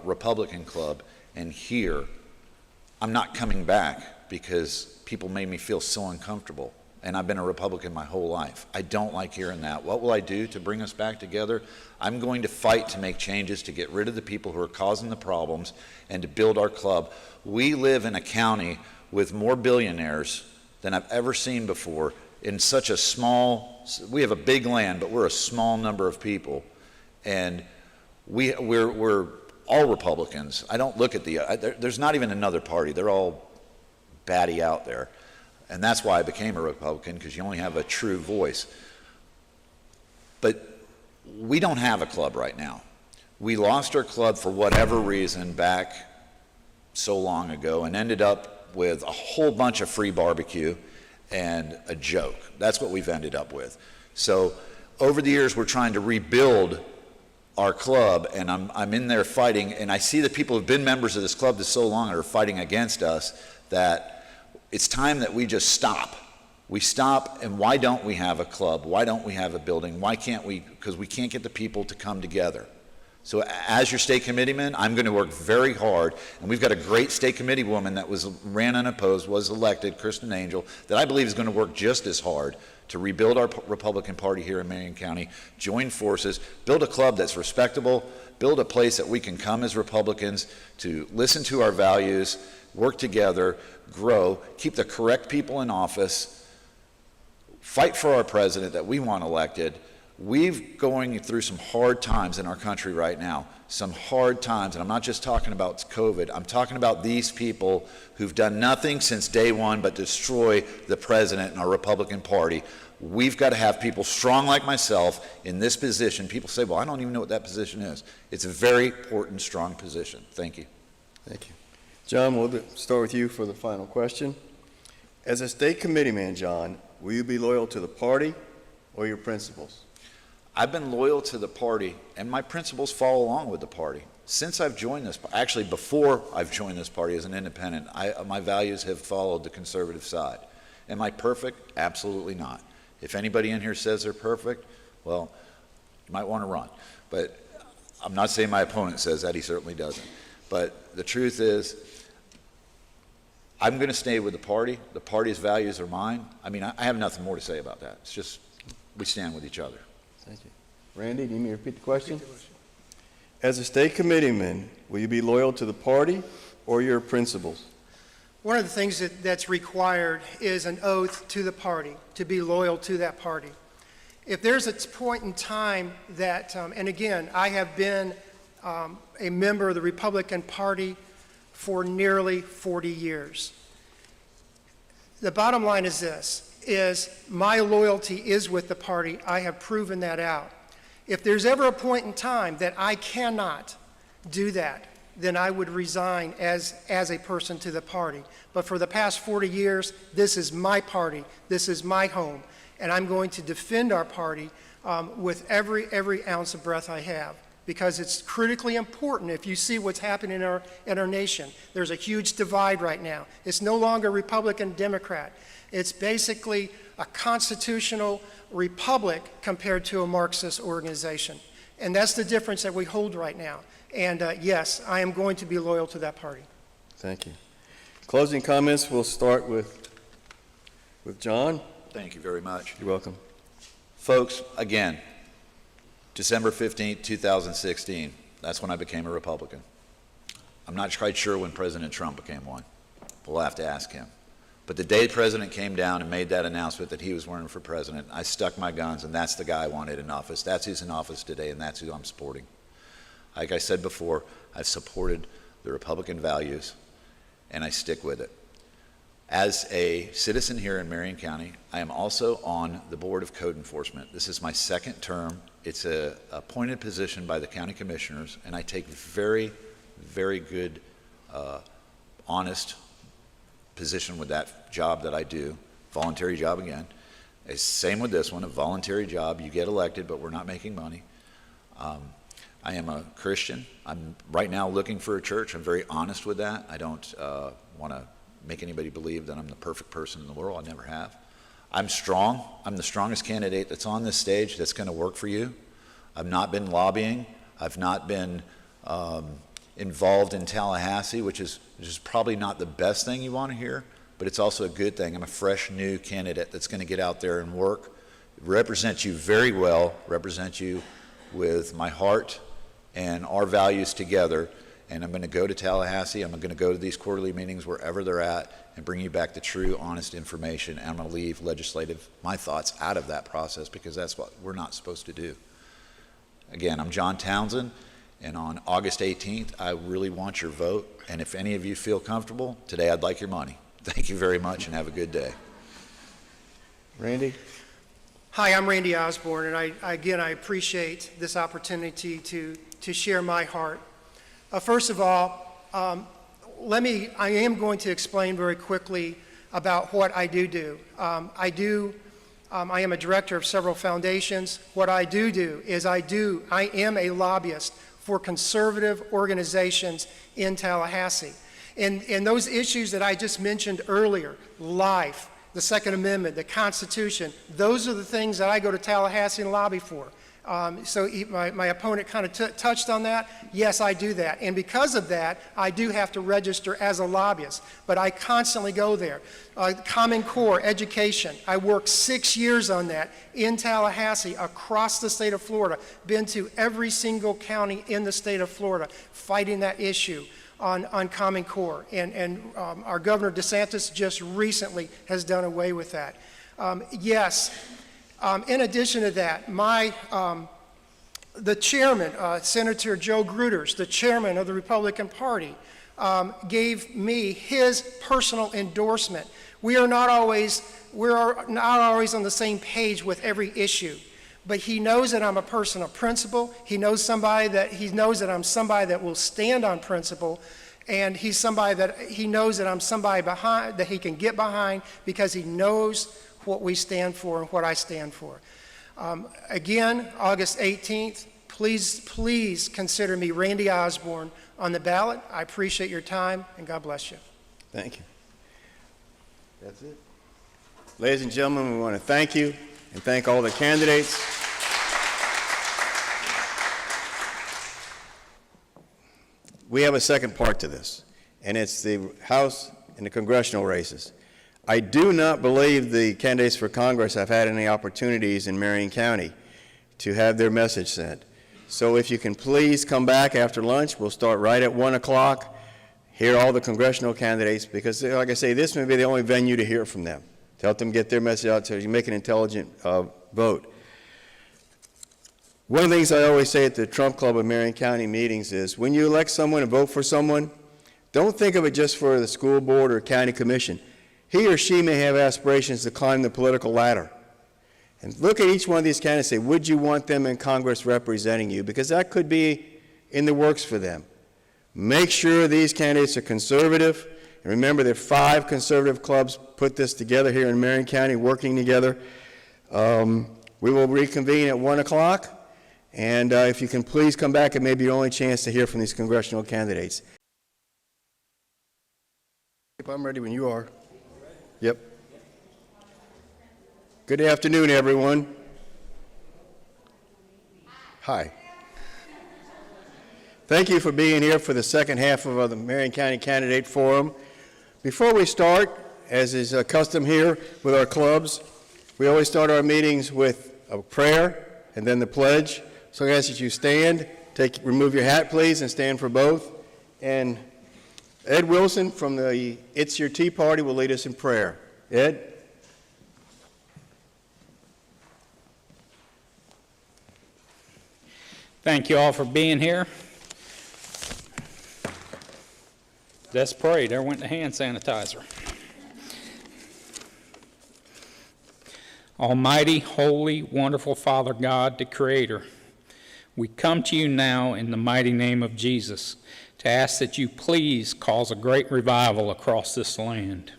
Republican club and hear, I'm not coming back because people made me feel so uncomfortable. and I've been a Republican my whole life. I don't like hearing that. What will I do to bring us back together? I'm going to fight to make changes to get rid of the people who are causing the problems and to build our club. We live in a county with more billionaires than I've ever seen before in such a small, we have a big land, but we're a small number of people. And we're all Republicans. I don't look at there's not even another party. They're all batty out there. And that's why I became a Republican, because you only have a true voice. But we don't have a club right now. We lost our club for whatever reason back so long ago and ended up with a whole bunch of free barbecue and a joke. That's what we've ended up with. So over the years, we're trying to rebuild our club, and I'm in there fighting, and I see the people who've been members of this club for so long are fighting against us that it's time that we just stop. We stop, and why don't we have a club? Why don't we have a building? Why can't we? Because we can't get the people to come together. So as your state committeeman, I'm going to work very hard, and we've got a great state committee woman that ran unopposed, was elected, Kristen Angel, that I believe is going to work just as hard to rebuild our Republican Party here in Marion County, join forces, build a club that's respectable, build a place that we can come as Republicans to listen to our values, work together, grow, keep the correct people in office, fight for our president that we want elected. We're going through some hard times in our country right now, some hard times, and I'm not just talking about COVID, I'm talking about these people who've done nothing since day one but destroy the president and our Republican Party. We've got to have people strong like myself in this position. People say, well, I don't even know what that position is. It's a very important, strong position. Thank you. Thank you. John, we'll start with you for the final question. As a state committeeman, John, will you be loyal to the party or your principles? I've been loyal to the party, and my principles follow along with the party. Since I've joined this, actually before I've joined this party as an independent, my values have followed the conservative side. Am I perfect? Absolutely not. If anybody in here says they're perfect, well, you might want to run. But I'm not saying my opponent says that, he certainly doesn't. But the truth is, I'm going to stay with the party. The party's values are mine. I mean, I have nothing more to say about that. It's just, we stand with each other. Thank you. Randy, do you need me to repeat the question? As a state committeeman, will you be loyal to the party or your principles? One of the things that's required is an oath to the party, to be loyal to that party. If there's a point in time that, and again, I have been a member of the Republican Party for nearly 40 years. The bottom line is this, is my loyalty is with the party. I have proven that out. If there's ever a point in time that I cannot do that, then I would resign as a person to the party. But for the past 40 years, this is my party, this is my home, and I'm going to defend our party with every ounce of breath I have, because it's critically important. If you see what's happening in our nation, there's a huge divide right now. It's no longer Republican-Democrat. It's basically a constitutional republic compared to a Marxist organization. And that's the difference that we hold right now. And yes, I am going to be loyal to that party. Thank you. Closing comments, we'll start with John. Thank you very much. You're welcome. Folks, again, December 15th, 2016, that's when I became a Republican. I'm not quite sure when President Trump became one. We'll have to ask him. But the day the president came down and made that announcement that he was running for president, I stuck my guns, and that's the guy I wanted in office. That's who's in office today, and that's who I'm supporting. Like I said before, I've supported the Republican values, and I stick with it. As a citizen here in Marion County, I am also on the Board of Code Enforcement. This is my second term. It's an appointed position by the county commissioners, and I take very, very good, honest position with that job that I do, voluntary job again. It's same with this one, a voluntary job. You get elected, but we're not making money. I am a Christian. I'm right now looking for a church. I'm very honest with that. I don't want to make anybody believe that I'm the perfect person in the world. I never have. I'm strong. I'm the strongest candidate that's on this stage that's going to work for you. I've not been lobbying. I've not been involved in Tallahassee, which is probably not the best thing you want to hear, but it's also a good thing. I'm a fresh, new candidate that's going to get out there and work, represent you very well, represent you with my heart and our values together. And I'm going to go to Tallahassee. I'm going to go to these quarterly meetings wherever they're at and bring you back the true, honest information. And I'm going to leave my thoughts out of that process, because that's what we're not supposed to do. Again, I'm John Townsend, and on August 18th, I really want your vote. And if any of you feel comfortable, today I'd like your money. Thank you very much, and have a good day. Randy? Hi, I'm Randy Osborne, and I appreciate this opportunity to share my heart. First of all, I am going to explain very quickly about what I do. I am a director of several foundations. What I do is I am a lobbyist for conservative organizations in Tallahassee. And those issues that I just mentioned earlier, life, the Second Amendment, the Constitution, those are the things that I go to Tallahassee and lobby for. So my opponent kind of touched on that. Yes, I do that. And because of that, I do have to register as a lobbyist. But I constantly go there. Common Core, education. I worked 6 years on that in Tallahassee, across the state of Florida. Been to every single county in the state of Florida fighting that issue on Common Core. And our Governor DeSantis just recently has done away with that. Yes. In addition to that, the chairman, Senator Joe Gruters, the chairman of the Republican Party, gave me his personal endorsement. We are not always on the same page with every issue, but he knows that I'm a person of principle. He knows that I'm somebody that will stand on principle, and he knows that I'm somebody that he can get behind, because he knows what we stand for and what I stand for. Again, August 18th, please consider me, Randy Osborne, on the ballot. I appreciate your time, and God bless you. Thank you. That's it. Ladies and gentlemen, we want to thank you and thank all the candidates. We have a second part to this, and it's the House and the congressional races. I do not believe the candidates for Congress have had any opportunities in Marion County to have their message sent. So if you can please come back after lunch, we'll start right at 1 o'clock, hear all the congressional candidates, because like I say, this may be the only venue to hear from them, to help them get their message out so you make an intelligent vote. One of the things I always say at the Trump Club of Marion County meetings is, when you elect someone and vote for someone, don't think of it just for the school board or county commission. He or she may have aspirations to climb the political ladder. And look at each one of these candidates and say, would you want them in Congress representing you? Because that could be in the works for them. Make sure these candidates are conservative. And remember, there are 5 conservative clubs put this together here in Marion County, working together. We will reconvene at 1 o'clock. And if you can please come back, it may be your only chance to hear from these congressional candidates. I'm ready when you are. Yep. Good afternoon, everyone. Hi. Thank you for being here for the second half of the Marion County Candidate Forum. Before we start, as is custom here with our clubs, we always start our meetings with a prayer and then the pledge. So I ask that you stand, remove your hat, please, and stand for both. And Ed Wilson from the It's Your Tea Party will lead us in prayer. Ed? Thank you all for being here. Let's pray. There went the hand sanitizer. Almighty, holy, wonderful Father God, the Creator, we come to you now in the mighty name of Jesus to ask that you please cause a great revival across this land.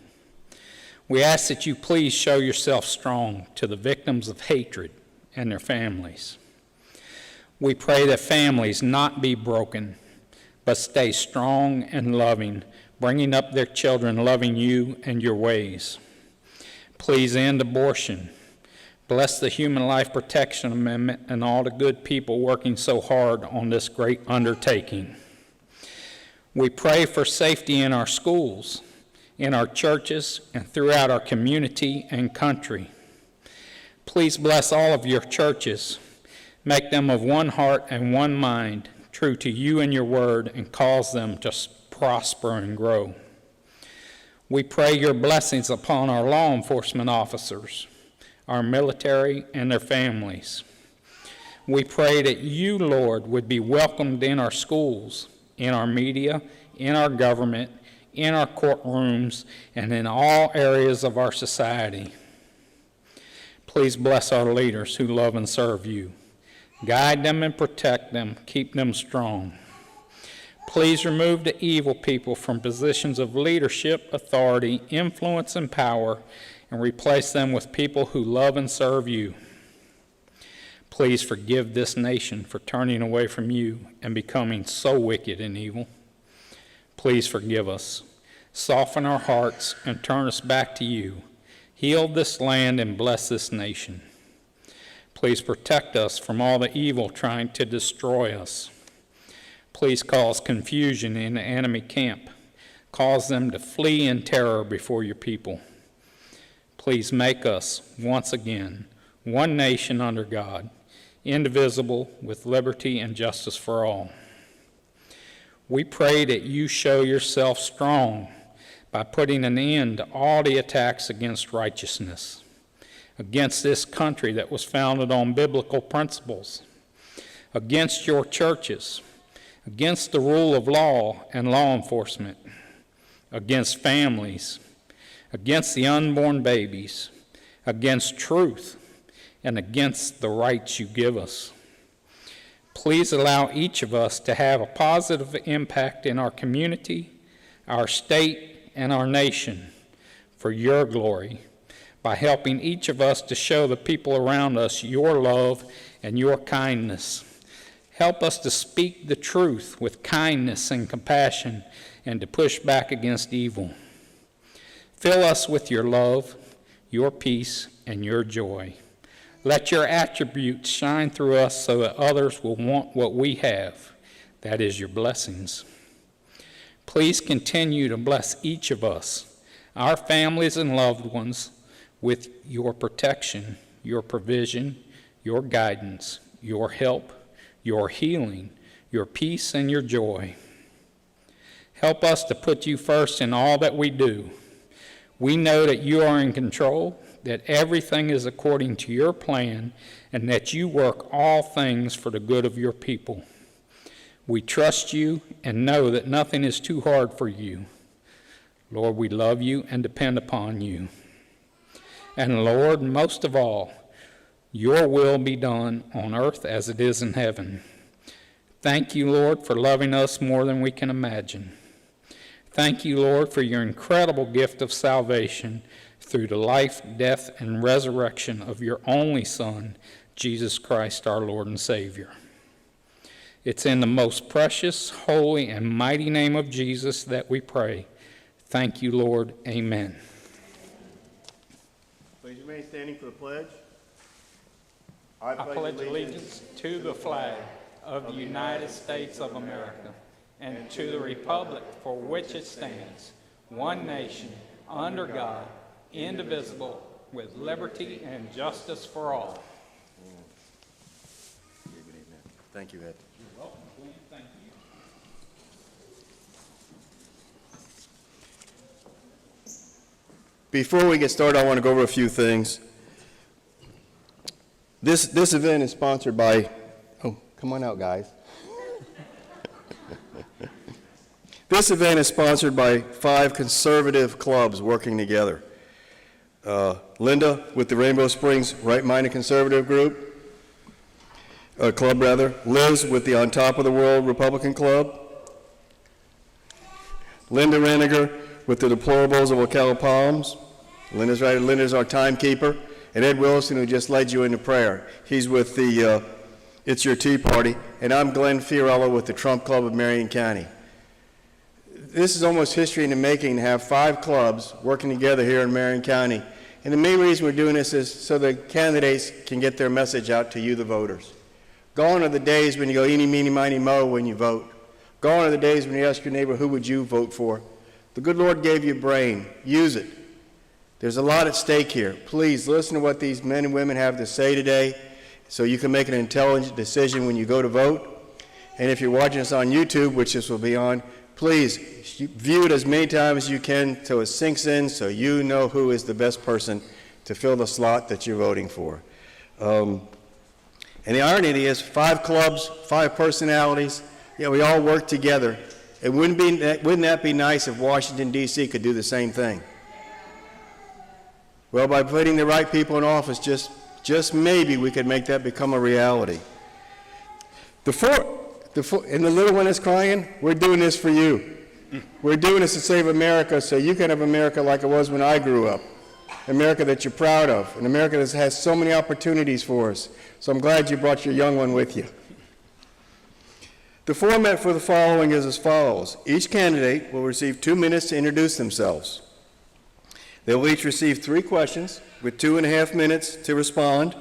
We ask that you please show yourself strong to the victims of hatred and their families. We pray that families not be broken, but stay strong and loving, bringing up their children loving you and your ways. Please end abortion. Bless the Human Life Protection Amendment and all the good people working so hard on this great undertaking. We pray for safety in our schools in our churches, and throughout our community and country. Please bless all of your churches. Make them of one heart and one mind, true to you and your word, and cause them to prosper and grow. We pray your blessings upon our law enforcement officers, our military, and their families. We pray that you, Lord, would be welcomed in our schools, in our media, in our government, in our courtrooms, and in all areas of our society. Please bless our leaders who love and serve you. Guide them and protect them. Keep them strong. Please remove the evil people from positions of leadership, authority, influence, and power, and replace them with people who love and serve you. Please forgive this nation for turning away from you and becoming so wicked and evil. Please forgive us. Soften our hearts and turn us back to you. Heal this land and bless this nation. Please protect us from all the evil trying to destroy us. Please cause confusion in the enemy camp. Cause them to flee in terror before your people. Please make us, once again, one nation under God, indivisible, with liberty and justice for all. We pray that you show yourself strong by putting an end to all the attacks against righteousness, against this country that was founded on biblical principles, against your churches, against the rule of law and law enforcement, against families, against the unborn babies, against truth, and against the rights you give us. Please allow each of us to have a positive impact in our community, our state, and our nation for your glory by helping each of us to show the people around us your love and your kindness. Help us to speak the truth with kindness and compassion and to push back against evil. Fill us with your love, your peace, and your joy. Let your attributes shine through us so that others will want what we have, that is your blessings. Please continue to bless each of us, our families and loved ones, with your protection, your provision, your guidance, your help, your healing, your peace, and your joy. Help us to put you first in all that we do. We know that you are in control, that everything is according to your plan, and that you work all things for the good of your people. We trust you and know that nothing is too hard for you. Lord, we love you and depend upon you. And Lord, most of all, your will be done on earth as it is in heaven. Thank you, Lord, for loving us more than we can imagine. Thank you, Lord, for your incredible gift of salvation through the life, death, and resurrection of your only Son, Jesus Christ, our Lord and Savior. It's in the most precious, holy, and mighty name of Jesus that we pray. Thank you, Lord. Amen. Please remain standing for the pledge. I pledge allegiance to the flag of the United States of America and to the republic for which it stands, one nation, under God, indivisible, with liberty and justice for all. Thank you, Ed. You're welcome, Glenn. Thank you. Before we get started, I want to go over a few things. This event is sponsored by, oh, come on out, guys. This event is sponsored by 5 conservative clubs working together. Linda with the Rainbow Springs Right-Minded Conservative Group, Club. Liz with the On Top of the World Republican Club. Linda Raniger with the Deplorables of Ocala Palms. Linda's right. Linda's our timekeeper. And Ed Willison, who just led you into prayer. He's with the It's Your Tea Party. And I'm Glenn Fiorello with the Trump Club of Marion County. This is almost history in the making to have 5 clubs working together here in Marion County. And the main reason we're doing this is so the candidates can get their message out to you, the voters. Gone are the days when you go eeny, meeny, miny, mo when you vote. Gone are the days when you ask your neighbor, who would you vote for? The good Lord gave you a brain. Use it. There's a lot at stake here. Please listen to what these men and women have to say today so you can make an intelligent decision when you go to vote. And if you're watching us on YouTube, which this will be on, please view it as many times as you can so it sinks in so you know who is the best person to fill the slot that you're voting for. And the irony is 5 clubs, 5 personalities, we all work together. And wouldn't that be nice if Washington, D.C. could do the same thing? Well, by putting the right people in office, just maybe we could make that become a reality. And the little one is crying, we're doing this for you. We're doing this to save America so you can have America like it was when I grew up. America that you're proud of, an America that has so many opportunities for us. So I'm glad you brought your young one with you. The format for the following is as follows. Each candidate will receive 2 minutes to introduce themselves. They will each receive 3 questions with 2.5 minutes to respond,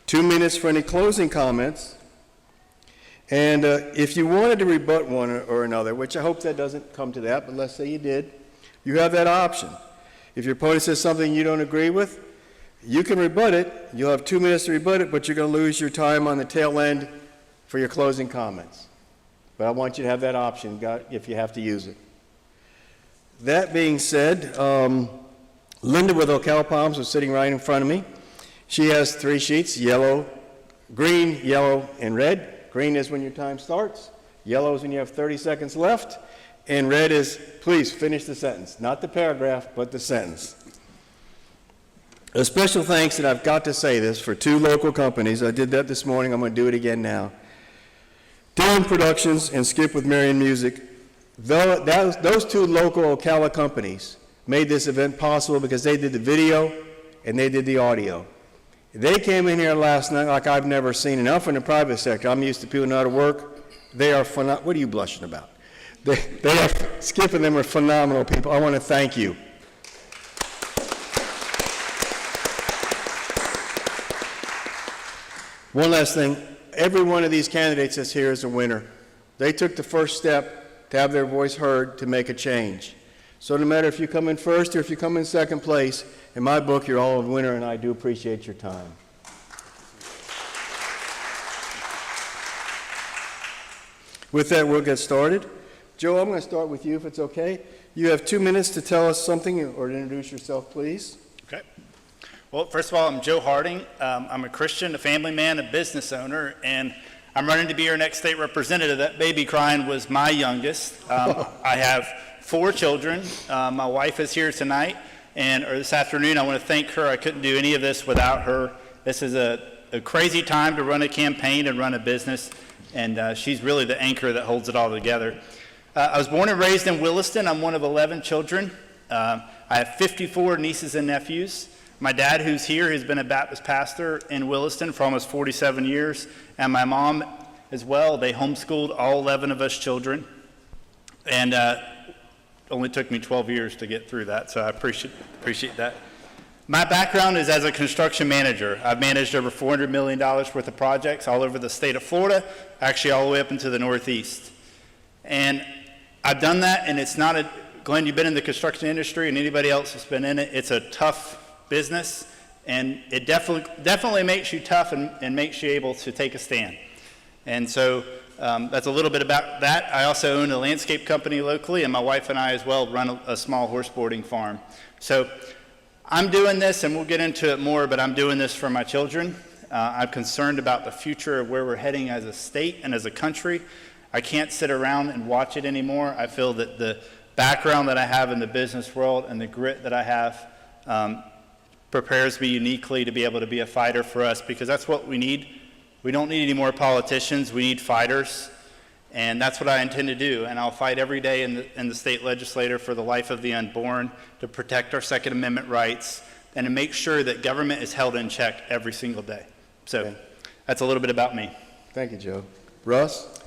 2 minutes for any closing comments, and if you wanted to rebut one or another, which I hope that doesn't come to that, but let's say you did, you have that option. If your opponent says something you don't agree with, you can rebut it. You'll have 2 minutes to rebut it, but you're going to lose your time on the tail end for your closing comments. But I want you to have that option if you have to use it. That being said, Linda with Ocala Palms was sitting right in front of me. She has 3 sheets, green, yellow, and red. Green is when your time starts. Yellow is when you have 30 seconds left. And red is, please finish the sentence. Not the paragraph, but the sentence. A special thanks, and I've got to say this, for 2 local companies. I did that this morning. I'm going to do it again now. Dylan Productions and Skip with Marion Music. Those 2 local Ocala companies made this event possible because they did the video and they did the audio. They came in here last night like I've never seen enough in the private sector. I'm used to people know how to work. They are phenomenal. What are you blushing about? Skip and them are phenomenal people. I want to thank you. One last thing. Every one of these candidates that's here is a winner. They took the first step to have their voice heard to make a change. So no matter if you come in first or if you come in second place, in my book, you're all a winner, and I do appreciate your time. With that, we'll get started. Joe, I'm going to start with you, if it's okay. You have 2 minutes to tell us something or to introduce yourself, please. Okay. Well, first of all, I'm Joe Harding. I'm a Christian, a family man, a business owner, and I'm running to be your next state representative. That baby crying was my youngest. I have 4 children. My wife is here tonight, or this afternoon. I want to thank her. I couldn't do any of this without her. This is a crazy time to run a campaign and run a business, and she's really the anchor that holds it all together. I was born and raised in Williston. I'm one of 11 children. I have 54 nieces and nephews. My dad, who's here, has been a Baptist pastor in Williston for almost 47 years, and my mom as well. They homeschooled all 11 of us children, and only took me 12 years to get through that, so I appreciate that. My background is as a construction manager. I've managed over $400 million worth of projects all over the state of Florida, actually all the way up into the Northeast. And I've done that, and it's not Glenn, you've been in the construction industry, and anybody else that's been in it, it's a tough business, and it definitely makes you tough and makes you able to take a stand. And so that's a little bit about that. I also own a landscape company locally, and my wife and I as well run a small horse boarding farm. So I'm doing this, and we'll get into it more, but I'm doing this for my children. I'm concerned about the future of where we're heading as a state and as a country. I can't sit around and watch it anymore. I feel that the background that I have in the business world and the grit that I have prepares me uniquely to be able to be a fighter for us, because that's what we need. We don't need any more politicians. We need fighters, and that's what I intend to do. And I'll fight every day in the state legislature for the life of the unborn, to protect our Second Amendment rights, and to make sure that government is held in check every single day. So that's a little bit about me. Thank you, Joe. Russ?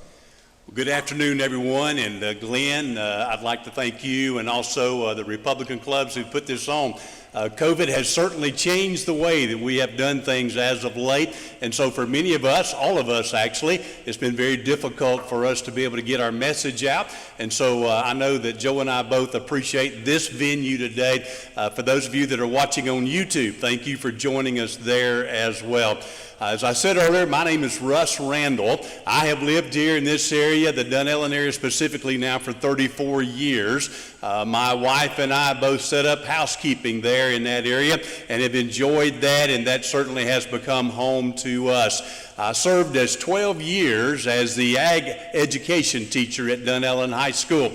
Well, good afternoon, everyone, and Glenn, I'd like to thank you and also the Republican clubs who put this on. COVID has certainly changed the way that we have done things as of late, and so for many of us, all of us actually, it's been very difficult for us to be able to get our message out, and so I know that Joe and I both appreciate this venue today. For those of you that are watching on YouTube, thank you for joining us there as well. As I said earlier, my name is Russ Randall. I have lived here in this area, the Dunellen area specifically now, for 34 years. My wife and I both set up housekeeping there in that area and have enjoyed that, and that certainly has become home to us. I served as 12 years as the ag education teacher at Dunellen High School.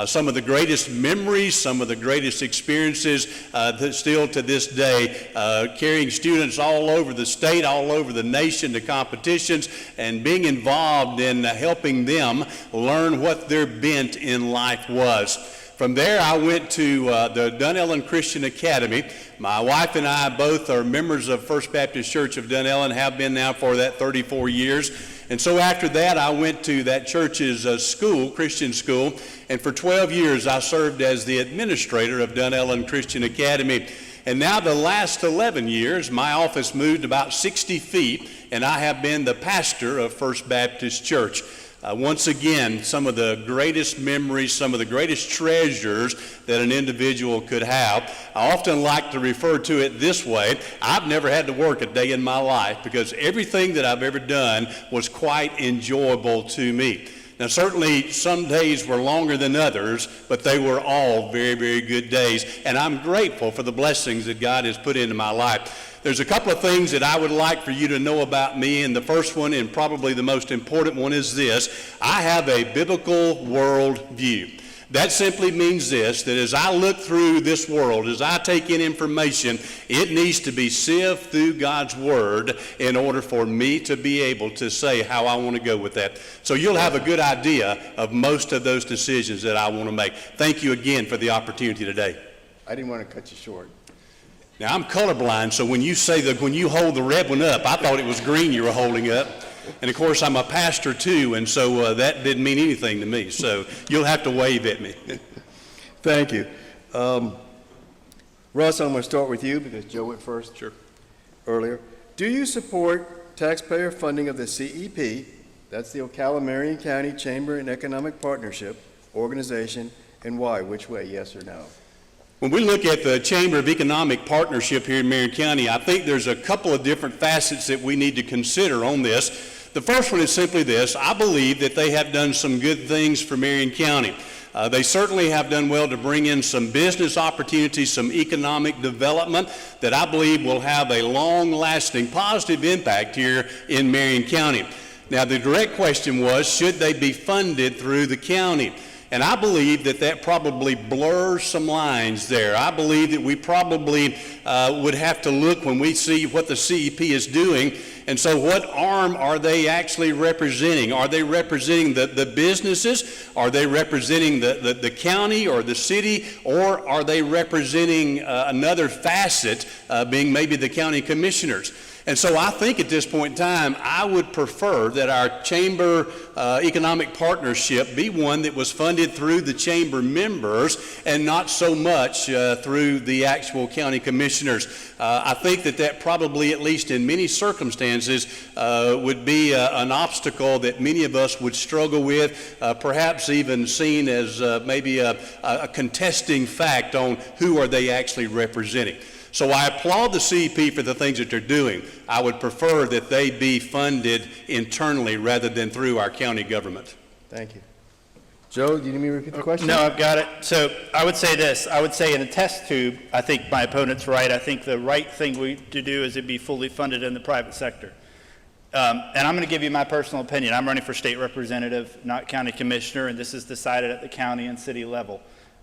Some of the greatest memories, some of the greatest experiences that still to this day, carrying students all over the state, all over the nation to competitions, and being involved in helping them learn what their bent in life was. From there, I went to the Dunellen Christian Academy. My wife and I both are members of First Baptist Church of Dunellen, have been now for that 34 years. And so after that, I went to that church's school, Christian school, and for 12 years I served as the administrator of Dunellen Christian Academy. And now the last 11 years, my office moved about 60 feet, and I have been the pastor of First Baptist Church. Once again, some of the greatest memories, some of the greatest treasures that an individual could have. I often like to refer to it this way: I've never had to work a day in my life because everything that I've ever done was quite enjoyable to me. Now, certainly some days were longer than others, but they were all very, very good days, and I'm grateful for the blessings that God has put into my life. There's a couple of things that I would like for you to know about me, and the first one, and probably the most important one, is this: I have a biblical world view. That simply means this, that as I look through this world, as I take in information, it needs to be sieved through God's Word in order for me to be able to say how I want to go with that. So you'll have a good idea of most of those decisions that I want to make. Thank you again for the opportunity today. I didn't want to cut you short. Now, I'm colorblind, so when you say that, when you hold the red one up, I thought it was green you were holding up. And of course, I'm a pastor too, and so that didn't mean anything to me. So you'll have to wave at me. Thank you. Russ, I'm going to start with you because Joe went first. Sure. Earlier. Do you support taxpayer funding of the CEP, that's the Ocala-Marion County Chamber and Economic Partnership organization, and why? Which way, yes or no? When we look at the Chamber of Economic Partnership here in Marion County, I think there's a couple of different facets that we need to consider on this. The first one is simply this: I believe that they have done some good things for Marion County. They certainly have done well to bring in some business opportunities, some economic development that I believe will have a long-lasting positive impact here in Marion County. Now, the direct question was, should they be funded through the county? And I believe that that probably blurs some lines there. I believe that we probably would have to look when we see what the CEP is doing. And so what arm are they actually representing? Are they representing the businesses? Are they representing the county or the city? Or are they representing another facet, being maybe the county commissioners? And so I think at this point in time, I would prefer that our Chamber Economic Partnership be one that was funded through the Chamber members and not so much through the actual county commissioners. I think that probably, at least in many circumstances, would be an obstacle that many of us would struggle with, perhaps even seen as maybe a contesting fact on who are they actually representing. So I applaud the CEP for the things that they're doing. I would prefer that they be funded internally rather than through our county government. Thank you. Joe, do you need me to repeat the question? No, I've got it. So I would say this. I would say in a test tube, I think my opponent's right. I think the right thing to do is it be fully funded in the private sector. And I'm going to give you my personal opinion. I'm running for state representative, not county commissioner, and this is decided at the county and city level.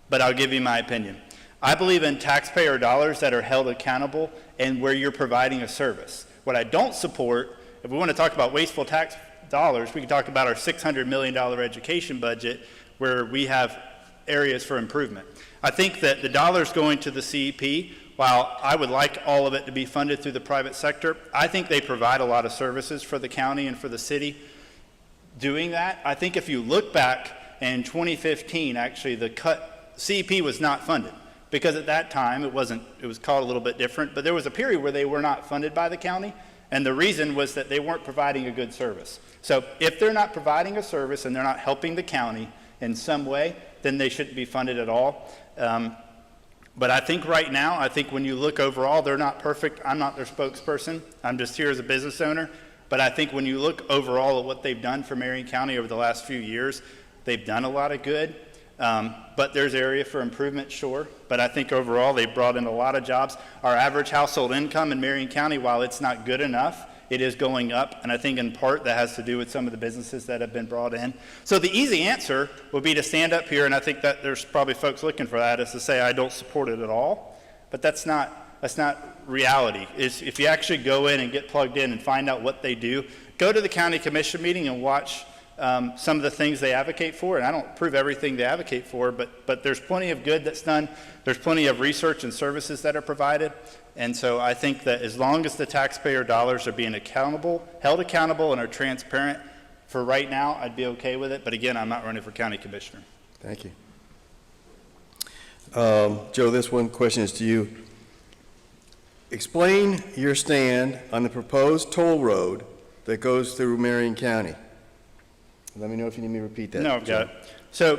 But I'll give you my opinion. I believe in taxpayer dollars that are held accountable and where you're providing a service. What I don't support, if we want to talk about wasteful tax dollars, we can talk about our $600 million education budget where we have areas for improvement. I think that the dollars going to the CEP, while I would like all of it to be funded through the private sector, I think they provide a lot of services for the county and for the city. Doing that, I think if you look back in 2015, actually the CEP was not funded. because at that time, it was called a little bit different, but there was a period where they were not funded by the county, and the reason was that they weren't providing a good service. So if they're not providing a service and they're not helping the county in some way, then they shouldn't be funded at all. But I think right now, I think when you look overall, they're not perfect. I'm not their spokesperson. I'm just here as a business owner. But I think when you look overall at what they've done for Marion County over the last few years, they've done a lot of good. But there's area for improvement, sure. But I think overall, they've brought in a lot of jobs. Our average household income in Marion County, while it's not good enough, it is going up, and I think in part that has to do with some of the businesses that have been brought in. So the easy answer would be to stand up here, and I think that there's probably folks looking for that, is to say I don't support it at all. But that's not reality. If you actually go in and get plugged in and find out what they do, go to the county commission meeting and watch some of the things they advocate for. And I don't prove everything they advocate for, but there's plenty of good that's done. There's plenty of research and services that are provided. And so I think that as long as the taxpayer dollars are being held accountable and are transparent, for right now, I'd be okay with it. But again, I'm not running for county commissioner. Thank you. Joe, this one question is to you. Explain your stand on the proposed toll road that goes through Marion County. Let me know if you need me to repeat that. No, I've got it. So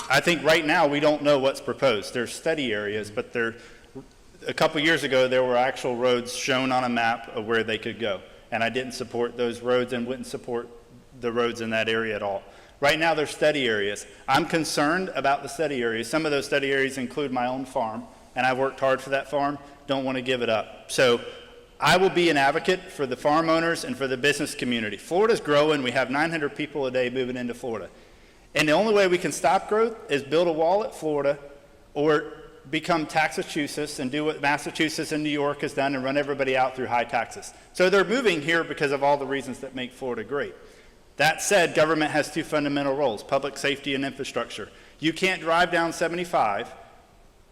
I think right now we don't know what's proposed. There's study areas, but a couple years ago there were actual roads shown on a map of where they could go. And I didn't support those roads and wouldn't support the roads in that area at all. Right now there's study areas. I'm concerned about the study areas. Some of those study areas include my own farm, and I've worked hard for that farm. Don't want to give it up. So I will be an advocate for the farm owners and for the business community. Florida's growing. We have 900 people a day moving into Florida. And the only way we can stop growth is build a wall at Florida or become Taxachusetts and do what Massachusetts and New York has done and run everybody out through high taxes. So they're moving here because of all the reasons that make Florida great. That said, government has two fundamental roles, public safety and infrastructure. You can't drive down 75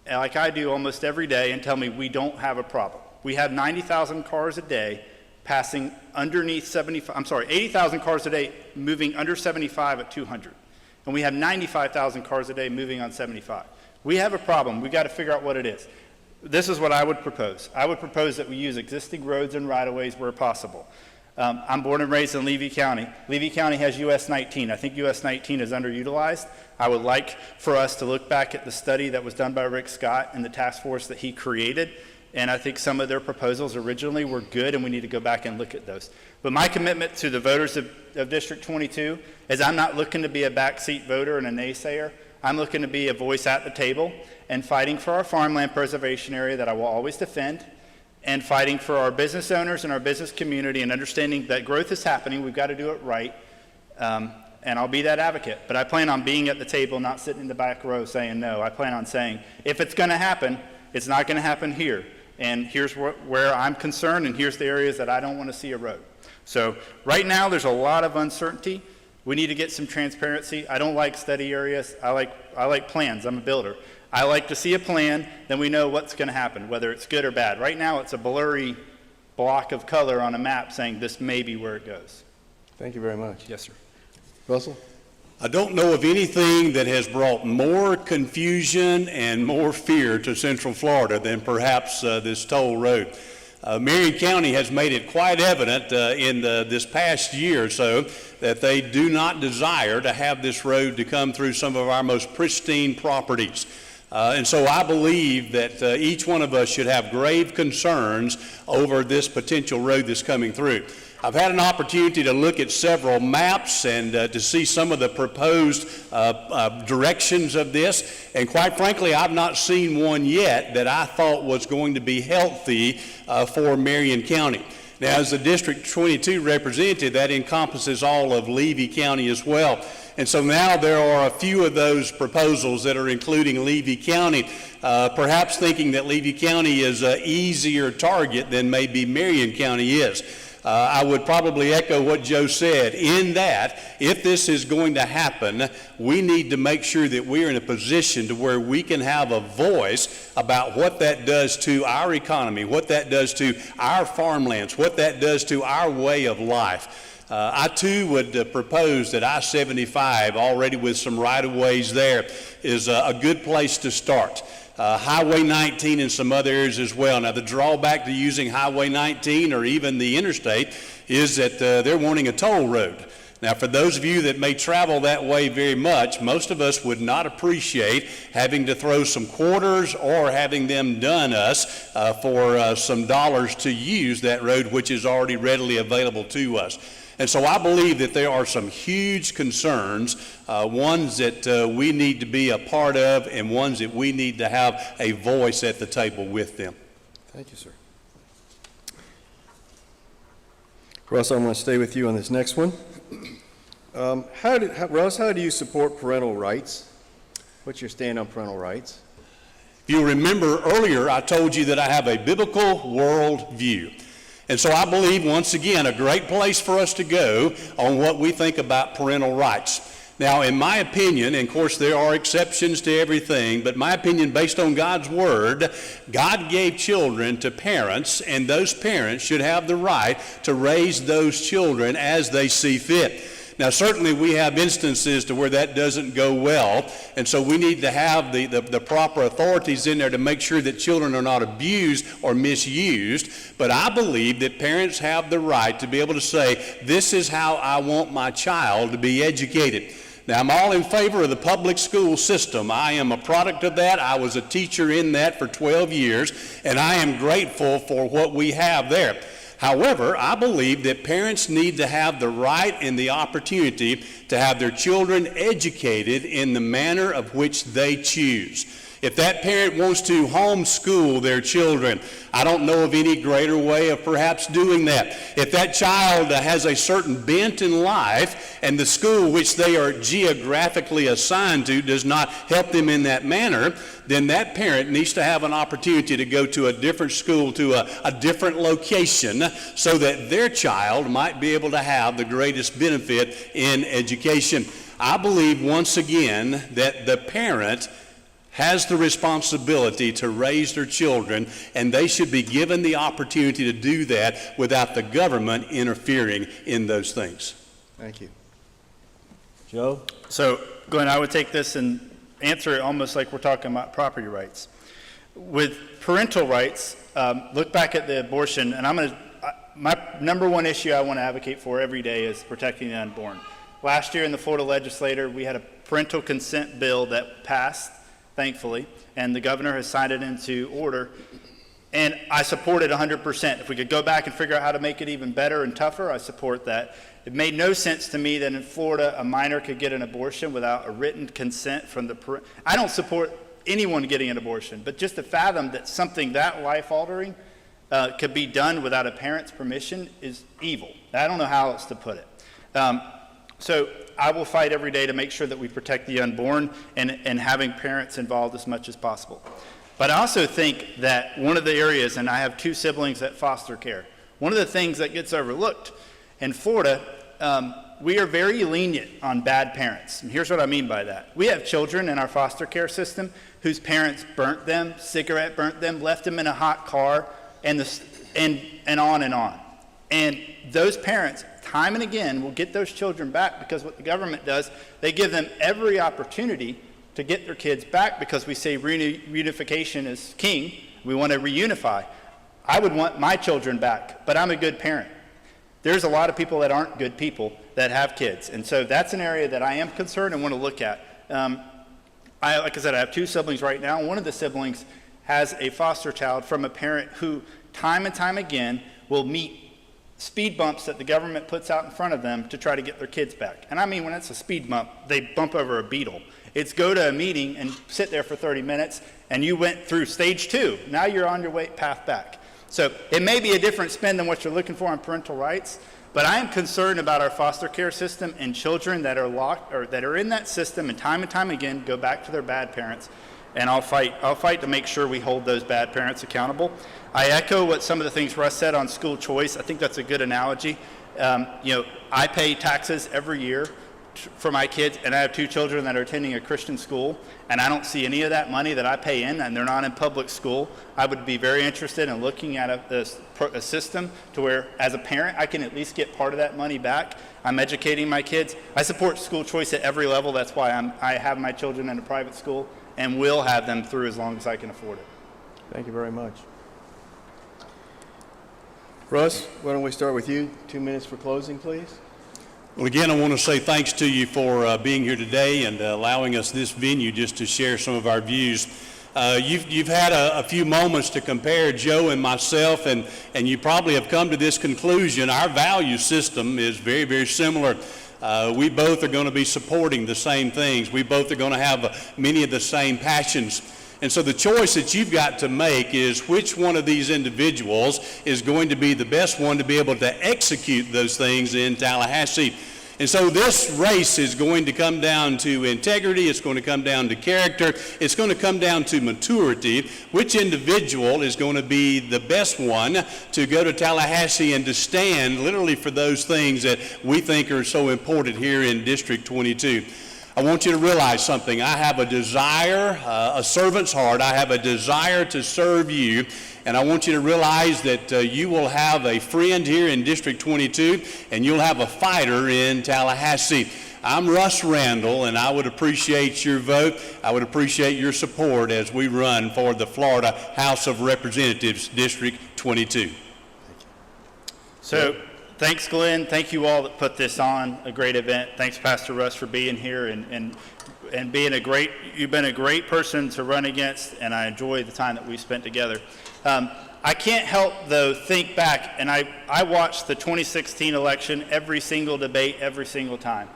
like I do almost every day and tell me we don't have a problem. We have 90,000 cars a day passing underneath 80,000 cars a day moving under 75 at 200. And we have 95,000 cars a day moving on 75. We have a problem. We've got to figure out what it is. This is what I would propose. I would propose that we use existing roads and right-of-ways where possible. I'm born and raised in Levy County. Levy County has US 19. I think US 19 is underutilized. I would like for us to look back at the study that was done by Rick Scott and the task force that he created. And I think some of their proposals originally were good, and we need to go back and look at those. But my commitment to the voters of District 22 is I'm not looking to be a backseat voter and a naysayer. I'm looking to be a voice at the table and fighting for our farmland preservation area that I will always defend, and fighting for our business owners and our business community and understanding that growth is happening. We've got to do it right. And I'll be that advocate. But I plan on being at the table, not sitting in the back row saying no. I plan on saying, if it's going to happen, it's not going to happen here. And here's where I'm concerned, and here's the areas that I don't want to see erode. So right now, there's a lot of uncertainty. We need to get some transparency. I don't like study areas. I like plans. I'm a builder. I like to see a plan, then we know what's going to happen, whether it's good or bad. Right now, it's a blurry block of color on a map saying this may be where it goes. Thank you very much. Yes, sir. Russell? I don't know of anything that has brought more confusion and more fear to Central Florida than perhaps this toll road. Marion County has made it quite evident in this past year or so that they do not desire to have this road to come through some of our most pristine properties. And so I believe that each one of us should have grave concerns over this potential road that's coming through. I've had an opportunity to look at several maps and to see some of the proposed directions of this, and quite frankly, I've not seen one yet that I thought was going to be healthy for Marion County. Now, as the District 22 representative, that encompasses all of Levy County as well. And so now there are a few of those proposals that are including Levy County, perhaps thinking that Levy County is an easier target than maybe Marion County is. I would probably echo what Joe said in that if this is going to happen, we need to make sure that we're in a position to where we can have a voice about what that does to our economy, what that does to our farmlands, what that does to our way of life. I too would propose that I-75, already with some right-of-ways there, is a good place to start. Highway 19 and some other areas as well. Now, the drawback to using Highway 19 or even the interstate is that they're wanting a toll road. Now, for those of you that may travel that way very much, most of us would not appreciate having to throw some quarters or having them done us for some dollars to use that road, which is already readily available to us. And so I believe that there are some huge concerns, ones that we need to be a part of and ones that we need to have a voice at the table with them. Thank you, sir. Russ, I'm going to stay with you on this next one. Russ, how do you support parental rights? What's your stand on parental rights? If you remember earlier, I told you that I have a biblical world view. And so I believe, once again, a great place for us to go on what we think about parental rights. Now, in my opinion, and of course there are exceptions to everything, but my opinion based on God's Word, God gave children to parents, and those parents should have the right to raise those children as they see fit. Now, certainly we have instances to where that doesn't go well, and so we need to have the proper authorities in there to make sure that children are not abused or misused. But I believe that parents have the right to be able to say, this is how I want my child to be educated. Now, I'm all in favor of the public school system. I am a product of that. I was a teacher in that for 12 years, and I am grateful for what we have there. However, I believe that parents need to have the right and the opportunity to have their children educated in the manner of which they choose. If that parent wants to homeschool their children, I don't know of any greater way of perhaps doing that. If that child has a certain bent in life and the school which they are geographically assigned to does not help them in that manner, then that parent needs to have an opportunity to go to a different school, to a different location, so that their child might be able to have the greatest benefit in education. I believe, once again, that the parent has the responsibility to raise their children, and they should be given the opportunity to do that without the government interfering in those things. Thank you. Joe? So, Glenn, I would take this and answer it almost like we're talking about property rights. With parental rights, look back at the abortion, and my number one issue I want to advocate for every day is protecting the unborn. Last year in the Florida legislature, we had a parental consent bill that passed, thankfully, and the governor has signed it into order, and I support it 100%. If we could go back and figure out how to make it even better and tougher, I support that. It made no sense to me that in Florida a minor could get an abortion without a written consent from the parent. I don't support anyone getting an abortion, but just to fathom that something that life-altering could be done without a parent's permission is evil. I don't know how else to put it. So I will fight every day to make sure that we protect the unborn and having parents involved as much as possible. But I also think that one of the areas, and I have two siblings at foster care, one of the things that gets overlooked in Florida, we are very lenient on bad parents. And here's what I mean by that. We have children in our foster care system whose parents burnt them, cigarette burnt them, left them in a hot car, and on and on. And those parents, time and again, will get those children back, because what the government does, they give them every opportunity to get their kids back, because we say reunification is king. We want to reunify. I would want my children back, but I'm a good parent. There's a lot of people that aren't good people that have kids, and so that's an area that I am concerned and want to look at. Like I said, I have two siblings right now. One of the siblings has a foster child from a parent who time and time again will meet speed bumps that the government puts out in front of them to try to get their kids back. And I mean, when it's a speed bump, they bump over a beetle. It's go to a meeting and sit there for 30 minutes, and you went through stage 2. Now you're on your path back. So it may be a different spin than what you're looking for on parental rights, but I am concerned about our foster care system and children that are locked or that are in that system and time again go back to their bad parents. And I'll fight to make sure we hold those bad parents accountable. I echo what some of the things Russ said on school choice. I think that's a good analogy. I pay taxes every year for my kids, and I have two children that are attending a Christian school, and I don't see any of that money that I pay in, and they're not in public school. I would be very interested in looking at a system to where, as a parent, I can at least get part of that money back. I'm educating my kids. I support school choice at every level. That's why I have my children in a private school, and will have them through as long as I can afford it. Thank you very much. Russ, why don't we start with you? 2 minutes for closing, please. Well, again, I want to say thanks to you for being here today and allowing us this venue just to share some of our views. You've had a few moments to compare Joe and myself, and you probably have come to this conclusion. Our value system is very, very similar. We both are going to be supporting the same things. We both are going to have many of the same passions. And so the choice that you've got to make is which one of these individuals is going to be the best one to be able to execute those things in Tallahassee. And so this race is going to come down to integrity, it's going to come down to character, it's going to come down to maturity. Which individual is going to be the best one to go to Tallahassee and to stand literally for those things that we think are so important here in District 22. I want you to realize something. I have a desire, a servant's heart. I have a desire to serve you. And I want you to realize that you will have a friend here in District 22, and you'll have a fighter in Tallahassee. I'm Russ Randall, and I would appreciate your vote. I would appreciate your support as we run for the Florida House of Representatives, District 22. So, thanks, Glenn. Thank you all that put this on, a great event. Thanks, Pastor Russ, for being here and being you've been a great person to run against, and I enjoy the time that we spent together. I can't help, though, think back, and I watched the 2016 election, every single debate, every single time.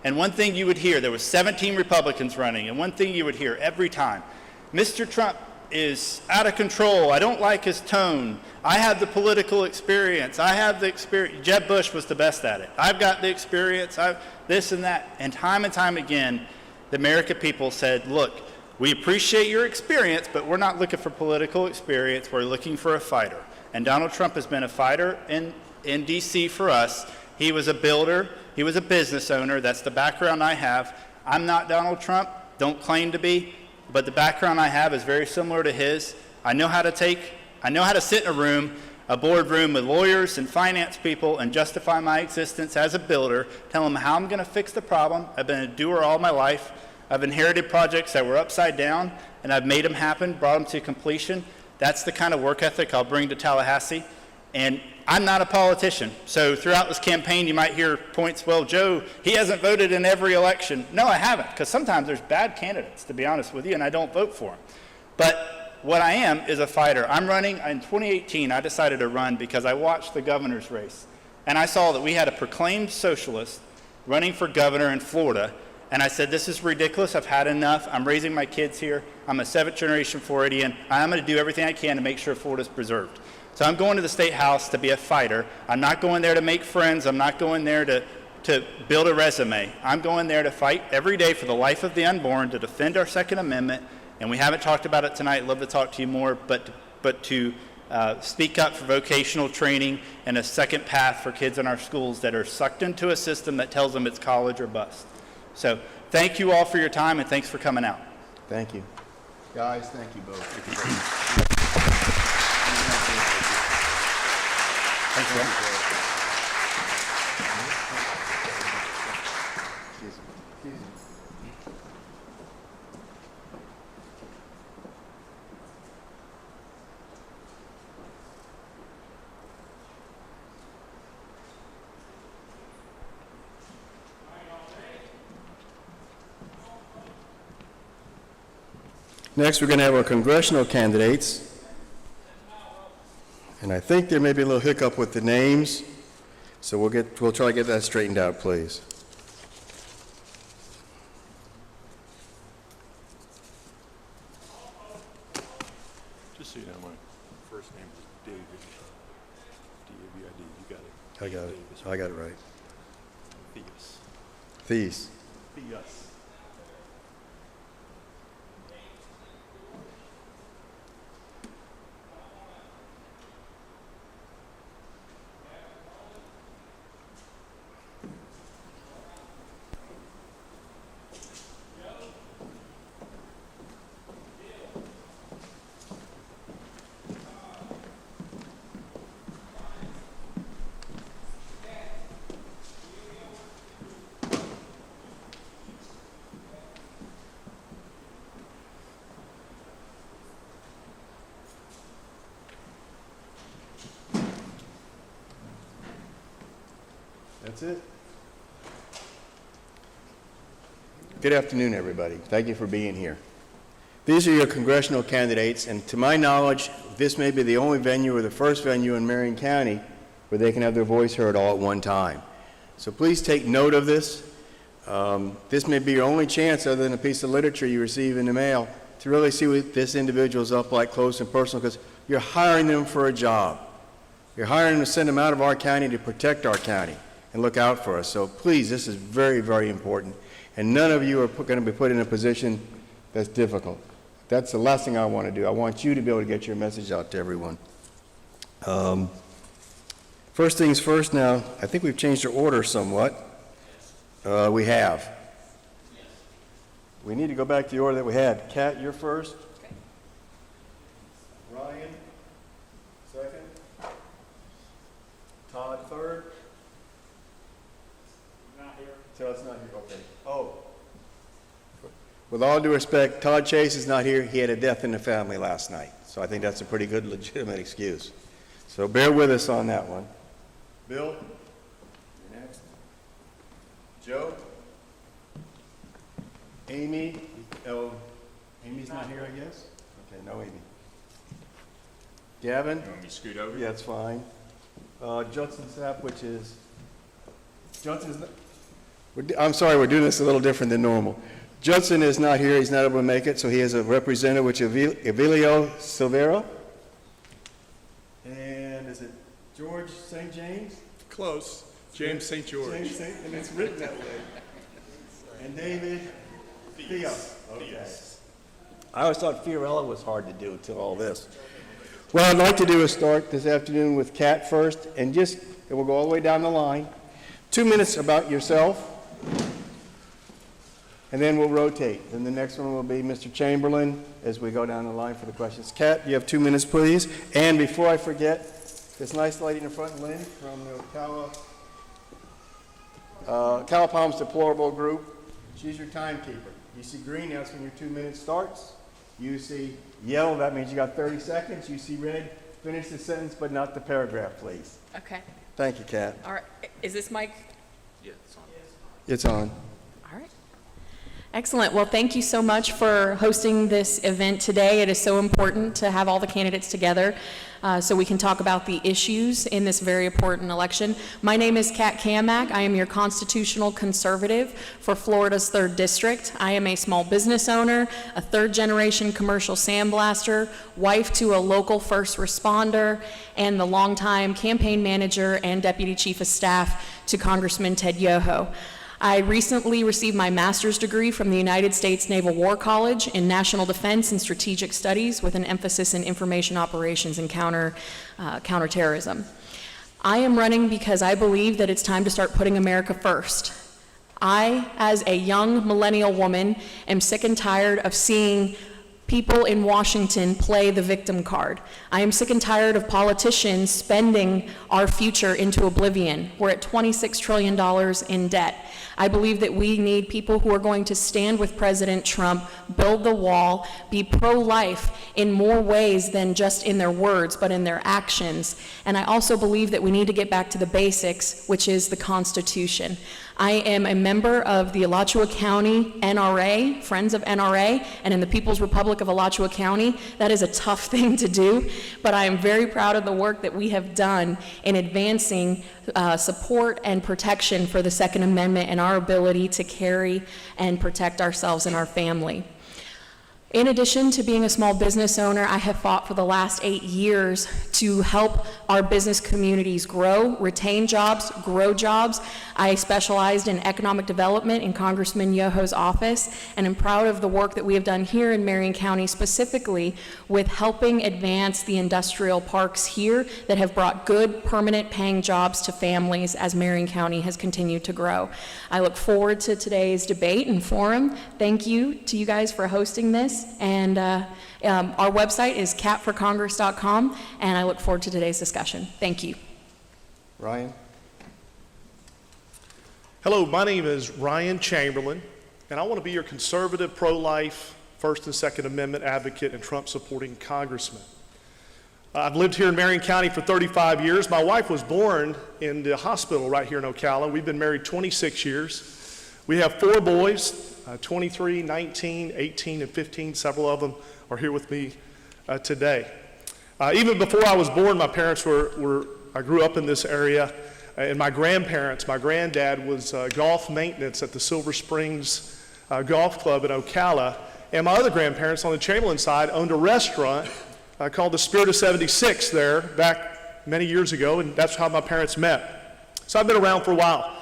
And one thing you would hear, there was 17 Republicans running, and one thing you would hear every time, Mr. Trump is out of control. I don't like his tone. I have the political experience. I have the experience. Jeb Bush was the best at it. I've got the experience. This and that. And time again, the American people said, look, we appreciate your experience, but we're not looking for political experience. We're looking for a fighter. And Donald Trump has been a fighter in D.C. for us. He was a builder. He was a business owner. That's the background I have. I'm not Donald Trump. Don't claim to be. But the background I have is very similar to his. I know how to sit in a boardroom with lawyers and finance people and justify my existence as a builder, tell them how I'm going to fix the problem. I've been a doer all my life. I've inherited projects that were upside down, and I've made them happen, brought them to completion. That's the kind of work ethic I'll bring to Tallahassee. And I'm not a politician. So throughout this campaign, you might hear points, well, Joe, he hasn't voted in every election. No, I haven't, because sometimes there's bad candidates, to be honest with you, and I don't vote for them. But what I am is a fighter. I'm running. In 2018, I decided to run because I watched the governor's race, and I saw that we had a proclaimed socialist running for governor in Florida, and I said, this is ridiculous. I've had enough. I'm raising my kids here. I'm a 7th-generation Floridian, and I'm going to do everything I can to make sure Florida's preserved. So I'm going to the State House to be a fighter. I'm not going there to make friends. I'm not going there to build a resume. I'm going there to fight every day for the life of the unborn, to defend our Second Amendment, and we haven't talked about it tonight. I'd love to talk to you more, but to speak up for vocational training and a second path for kids in our schools that are sucked into a system that tells them it's college or bust. So thank you all for your time, and thanks for coming out. Thank you. Guys, thank you both. Thanks, Will. Next, we're going to have our congressional candidates. And I think there may be a little hiccup with the names, so we'll try to get that straightened out, please. Just so you know, my first name is David. D-A-V-I-D. You got it. I got it. Davis. I got it right. Theus. These. Theus. That's it. Good afternoon, everybody. Thank you for being here. These are your congressional candidates, and to my knowledge, this may be the only venue or the first venue in Marion County where they can have their voice heard all at one time. So please take note of this. This may be your only chance, other than a piece of literature you receive in the mail, to really see what this individual is up like close and personal, because you're hiring them for a job. You're hiring them to send them out of our county to protect our county and look out for us. So please, this is very, very important. And none of you are going to be put in a position that's difficult. That's the last thing I want to do. I want you to be able to get your message out to everyone. First things first now, I think we've changed our order somewhat. We have. We need to go back to the order that we had. Kat, you're first. Ryan, second. Todd, third. Not here. Todd's not here, okay. Oh. With all due respect, Todd Chase is not here. He had a death in the family last night. So I think that's a pretty good, legitimate excuse. So bear with us on that one. Bill, you're next. Joe? Amy? Oh, Amy's not here, I guess? Okay, no Amy. Gavin? You want me to scoot over? Yeah, that's fine. Judson Sapp, which is, Judson's not, I'm sorry, we're doing this a little different than normal. Judson is not here, he's not able to make it, so he has a representative, which is Evilio Silvera. And is it George St. James? Close. James St. George. James St., and it's written that way. And David Theo. Okay. I always thought Fiorella was hard to do until all this. What I'd like to do is start this afternoon with Kat first, and we'll go all the way down the line. 2 minutes about yourself, and then we'll rotate. Then the next one will be Mr. Chamberlain as we go down the line for the questions. Kat, you have 2 minutes, please. And before I forget, this nice lady in the front, Lynn, from the Calipalm's Deplorable Group, she's your timekeeper. You see green, that's when your 2 minutes starts. You see yellow, that means you got 30 seconds. You see red, finish the sentence, but not the paragraph, please. Okay. Thank you, Kat. All right. Is this mic? Yeah, it's on. It's on. All right. Excellent. Well, thank you so much for hosting this event today. It is so important to have all the candidates together so we can talk about the issues in this very important election. My name is Kat Kamak. I am your constitutional conservative for Florida's 3rd District. I am a small business owner, a 3rd-generation commercial sandblaster, wife to a local first responder, and the longtime campaign manager and deputy chief of staff to Congressman Ted Yoho. I recently received my master's degree from the United States Naval War College in National Defense and Strategic Studies with an emphasis in information operations and counterterrorism. I am running because I believe that it's time to start putting America first. I, as a young millennial woman, am sick and tired of seeing people in Washington play the victim card. I am sick and tired of politicians spending our future into oblivion. We're at $26 trillion in debt. I believe that we need people who are going to stand with President Trump, build the wall, be pro-life in more ways than just in their words, but in their actions. And I also believe that we need to get back to the basics, which is the Constitution. I am a member of the Alachua County NRA, Friends of NRA, and in the People's Republic of Alachua County. That is a tough thing to do, but I am very proud of the work that we have done in advancing support and protection for the Second Amendment and our ability to carry and protect ourselves and our family. In addition to being a small business owner, I have fought for the last 8 years to help our business communities grow, retain jobs, grow jobs. I specialized in economic development in Congressman Yoho's office, and am proud of the work that we have done here in Marion County, specifically with helping advance the industrial parks here that have brought good, permanent paying jobs to families as Marion County has continued to grow. I look forward to today's debate and forum. Thank you to you guys for hosting this. And our website is catforcongress.com, and I look forward to today's discussion. Thank you. Ryan? Hello, my name is Ryan Chamberlain, and I want to be your conservative, pro-life, First and Second Amendment advocate and Trump-supporting congressman. I've lived here in Marion County for 35 years. My wife was born in the hospital right here in Ocala. We've been married 26 years. We have 4 boys, 23, 19, 18, and 15. Several of them are here with me today. Even before I was born, my parents I grew up in this area, and my granddad was golf maintenance at the Silver Springs Golf Club in Ocala, and my other grandparents on the Chamberlain side owned a restaurant called the Spirit of 76 there back many years ago, and that's how my parents met. So I've been around for a while.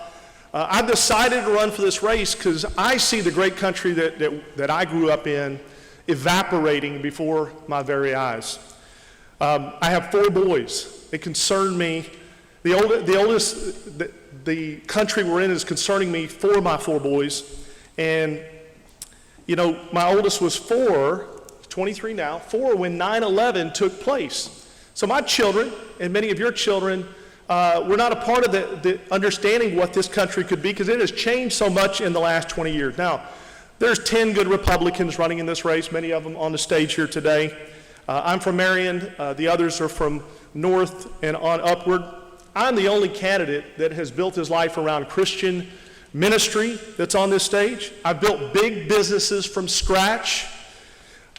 I've decided to run for this race because I see the great country that I grew up in evaporating before my very eyes. I have 4 boys. It concerned me. The country we're in is concerning me for my 4 boys. And, you know, my oldest was 4, 23 now, 4 when 9/11 took place. So my children, and many of your children, were not a part of the understanding what this country could be because it has changed so much in the last 20 years. Now, there's 10 good Republicans running in this race, many of them on the stage here today. I'm from Marion. The others are from north and on upward. I'm the only candidate that has built his life around Christian ministry that's on this stage. I've built big businesses from scratch.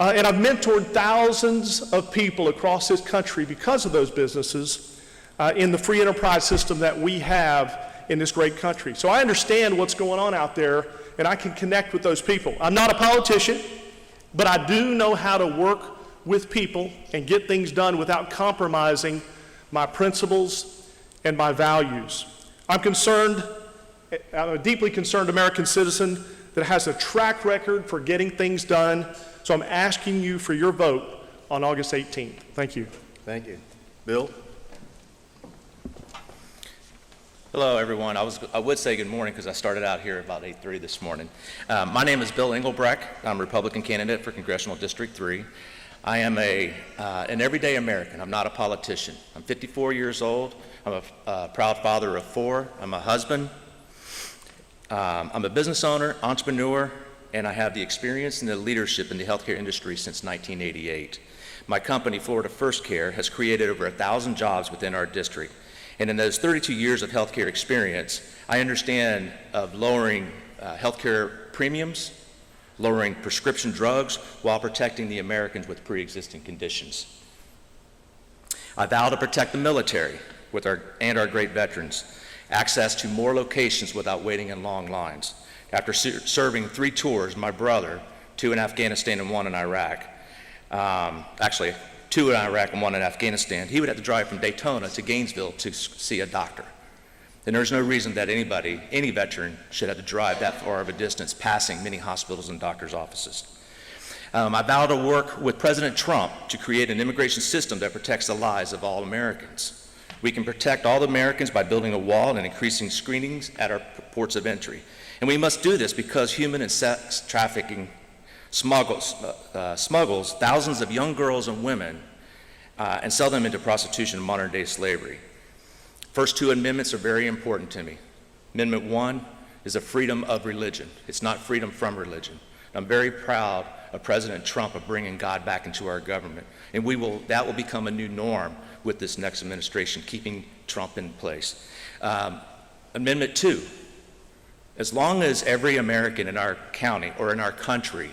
And I've mentored thousands of people across this country because of those businesses in the free enterprise system that we have in this great country. So I understand what's going on out there, and I can connect with those people. I'm not a politician, but I do know how to work with people and get things done without compromising my principles and my values. I'm a deeply concerned American citizen that has a track record for getting things done. So I'm asking you for your vote on August 18th. Thank you. Thank you. Bill? Hello, everyone. I would say good morning because I started out here about 8:30 this morning. My name is Bill Engelbrecht. I'm a Republican candidate for Congressional District 3. I am an everyday American. I'm not a politician. I'm 54 years old. I'm a proud father of 4. I'm a husband. I'm a business owner, entrepreneur, and I have the experience and the leadership in the healthcare industry since 1988. My company, Florida First Care, has created over 1,000 jobs within our district. And in those 32 years of healthcare experience, I understand of lowering healthcare premiums, lowering prescription drugs, while protecting the Americans with pre-existing conditions. I vow to protect the military and our great veterans, access to more locations without waiting in long lines. After serving 3 tours, my brother, 2 in Afghanistan and 1 in Iraq, actually 2 in Iraq and 1 in Afghanistan, he would have to drive from Daytona to Gainesville to see a doctor. And there's no reason that any veteran should have to drive that far of a distance, passing many hospitals and doctors' offices. I vow to work with President Trump to create an immigration system that protects the lives of all Americans. We can protect all Americans by building a wall and increasing screenings at our ports of entry. And we must do this because human and sex trafficking smuggles thousands of young girls and women and sell them into prostitution and modern-day slavery. First 2 amendments are very important to me. Amendment 1 is a freedom of religion. It's not freedom from religion. I'm very proud of President Trump of bringing God back into our government. And that will become a new norm with this next administration, keeping Trump in place. Amendment 2, as long as every American in our county or in our country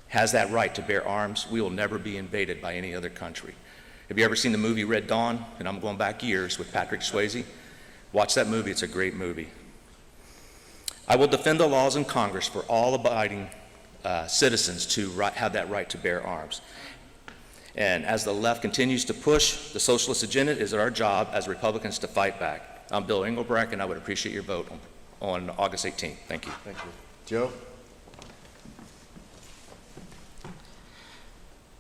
has that right to bear arms, we will never be invaded by any other country. Have you ever seen the movie Red Dawn? And I'm going back years with Patrick Swayze. Watch that movie, it's a great movie. I will defend the laws in Congress for all abiding citizens to have that right to bear arms. And as the left continues to push the socialist agenda, it is our job as Republicans to fight back. I'm Bill Engelbrecht, and I would appreciate your vote on August 18th. Thank you. Thank you. Joe?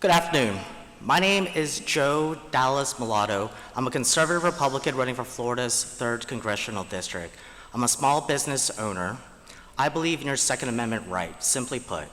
Good afternoon. My name is Joe Dallas Mulatto. I'm a conservative Republican running for Florida's 3rd Congressional District. I'm a small business owner. I believe in your Second Amendment right. Simply put,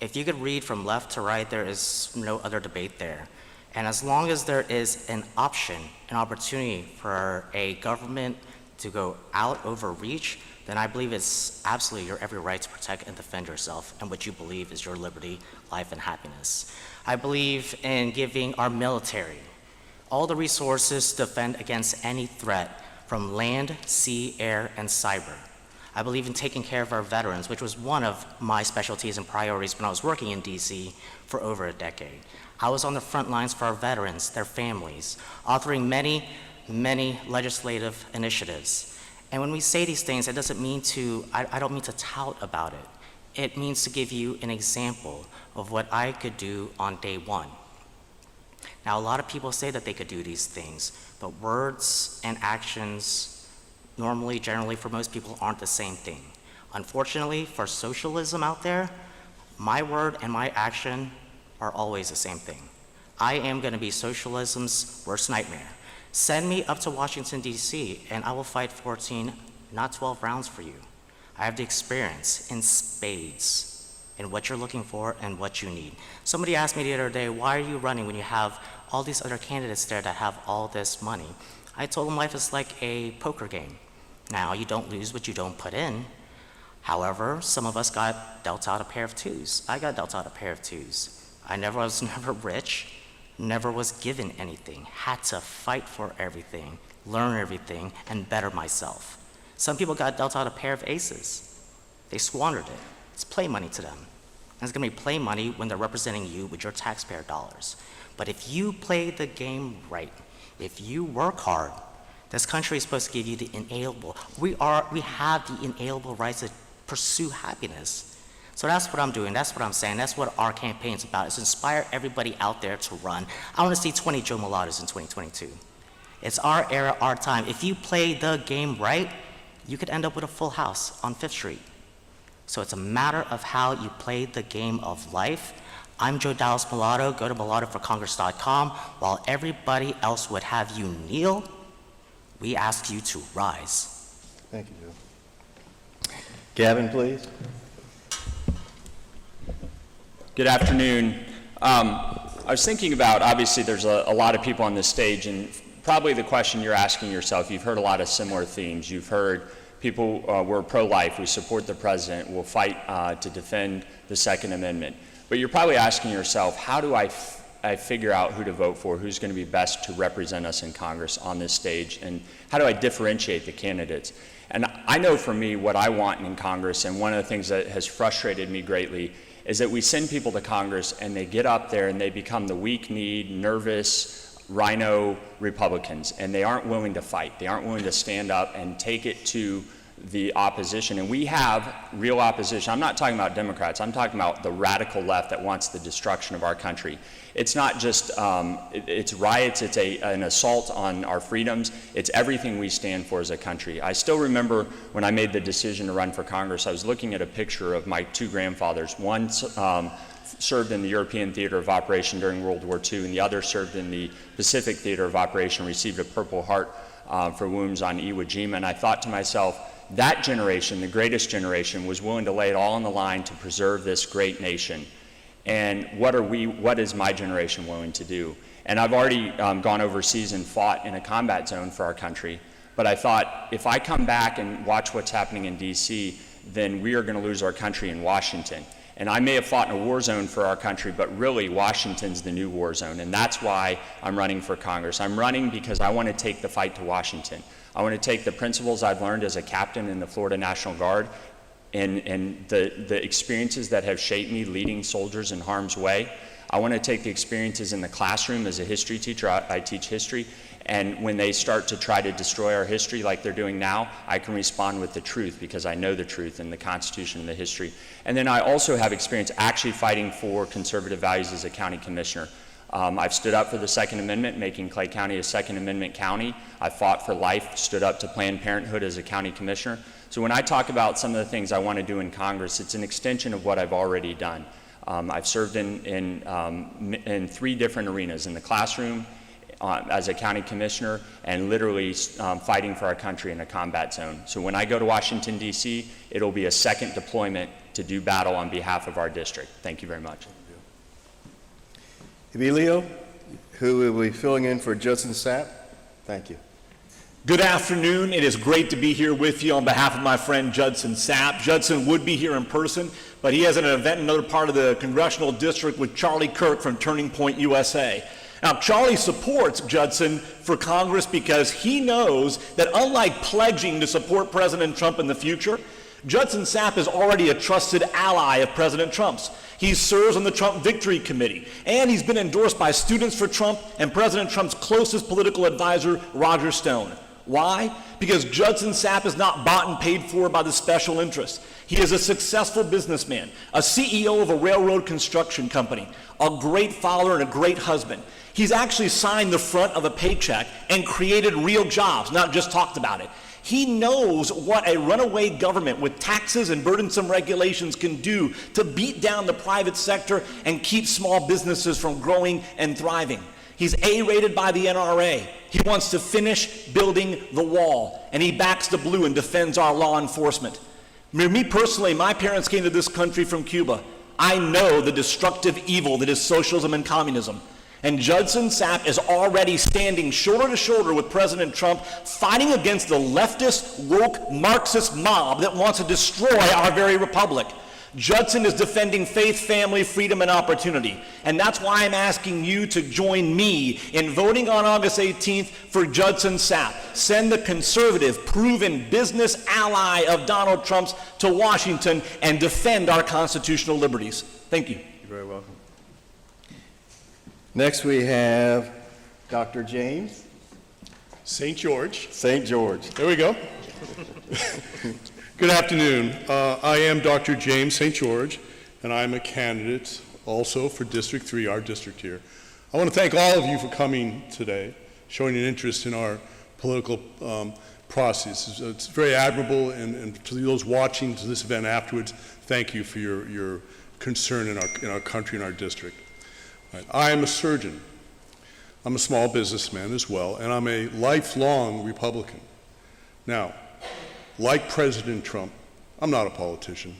if you could read from left to right, there is no other debate there. And as long as there is an option, an opportunity for a government to go out overreach, then I believe it's absolutely your every right to protect and defend yourself and what you believe is your liberty, life, and happiness. I believe in giving our military all the resources to defend against any threat from land, sea, air, and cyber. I believe in taking care of our veterans, which was one of my specialties and priorities when I was working in DC for over a decade. I was on the front lines for our veterans, their families, authoring many, many legislative initiatives. And when we say these things, it doesn't mean to, I don't mean to tout about it. It means to give you an example of what I could do on day one. Now, a lot of people say that they could do these things, but words and actions normally, generally, for most people, aren't the same thing. Unfortunately, for socialism out there, my word and my action are always the same thing. I am going to be socialism's worst nightmare. Send me up to Washington, D.C., and I will fight 14, not 12 rounds for you. I have the experience in spades in what you're looking for and what you need. Somebody asked me the other day, why are you running when you have all these other candidates there that have all this money? I told them life is like a poker game. Now, you don't lose what you don't put in. However, some of us got dealt out a pair of twos. I got dealt out a pair of twos. I was never rich, never was given anything, had to fight for everything, learn everything, and better myself. Some people got dealt out a pair of aces. They squandered it. It's play money to them. And it's gonna be play money when they're representing you with your taxpayer dollars. But if you play the game right, if you work hard, this country is supposed to give you the inalienable. We have the inalienable rights to pursue happiness. So that's what I'm doing, that's what I'm saying, that's what our campaign's about, is inspire everybody out there to run. I wanna see 20 Joe Mulattoes in 2022. It's our era, our time. If you play the game right, you could end up with a full house on 5th Street. So it's a matter of how you play the game of life. I'm Joe Dallas Mulatto. Go to mulattoforcongress.com. While everybody else would have you kneel, we ask you to rise. Thank you, Joe. Gavin, please. Good afternoon. I was thinking about, obviously there's a lot of people on this stage, and probably the question you're asking yourself, you've heard a lot of similar themes. You've heard people, we're pro-life, we support the president, we'll fight to defend the Second Amendment. But you're probably asking yourself, how do I figure out who to vote for, who's going to be best to represent us in Congress on this stage, and how do I differentiate the candidates? And I know for me what I want in Congress, and one of the things that has frustrated me greatly is that we send people to Congress and they get up there and they become the weak-kneed, nervous, rhino Republicans, and they aren't willing to fight. They aren't willing to stand up and take it to the opposition. And we have real opposition. I'm not talking about Democrats. I'm talking about the radical left that wants the destruction of our country. It's not just, it's riots, it's an assault on our freedoms. It's everything we stand for as a country. I still remember when I made the decision to run for Congress, I was looking at a picture of my two grandfathers. One served in the European Theater of Operation during World War II, and the other served in the Pacific Theater of Operation, received a Purple Heart for wounds on Iwo Jima. And I thought to myself, that generation, the greatest generation, was willing to lay it all on the line to preserve this great nation. And what is my generation willing to do? And I've already gone overseas and fought in a combat zone for our country. But I thought, if I come back and watch what's happening in DC, then we are going to lose our country in Washington. And I may have fought in a war zone for our country, but really Washington's the new war zone. And that's why I'm running for Congress. I'm running because I want to take the fight to Washington. I want to take the principles I've learned as a captain in the Florida National Guard and the experiences that have shaped me leading soldiers in harm's way. I want to take the experiences in the classroom as a history teacher. I teach history. And when they start to try to destroy our history like they're doing now, I can respond with the truth because I know the truth and the Constitution and the history. And then I also have experience actually fighting for conservative values as a county commissioner. I've stood up for the Second Amendment, making Clay County a Second Amendment county. I fought for life, stood up to Planned Parenthood as a county commissioner. So when I talk about some of the things I want to do in Congress, it's an extension of what I've already done. I've served in 3 different arenas, in the classroom, as a county commissioner, and literally fighting for our country in a combat zone. So when I go to Washington, D.C., it'll be a second deployment to do battle on behalf of our district. Thank you very much. Emilio, who will be filling in for Judson Sapp. Thank you. Good afternoon. It is great to be here with you on behalf of my friend Judson Sapp. Judson would be here in person, but he has an event in another part of the congressional district with Charlie Kirk from Turning Point USA. Now, Charlie supports Judson for Congress because he knows that unlike pledging to support President Trump in the future, Judson Sapp is already a trusted ally of President Trump's. He serves on the Trump Victory Committee, and he's been endorsed by Students for Trump and President Trump's closest political advisor, Roger Stone. Why? Because Judson Sapp is not bought and paid for by the special interest. He is a successful businessman, a CEO of a railroad construction company, a great father and a great husband. He's actually signed the front of a paycheck and created real jobs, not just talked about it. He knows what a runaway government with taxes and burdensome regulations can do to beat down the private sector and keep small businesses from growing and thriving. He's A-rated by the NRA. He wants to finish building the wall, and he backs the blue and defends our law enforcement. Me personally, my parents came to this country from Cuba. I know the destructive evil that is socialism and communism. And Judson Sapp is already standing shoulder to shoulder with President Trump, fighting against the leftist, woke, Marxist mob that wants to destroy our very republic. Judson is defending faith, family, freedom, and opportunity. And that's why I'm asking you to join me in voting on August 18th for Judson Sapp. Send the conservative, proven business ally of Donald Trump's to Washington and defend our constitutional liberties. Thank you. You're very welcome. Next we have Dr. James. St. George. St. George. There we go. Good afternoon. I am Dr. James St. George, and I'm a candidate also for District 3, our district here. I want to thank all of you for coming today, showing an interest in our political process. It's very admirable, and to those watching this event afterwards, thank you for your concern in our country and our district. Right. I am a surgeon. I'm a small businessman as well, and I'm a lifelong Republican. Now, like President Trump, I'm not a politician.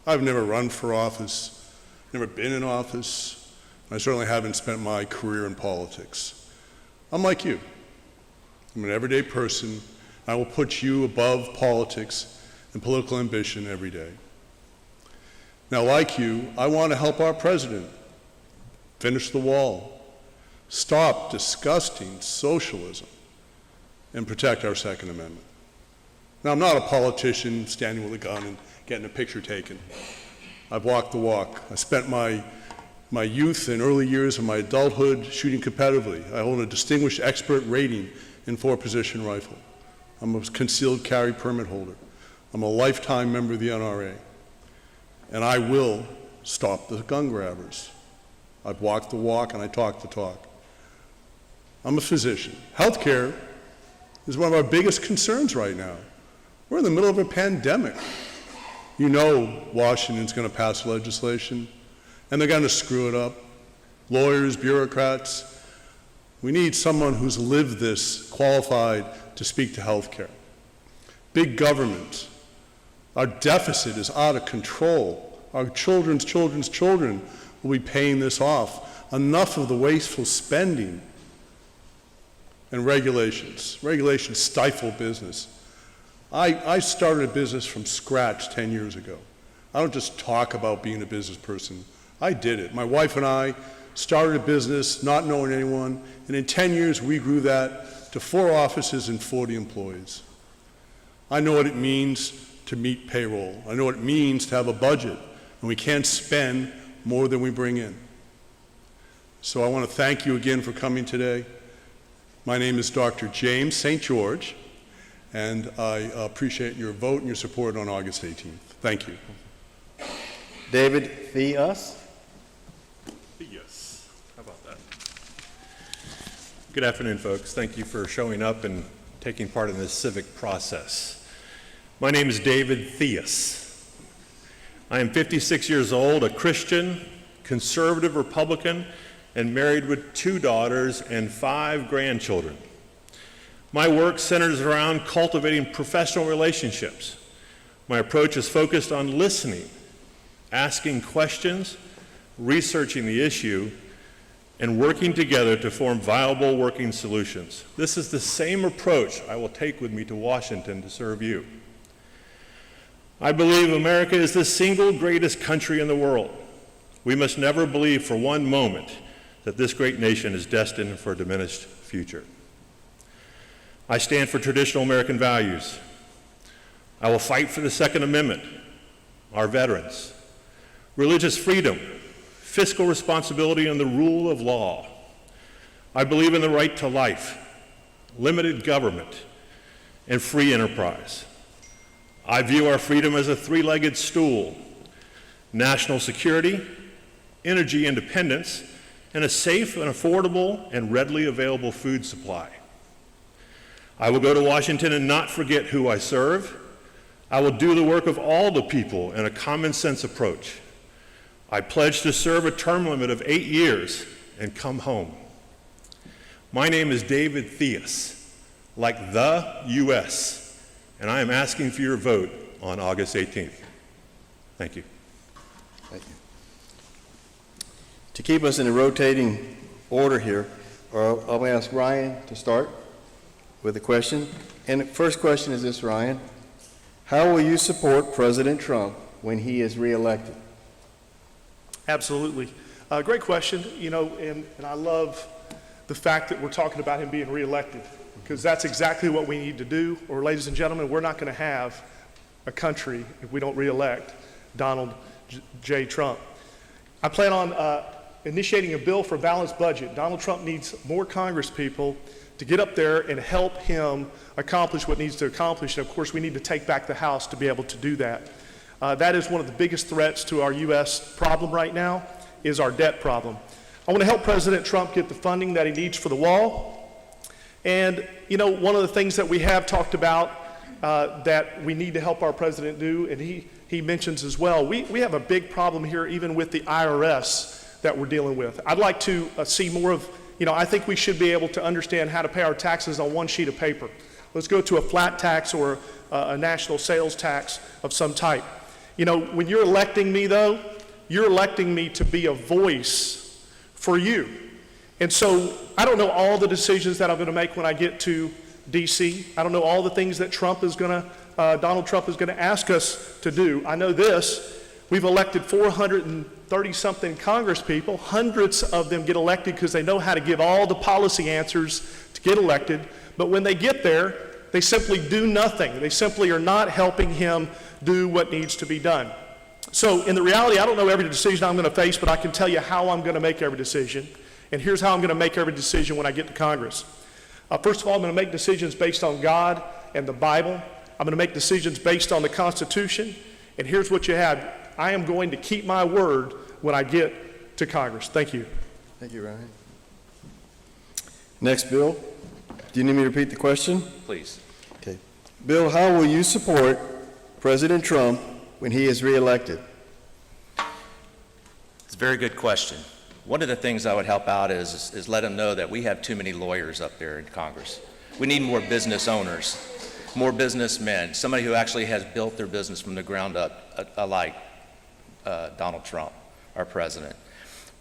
I've never run for office, never been in office. I certainly haven't spent my career in politics. I'm like you. I'm an everyday person. I will put you above politics and political ambition every day. Now, like you, I want to help our president finish the wall, stop disgusting socialism, and protect our Second Amendment. Now, I'm not a politician standing with a gun and getting a picture taken. I've walked the walk. I spent my youth and early years of my adulthood shooting competitively. I hold a distinguished expert rating in 4-position rifle. I'm a concealed carry permit holder. I'm a lifetime member of the NRA. And I will stop the gun grabbers. I've walked the walk and I talk the talk. I'm a physician. Healthcare is one of our biggest concerns right now. We're in the middle of a pandemic. You know Washington's going to pass legislation, and they're going to screw it up. Lawyers, bureaucrats. We need someone who's lived this, qualified to speak to healthcare. Big government. Our deficit is out of control. Our children's children will be paying this off. Enough of the wasteful spending and regulations. Regulations stifle business. I started a business from scratch 10 years ago. I don't just talk about being a business person. I did it. My wife and I started a business not knowing anyone, and in 10 years we grew that to 4 offices and 40 employees. I know what it means to meet payroll. I know what it means to have a budget, and we can't spend more than we bring in. So I want to thank you again for coming today. My name is Dr. James St. George, and I appreciate your vote and your support on August 18th. Thank you. David Theus. Yes. How about that? Good afternoon, folks. Thank you for showing up and taking part in this civic process. My name is David Theus. I am 56 years old, a Christian, conservative Republican, and married with 2 daughters and 5 grandchildren. My work centers around cultivating professional relationships. My approach is focused on listening, asking questions, researching the issue, and working together to form viable working solutions. This is the same approach I will take with me to Washington to serve you. I believe America is the single greatest country in the world. We must never believe for one moment that this great nation is destined for a diminished future. I stand for traditional American values. I will fight for the Second Amendment, our veterans, religious freedom, fiscal responsibility, and the rule of law. I believe in the right to life, limited government, and free enterprise. I view our freedom as a three-legged stool: national security, energy independence, and a safe and affordable and readily available food supply. I will go to Washington and not forget who I serve. I will do the work of all the people in a common sense approach. I pledge to serve a term limit of 8 years and come home. My name is David Theus, like the U.S., and I am asking for your vote on August 18th. Thank you. Thank you. To keep us in a rotating order here, I'm going to ask Ryan to start with a question. And the first question is this, Ryan. How will you support President Trump when he is reelected? Absolutely. Great question. You know, and I love the fact that we're talking about him being reelected, because that's exactly what we need to do. Or, ladies and gentlemen, we're not going to have a country if we don't reelect Donald J. Trump. I plan on initiating a bill for a balanced budget. Donald Trump needs more Congress people to get up there and help him accomplish what needs to accomplish. And of course, we need to take back the House to be able to do that. That is one of the biggest threats to our U.S. problem right now, is our debt problem. I want to help President Trump get the funding that he needs for the wall. And, you know, one of the things that we have talked about that we need to help our president do, and he mentions as well, we have a big problem here even with the IRS that we're dealing with. I'd like to see more of, you know, I think we should be able to understand how to pay our taxes on one sheet of paper. Let's go to a flat tax or a national sales tax of some type. You know, when you're electing me, though, you're electing me to be a voice for you. And so I don't know all the decisions that I'm going to make when I get to D.C. I don't know all the things that Donald Trump is going to ask us to do. I know this: we've elected 430-something Congress people. Hundreds of them get elected because they know how to give all the policy answers to get elected. But when they get there, they simply do nothing. They simply are not helping him do what needs to be done. So in the reality, I don't know every decision I'm going to face, but I can tell you how I'm going to make every decision. And here's how I'm going to make every decision when I get to Congress. First of all, I'm going to make decisions based on God and the Bible. I'm going to make decisions based on the Constitution. And here's what you have. I am going to keep my word when I get to Congress. Thank you. Thank you, Ryan. Next, Bill. Do you need me to repeat the question? Please. Okay. Bill, how will you support President Trump when he is reelected? It's a very good question. One of the things I would help out is let them know that we have too many lawyers up there in Congress. We need more business owners, more businessmen, somebody who actually has built their business from the ground up, like Donald Trump, our president.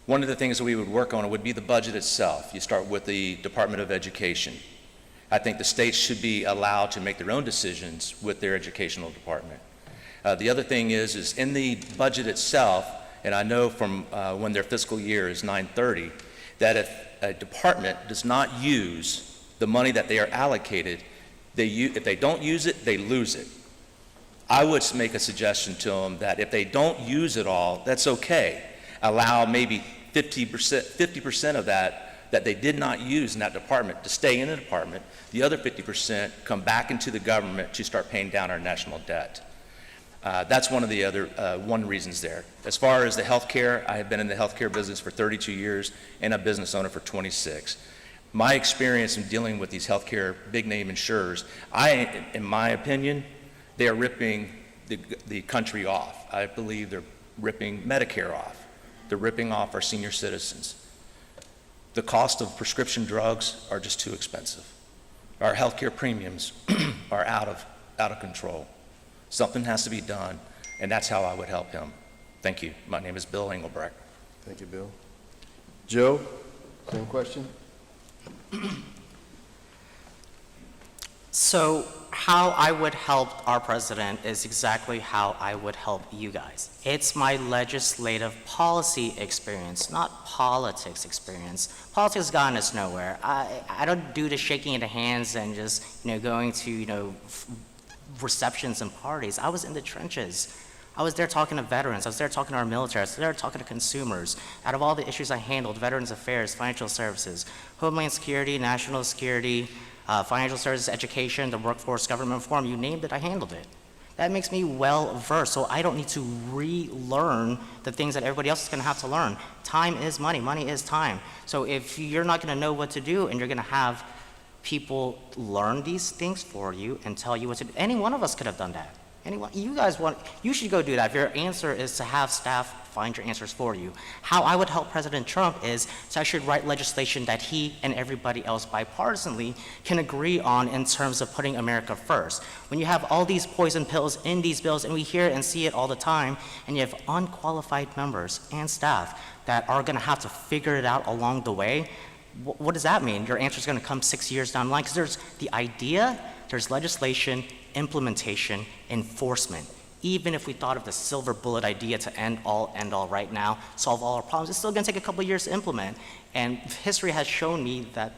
One of the things that we would work on would be the budget itself. You start with the Department of Education. I think the states should be allowed to make their own decisions with their educational department. The other thing is in the budget itself, and I know from when their fiscal year is 9/30, that if a department does not use the money that they are allocated, if they don't use it, they lose it. I would make a suggestion to them that if they don't use it all, that's okay. Allow maybe 50% of that they did not use in that department to stay in the department. The other 50% come back into the government to start paying down our national debt. That's one of the other reasons there. As far as the healthcare, I have been in the healthcare business for 32 years and a business owner for 26. My experience in dealing with these healthcare big name insurers, in my opinion, they are ripping the country off. I believe they're ripping Medicare off. They're ripping off our senior citizens. The cost of prescription drugs are just too expensive. Our healthcare premiums are out of control. Something has to be done, and that's how I would help him. Thank you. My name is Bill Engelbrecht. Thank you, Bill. Joe, same question? So how I would help our president is exactly how I would help you guys. It's my legislative policy experience, not politics experience. Politics has gotten us nowhere. I don't do the shaking of the hands and just, going to, receptions and parties. I was in the trenches. I was there talking to veterans. I was there talking to our military. I was there talking to consumers. Out of all the issues I handled, Veterans Affairs, Financial Services, Homeland Security, National Security, Financial Services, Education, the Workforce, Government Reform, you named it, I handled it. That makes me well-versed, so I don't need to relearn the things that everybody else is going to have to learn. Time is money. Money is time. So if you're not going to know what to do and you're going to have people learn these things for you and tell you what to do, any one of us could have done that. Anyone, you should go do that. If your answer is to have staff find your answers for you. How I would help President Trump is to actually write legislation that he and everybody else bipartisanly can agree on in terms of putting America first. When you have all these poison pills in these bills, and we hear and see it all the time, and you have unqualified members and staff that are gonna have to figure it out along the way, what does that mean? Your answer is going to come 6 years down the line, because there's the idea, there's legislation, implementation, enforcement. Even if we thought of the silver bullet idea to end all right now, solve all our problems, it's still going to take a couple of years to implement. And history has shown me that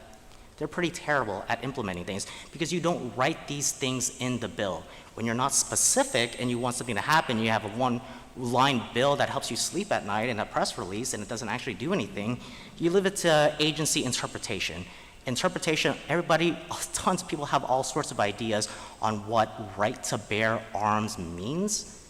they're pretty terrible at implementing things, because you don't write these things in the bill. When you're not specific and you want something to happen, you have a one-line bill that helps you sleep at night and a press release, and it doesn't actually do anything. You leave it to agency interpretation. Interpretation, tons of people have all sorts of ideas on what right to bear arms means,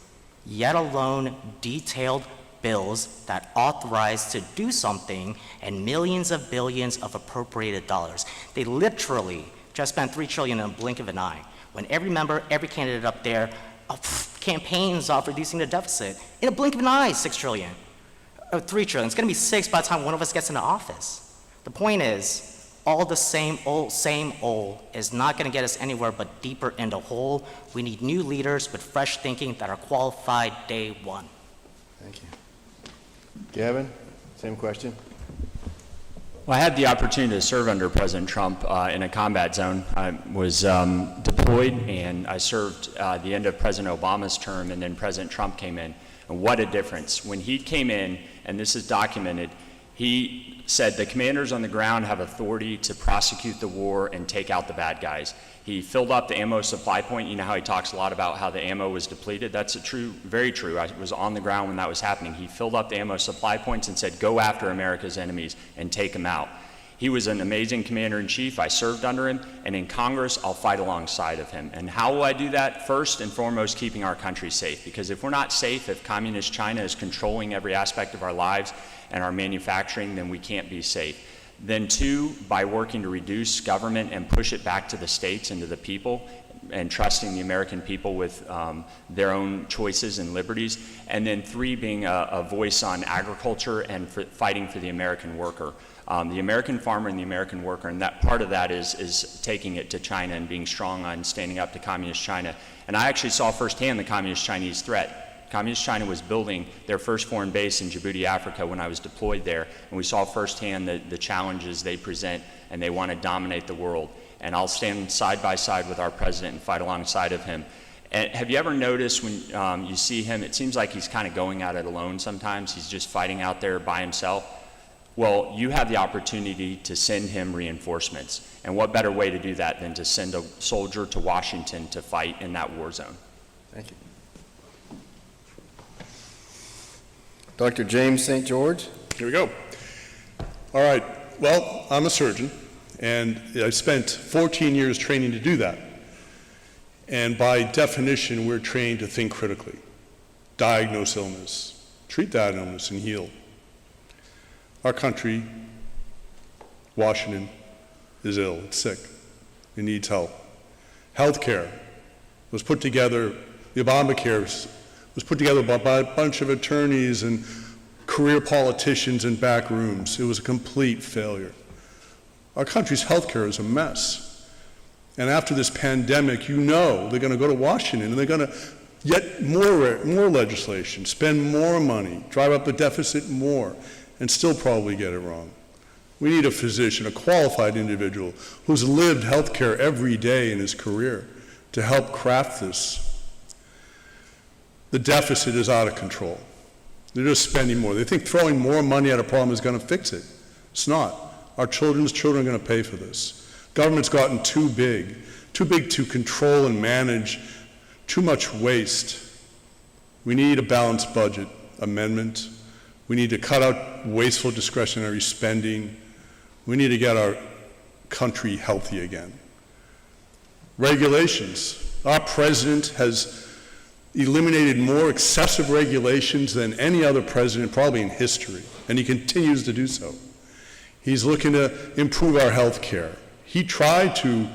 yet alone detailed bills that authorize to do something and millions of billions of appropriated dollars. They literally just spent $3 trillion in a blink of an eye. When every member, every candidate up there campaigns off reducing the deficit, in a blink of an eye, $6 trillion. Or $3 trillion. It's going to be 6 by the time one of us gets into office. The point is, all the same old is not going to get us anywhere but deeper in the hole. We need new leaders with fresh thinking that are qualified day one. Thank you. Gavin, same question. Well, I had the opportunity to serve under President Trump in a combat zone. I was deployed, and I served the end of President Obama's term, and then President Trump came in. And what a difference. When he came in, and this is documented, he said the commanders on the ground have authority to prosecute the war and take out the bad guys. He filled up the ammo supply point. You know how he talks a lot about how the ammo was depleted? That's very true. I was on the ground when that was happening. He filled up the ammo supply points and said, go after America's enemies and take them out. He was an amazing commander-in-chief. I served under him, and in Congress, I'll fight alongside of him. And how will I do that? First and foremost, keeping our country safe. Because if we're not safe, if communist China is controlling every aspect of our lives and our manufacturing, then we can't be safe. Then two, by working to reduce government and push it back to the states and to the people, and trusting the American people with their own choices and liberties. And then three, being a voice on agriculture and fighting for the American worker. The American farmer and the American worker, and that part of that is taking it to China and being strong on standing up to communist China. And I actually saw firsthand the communist Chinese threat. Communist China was building their first foreign base in Djibouti, Africa, when I was deployed there, and we saw firsthand the challenges they present, and they want to dominate the world. And I'll stand side by side with our president and fight alongside of him. And have you ever noticed when you see him, it seems like he's kind of going at it alone sometimes. He's just fighting out there by himself. Well, you have the opportunity to send him reinforcements. And what better way to do that than to send a soldier to Washington to fight in that war zone? Thank you. Dr. James St. George. Here we go. All right. Well, I'm a surgeon, and I spent 14 years training to do that. And by definition, we're trained to think critically, diagnose illness, treat that illness, and heal. Our country, Washington, is ill, it's sick, it needs help. Healthcare was put together, the Obamacare was put together by a bunch of attorneys and career politicians in back rooms. It was a complete failure. Our country's healthcare is a mess. And after this pandemic, you know they're going to go to Washington and they're going to get more legislation, spend more money, drive up the deficit more, and still probably get it wrong. We need a physician, a qualified individual who's lived healthcare every day in his career to help craft this. The deficit is out of control. They're just spending more. They think throwing more money at a problem is going to fix it. It's not. Our children's children are going to pay for this. Government's gotten too big to control and manage, too much waste. We need a balanced budget amendment. We need to cut out wasteful discretionary spending. We need to get our country healthy again. Regulations. Our president has eliminated more excessive regulations than any other president probably in history, and he continues to do so. He's looking to improve our health care. He tried to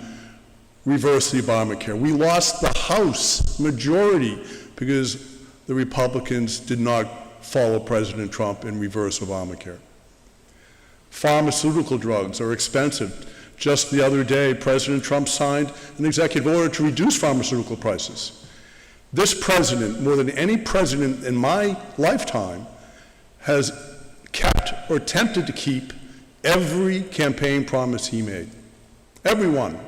reverse the Obamacare. We lost the House majority because the Republicans did not follow President Trump and reverse Obamacare. Pharmaceutical drugs are expensive. Just the other day, President Trump signed an executive order to reduce pharmaceutical prices. This president, more than any president in my lifetime, has kept or attempted to keep every campaign promise he made. Every one.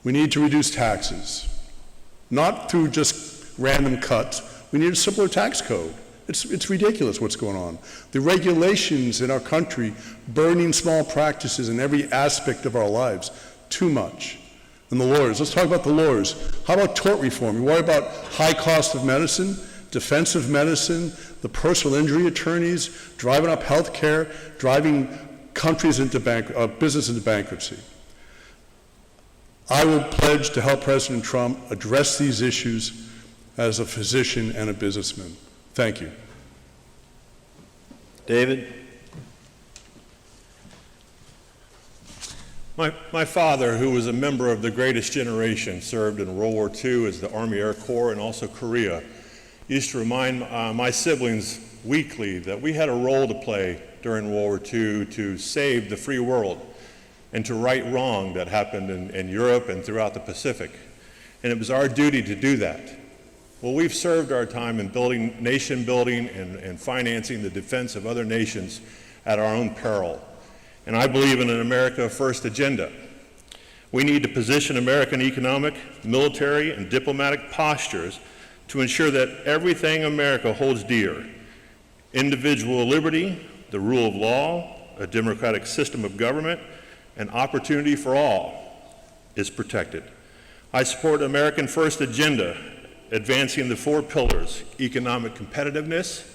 We need to reduce taxes, not through just random cuts. We need a simpler tax code. It's ridiculous what's going on. The regulations in our country burning small practices in every aspect of our lives, too much. And the lawyers, let's talk about the lawyers. How about tort reform? You worry about high cost of medicine, defensive medicine, the personal injury attorneys, driving up health care, driving countries into business into bankruptcy. I will pledge to help President Trump address these issues as a physician and a businessman. Thank you. David? My father, who was a member of the greatest generation, served in World War II as the Army Air Corps and also Korea, used to remind my siblings weekly that we had a role to play during World War II to save the free world and to right wrong that happened in Europe and throughout the Pacific. And it was our duty to do that. Well, we've served our time in building, nation building and financing the defense of other nations at our own peril. And I believe in an America First agenda. We need to position American economic, military, and diplomatic postures to ensure that everything America holds dear, individual liberty, the rule of law, a democratic system of government, and opportunity for all, is protected. I support an American First agenda, advancing the 4 pillars: economic competitiveness,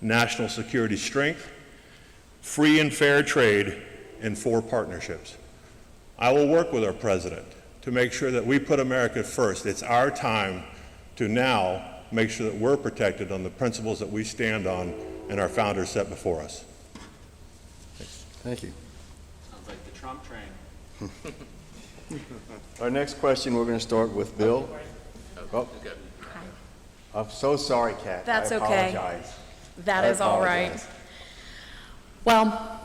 national security strength, free and fair trade, and 4 partnerships. I will work with our president to make sure that we put America first. It's our time to now make sure that we're protected on the principles that we stand on and our founders set before us. Thank you. Sounds like the Trump train. Our next question, we're going to start with Bill. Oh, I'm so sorry, Kat. That's I okay. apologize. That is all right. Well,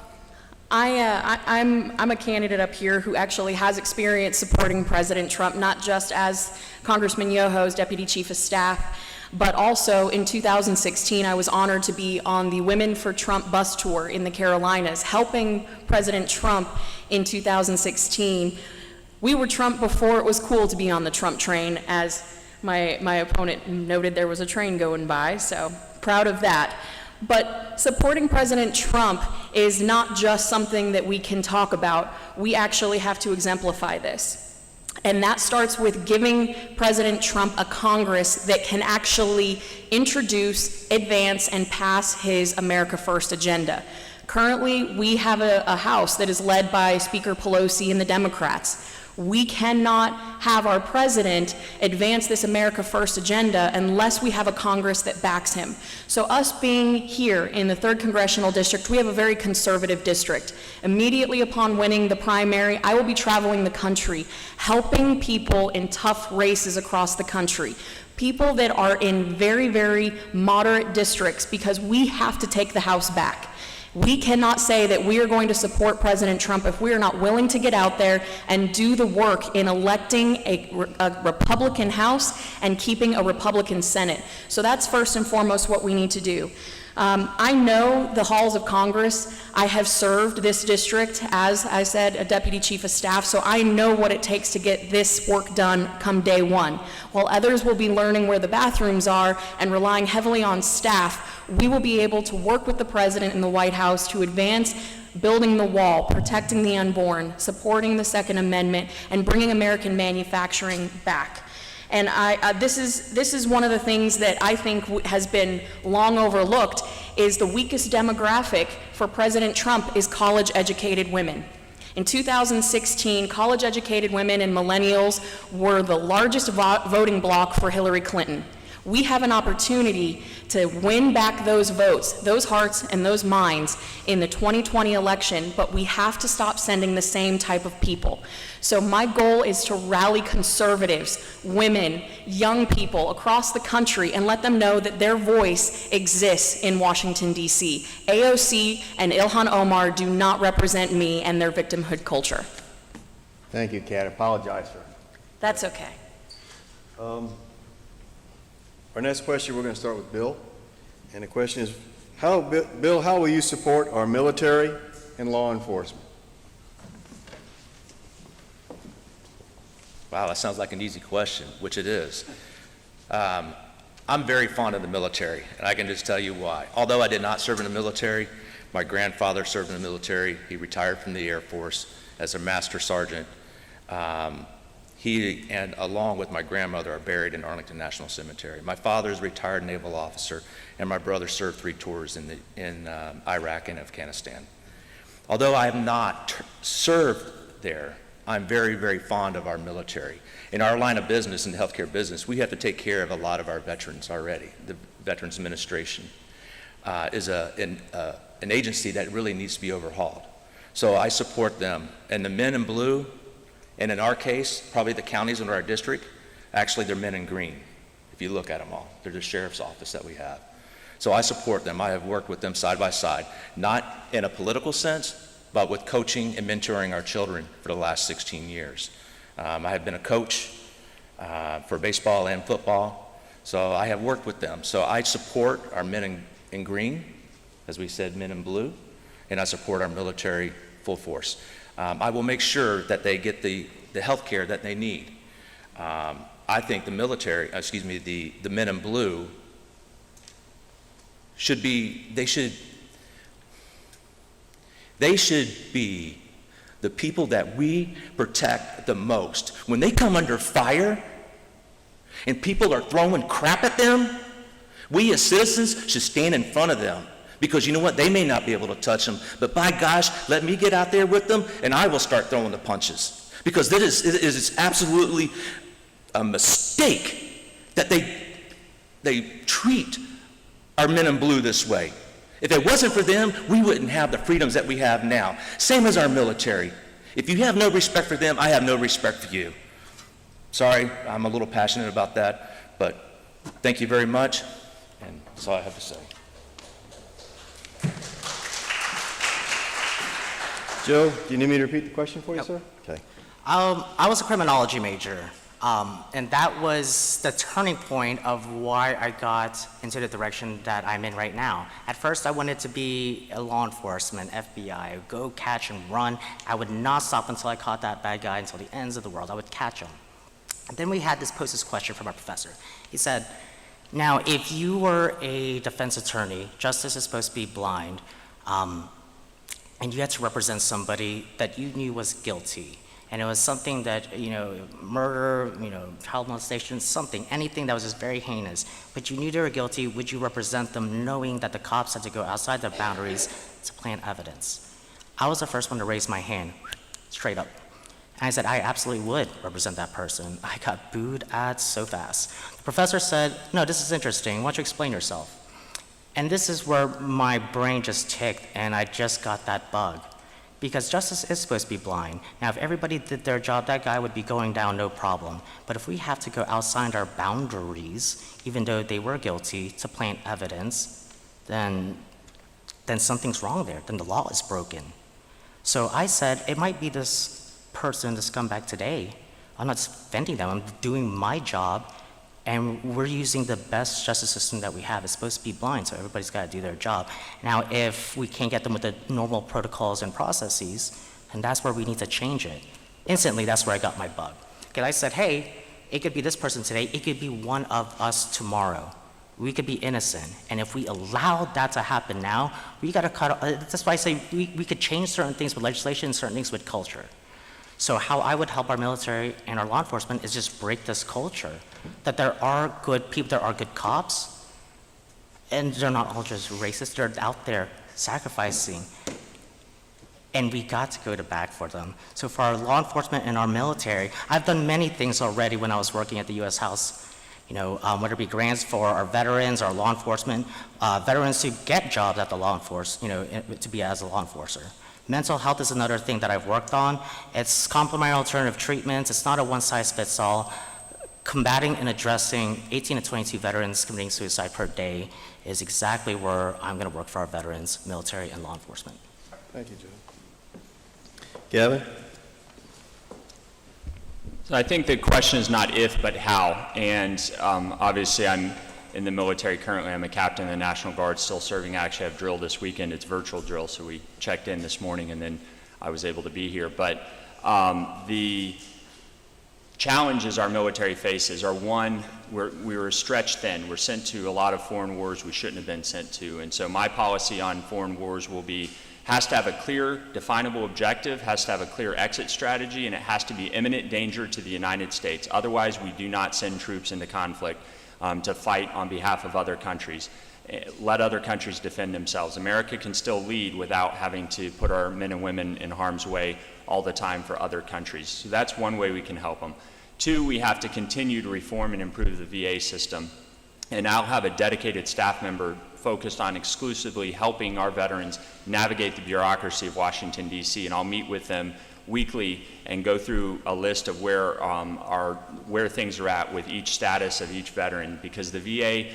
I'm a candidate up here who actually has experience supporting President Trump, not just as Congressman Yoho's Deputy Chief of Staff, but also in 2016, I was honored to be on the Women for Trump bus tour in the Carolinas, helping President Trump in 2016. We were Trump before it was cool to be on the Trump train, as my opponent noted there was a train going by, so proud of that. But supporting President Trump is not just something that we can talk about. We actually have to exemplify this. And that starts with giving President Trump a Congress that can actually introduce, advance, and pass his America First agenda. Currently, we have a House that is led by Speaker Pelosi and the Democrats. We cannot have our president advance this America First agenda unless we have a Congress that backs him. So us being here in the 3rd Congressional District, we have a very conservative district. Immediately upon winning the primary, I will be traveling the country, helping people in tough races across the country. People that are in very, very moderate districts, because we have to take the House back. We cannot say that we are going to support President Trump if we are not willing to get out there and do the work in electing a Republican House and keeping a Republican Senate. So that's first and foremost what we need to do. I know the halls of Congress. I have served this district, as I said, a deputy chief of staff, so I know what it takes to get this work done come day one. While others will be learning where the bathrooms are and relying heavily on staff, we will be able to work with the president in the White House to advance building the wall, protecting the unborn, supporting the Second Amendment, and bringing American manufacturing back. And this is one of the things that I think has been long overlooked, is the weakest demographic for President Trump is college-educated women. In 2016, college-educated women and millennials were the largest voting bloc for Hillary Clinton. We have an opportunity to win back those votes, those hearts and those minds in the 2020 election, but we have to stop sending the same type of people. So my goal is to rally conservatives, women, young people across the country and let them know that their voice exists in Washington, D.C. AOC and Ilhan Omar do not represent me and their victimhood culture. Thank you, Kat. Apologize for That's okay. Our next question, we're going to start with Bill. And the question is, Bill, how will you support our military and law enforcement? Wow, that sounds like an easy question, which it is. I'm very fond of the military, and I can just tell you why. Although I did not serve in the military, my grandfather served in the military. He retired from the Air Force as a master sergeant. He and along with my grandmother are buried in Arlington National Cemetery. My father is a retired naval officer, and my brother served 3 tours in Iraq and Afghanistan. Although I have not served there, I'm very, very fond of our military. In our line of business, in the healthcare business, we have to take care of a lot of our veterans already. The Veterans Administration is an agency that really needs to be overhauled. So I support them. And the men in blue, and in our case, probably the counties in our district, actually they're men in green. If you look at them all, they're the sheriff's office that we have. So I support them. I have worked with them side by side, not in a political sense, but with coaching and mentoring our children for the last 16 years. I have been a coach for baseball and football, so I have worked with them. So I support our men in green, as we said, men in blue, and I support our military full force. I will make sure that they get the health care that they need. I think the military, the men in blue should be, they should be the people that we protect the most. When they come under fire and people are throwing crap at them, we as citizens should stand in front of them. Because you know what? They may not be able to touch them, but by gosh, let me get out there with them and I will start throwing the punches. Because it is absolutely a mistake that they treat our men in blue this way. If it wasn't for them, we wouldn't have the freedoms that we have now. Same as our military. If you have no respect for them, I have no respect for you. Sorry, I'm a little passionate about that, but thank you very much, and that's all I have to say. Joe, do you need me to repeat the question for you, sir? Okay. I was a criminology major, and that was the turning point of why I got into the direction that I'm in right now. At first, I wanted to be a law enforcement, FBI, go catch and run. I would not stop until I caught that bad guy until the ends of the world. I would catch him. And then we had this question from our professor. He said, now, if you were a defense attorney, justice is supposed to be blind, and you had to represent somebody that you knew was guilty, and it was something that, murder, child molestation, anything that was just very heinous, but you knew they were guilty, would you represent them knowing that the cops had to go outside their boundaries to plant evidence? I was the first one to raise my hand, straight up. And I said, I absolutely would represent that person. I got booed at so fast. The professor said, no, this is interesting. Why don't you explain yourself? And this is where my brain just ticked, and I just got that bug. Because justice is supposed to be blind. Now, if everybody did their job, that guy would be going down no problem. But if we have to go outside our boundaries, even though they were guilty, to plant evidence, then something's wrong there. Then the law is broken. So I said, it might be this person, this scumbag today. I'm not defending them. I'm doing my job And we're using the best justice system that we have. It's supposed to be blind, so everybody's got to do their job. Now, if we can't get them with the normal protocols and processes, then that's where we need to change it. Instantly, that's where I got my bug. Because I said, hey, it could be this person today, it could be one of us tomorrow. We could be innocent. And if we allow that to happen now, we got to cut, that's why I say we could change certain things with legislation, certain things with culture. So how I would help our military and our law enforcement is just break this culture, that there are good people, there are good cops, and they're not all just racist, they're out there sacrificing. And we got to go to bat for them. So for our law enforcement and our military, I've done many things already when I was working at the U.S. House, whether it be grants for our veterans, our law enforcement, veterans to get jobs at the law enforcement, to be as a law enforcer. Mental health is another thing that I've worked on. It's complementary alternative treatments. It's not a one-size-fits-all. Combating and addressing 18 to 22 veterans committing suicide per day is exactly where I'm going to work for our veterans, military, and law enforcement. Thank you, Joe. Gavin? So I think the question is not if, but how. And obviously, I'm in the military currently. I'm a captain in the National Guard, still serving. I actually have drill this weekend. It's virtual drill, so we checked in this morning, and then I was able to be here. But the challenges our military faces are, one, we were stretched thin. We're sent to a lot of foreign wars we shouldn't have been sent to. And so my policy on foreign wars will be, has to have a clear, definable objective, has to have a clear exit strategy, and it has to be imminent danger to the United States. Otherwise, we do not send troops into conflict to fight on behalf of other countries. Let other countries defend themselves. America can still lead without having to put our men and women in harm's way all the time for other countries. So that's one way we can help them. Two, we have to continue to reform and improve the VA system. And I'll have a dedicated staff member focused on exclusively helping our veterans navigate the bureaucracy of Washington, D.C., and I'll meet with them weekly and go through a list of where things are at with each status of each veteran, because the VA,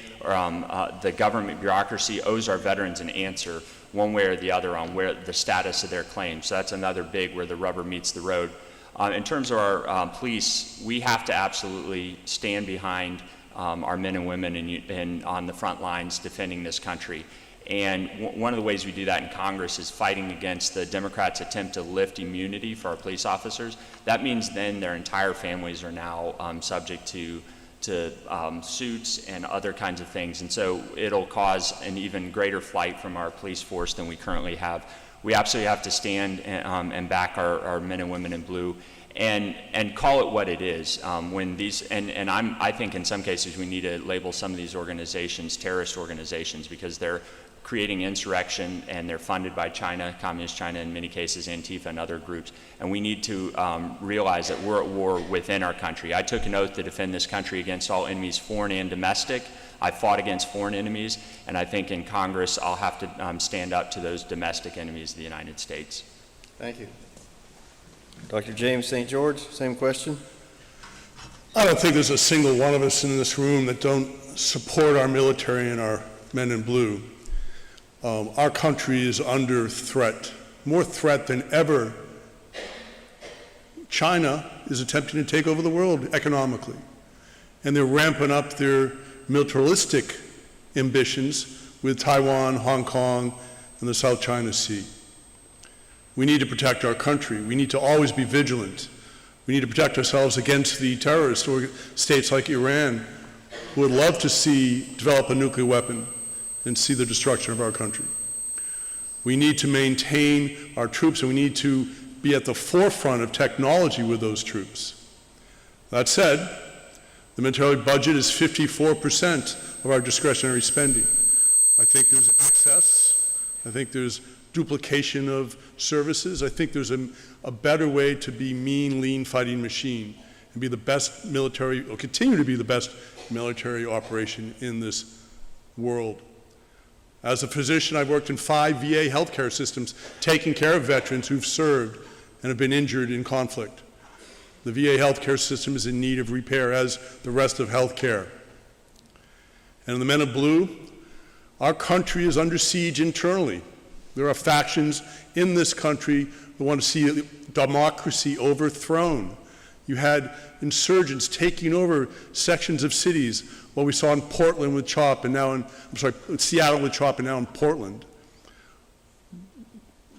the government bureaucracy, owes our veterans an answer one way or the other on where the status of their claims. So that's another big where the rubber meets the road. In terms of our police, we have to absolutely stand behind our men and women and on the front lines defending this country. And one of the ways we do that in Congress is fighting against the Democrats' attempt to lift immunity for our police officers. That means then their entire families are now subject to suits and other kinds of things. And so it'll cause an even greater flight from our police force than we currently have. We absolutely have to stand and back our men and women in blue and call it what it is. When these, I think in some cases we need to label some of these organizations terrorist organizations, because they're creating insurrection and they're funded by China, Communist China in many cases, Antifa and other groups. And we need to realize that we're at war within our country. I took an oath to defend this country against all enemies, foreign and domestic. I fought against foreign enemies, and I think in Congress I'll have to stand up to those domestic enemies of the United States. Thank you. Dr. James St. George, same question. I don't think there's a single one of us in this room that don't support our military and our men in blue. Our country is under threat, more threat than ever. China is attempting to take over the world economically, and they're ramping up their militaristic ambitions with Taiwan, Hong Kong, and the South China Sea. We need to protect our country. We need to always be vigilant. We need to protect ourselves against the terrorist states like Iran, who would love to see develop a nuclear weapon and see the destruction of our country. We need to maintain our troops, and we need to be at the forefront of technology with those troops. That said, the military budget is 54% of our discretionary spending. I think there's excess. I think there's duplication of services. I think there's a better way to be mean, lean fighting machine and be the best military, or continue to be the best military operation in this world. As a physician, I've worked in 5 VA healthcare systems taking care of veterans who've served and have been injured in conflict. The VA healthcare system is in need of repair, as the rest of healthcare. And in the Men of Blue, our country is under siege internally. There are factions in this country who want to see democracy overthrown. You had insurgents taking over sections of cities, what we saw in Portland with CHOP and now Seattle with CHOP and now in Portland.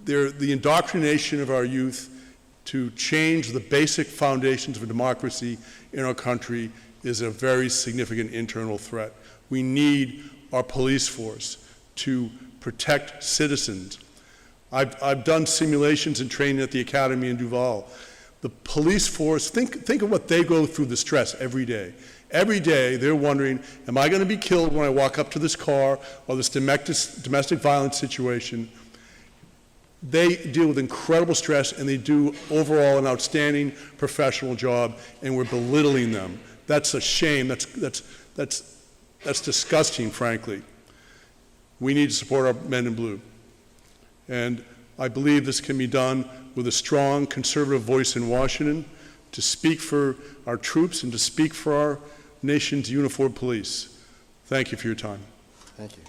The indoctrination of our youth to change the basic foundations of a democracy in our country is a very significant internal threat. We need our police force to protect citizens. I've done simulations and training at the academy in Duval. The police force, think of what they go through, the stress every day. Every day they're wondering, am I going to be killed when I walk up to this car or this domestic violence situation? They deal with incredible stress, and they do overall an outstanding professional job, and we're belittling them. That's a shame. That's disgusting, frankly. We need to support our men in blue. And I believe this can be done with a strong conservative voice in Washington to speak for our troops and to speak for our nation's uniformed police. Thank you for your time. Thank you.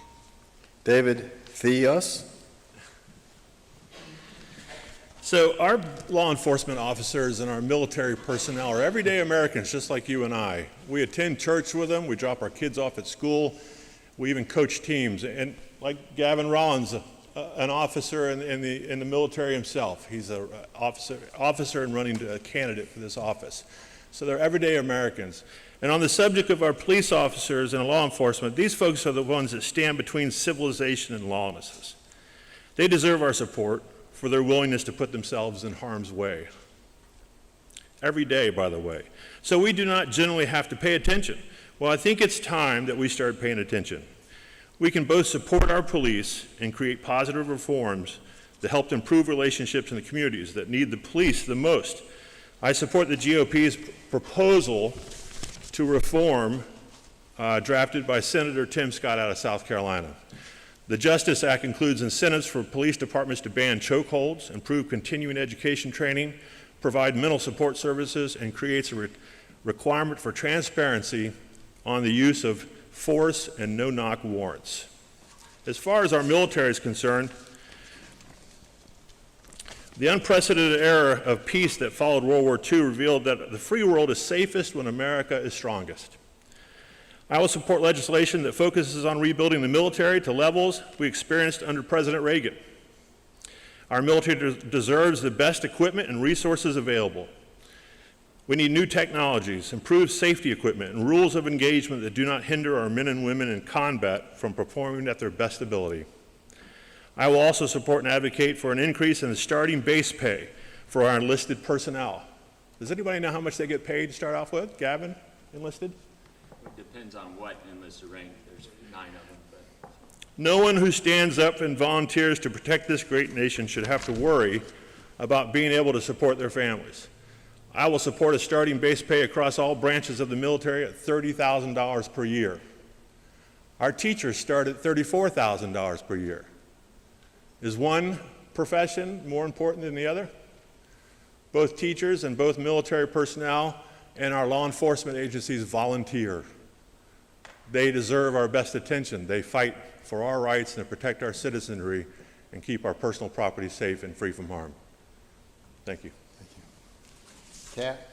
David Theos. So our law enforcement officers and our military personnel are everyday Americans just like you and I. We attend church with them, we drop our kids off at school, we even coach teams. And like Gavin Rollins, an officer in the military himself, he's an officer and running a candidate for this office. So they're everyday Americans. And on the subject of our police officers and law enforcement, these folks are the ones that stand between civilization and lawlessness. They deserve our support for their willingness to put themselves in harm's way. Every day, by the way. So we do not generally have to pay attention. Well, I think it's time that we start paying attention. We can both support our police and create positive reforms that help improve relationships in the communities that need the police the most. I support the GOP's proposal to reform drafted by Senator Tim Scott out of South Carolina. The Justice Act includes incentives for police departments to ban chokeholds, improve continuing education training, provide mental support services, and creates a requirement for transparency on the use of force and no-knock warrants. As far as our military is concerned, the unprecedented era of peace that followed World War II revealed that the free world is safest when America is strongest. I will support legislation that focuses on rebuilding the military to levels we experienced under President Reagan. Our military deserves the best equipment and resources available. We need new technologies, improved safety equipment, and rules of engagement that do not hinder our men and women in combat from performing at their best ability. I will also support and advocate for an increase in the starting base pay for our enlisted personnel. Does anybody know how much they get paid to start off with? Gavin, enlisted? It depends on what enlisted rank. There's 9 of them. But No one who stands up and volunteers to protect this great nation should have to worry about being able to support their families. I will support a starting base pay across all branches of the military at $30,000 per year. Our teachers start at $34,000 per year. Is one profession more important than the other? Both teachers and both military personnel and our law enforcement agencies volunteer. They deserve our best attention. They fight for our rights and to protect our citizenry and keep our personal property safe and free from harm. Thank you. Kat?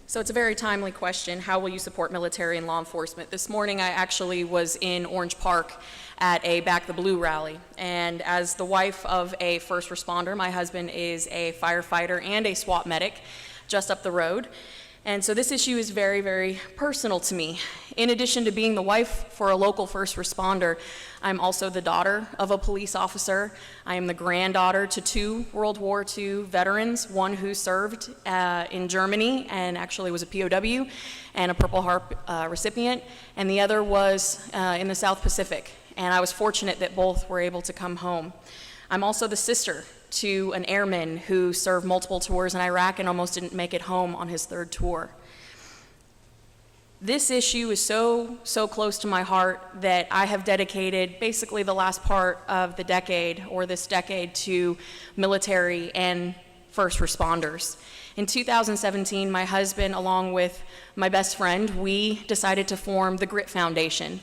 So it's a very timely question. How will you support military and law enforcement? This morning I actually was in Orange Park at a Back the Blue rally. And as the wife of a first responder, my husband is a firefighter and a SWAT medic just up the road. And so this issue is very, very personal to me. In addition to being the wife for a local first responder, I'm also the daughter of a police officer. I am the granddaughter to 2 World War II veterans, one who served in Germany and actually was a POW and a Purple Heart recipient, and the other was in the South Pacific. And I was fortunate that both were able to come home. I'm also the sister to an airman who served multiple tours in Iraq and almost didn't make it home on his 3rd tour. This issue is so close to my heart that I have dedicated basically the last part of the decade, or this decade, to military and first responders. In 2017, my husband, along with my best friend, we decided to form the Grit Foundation,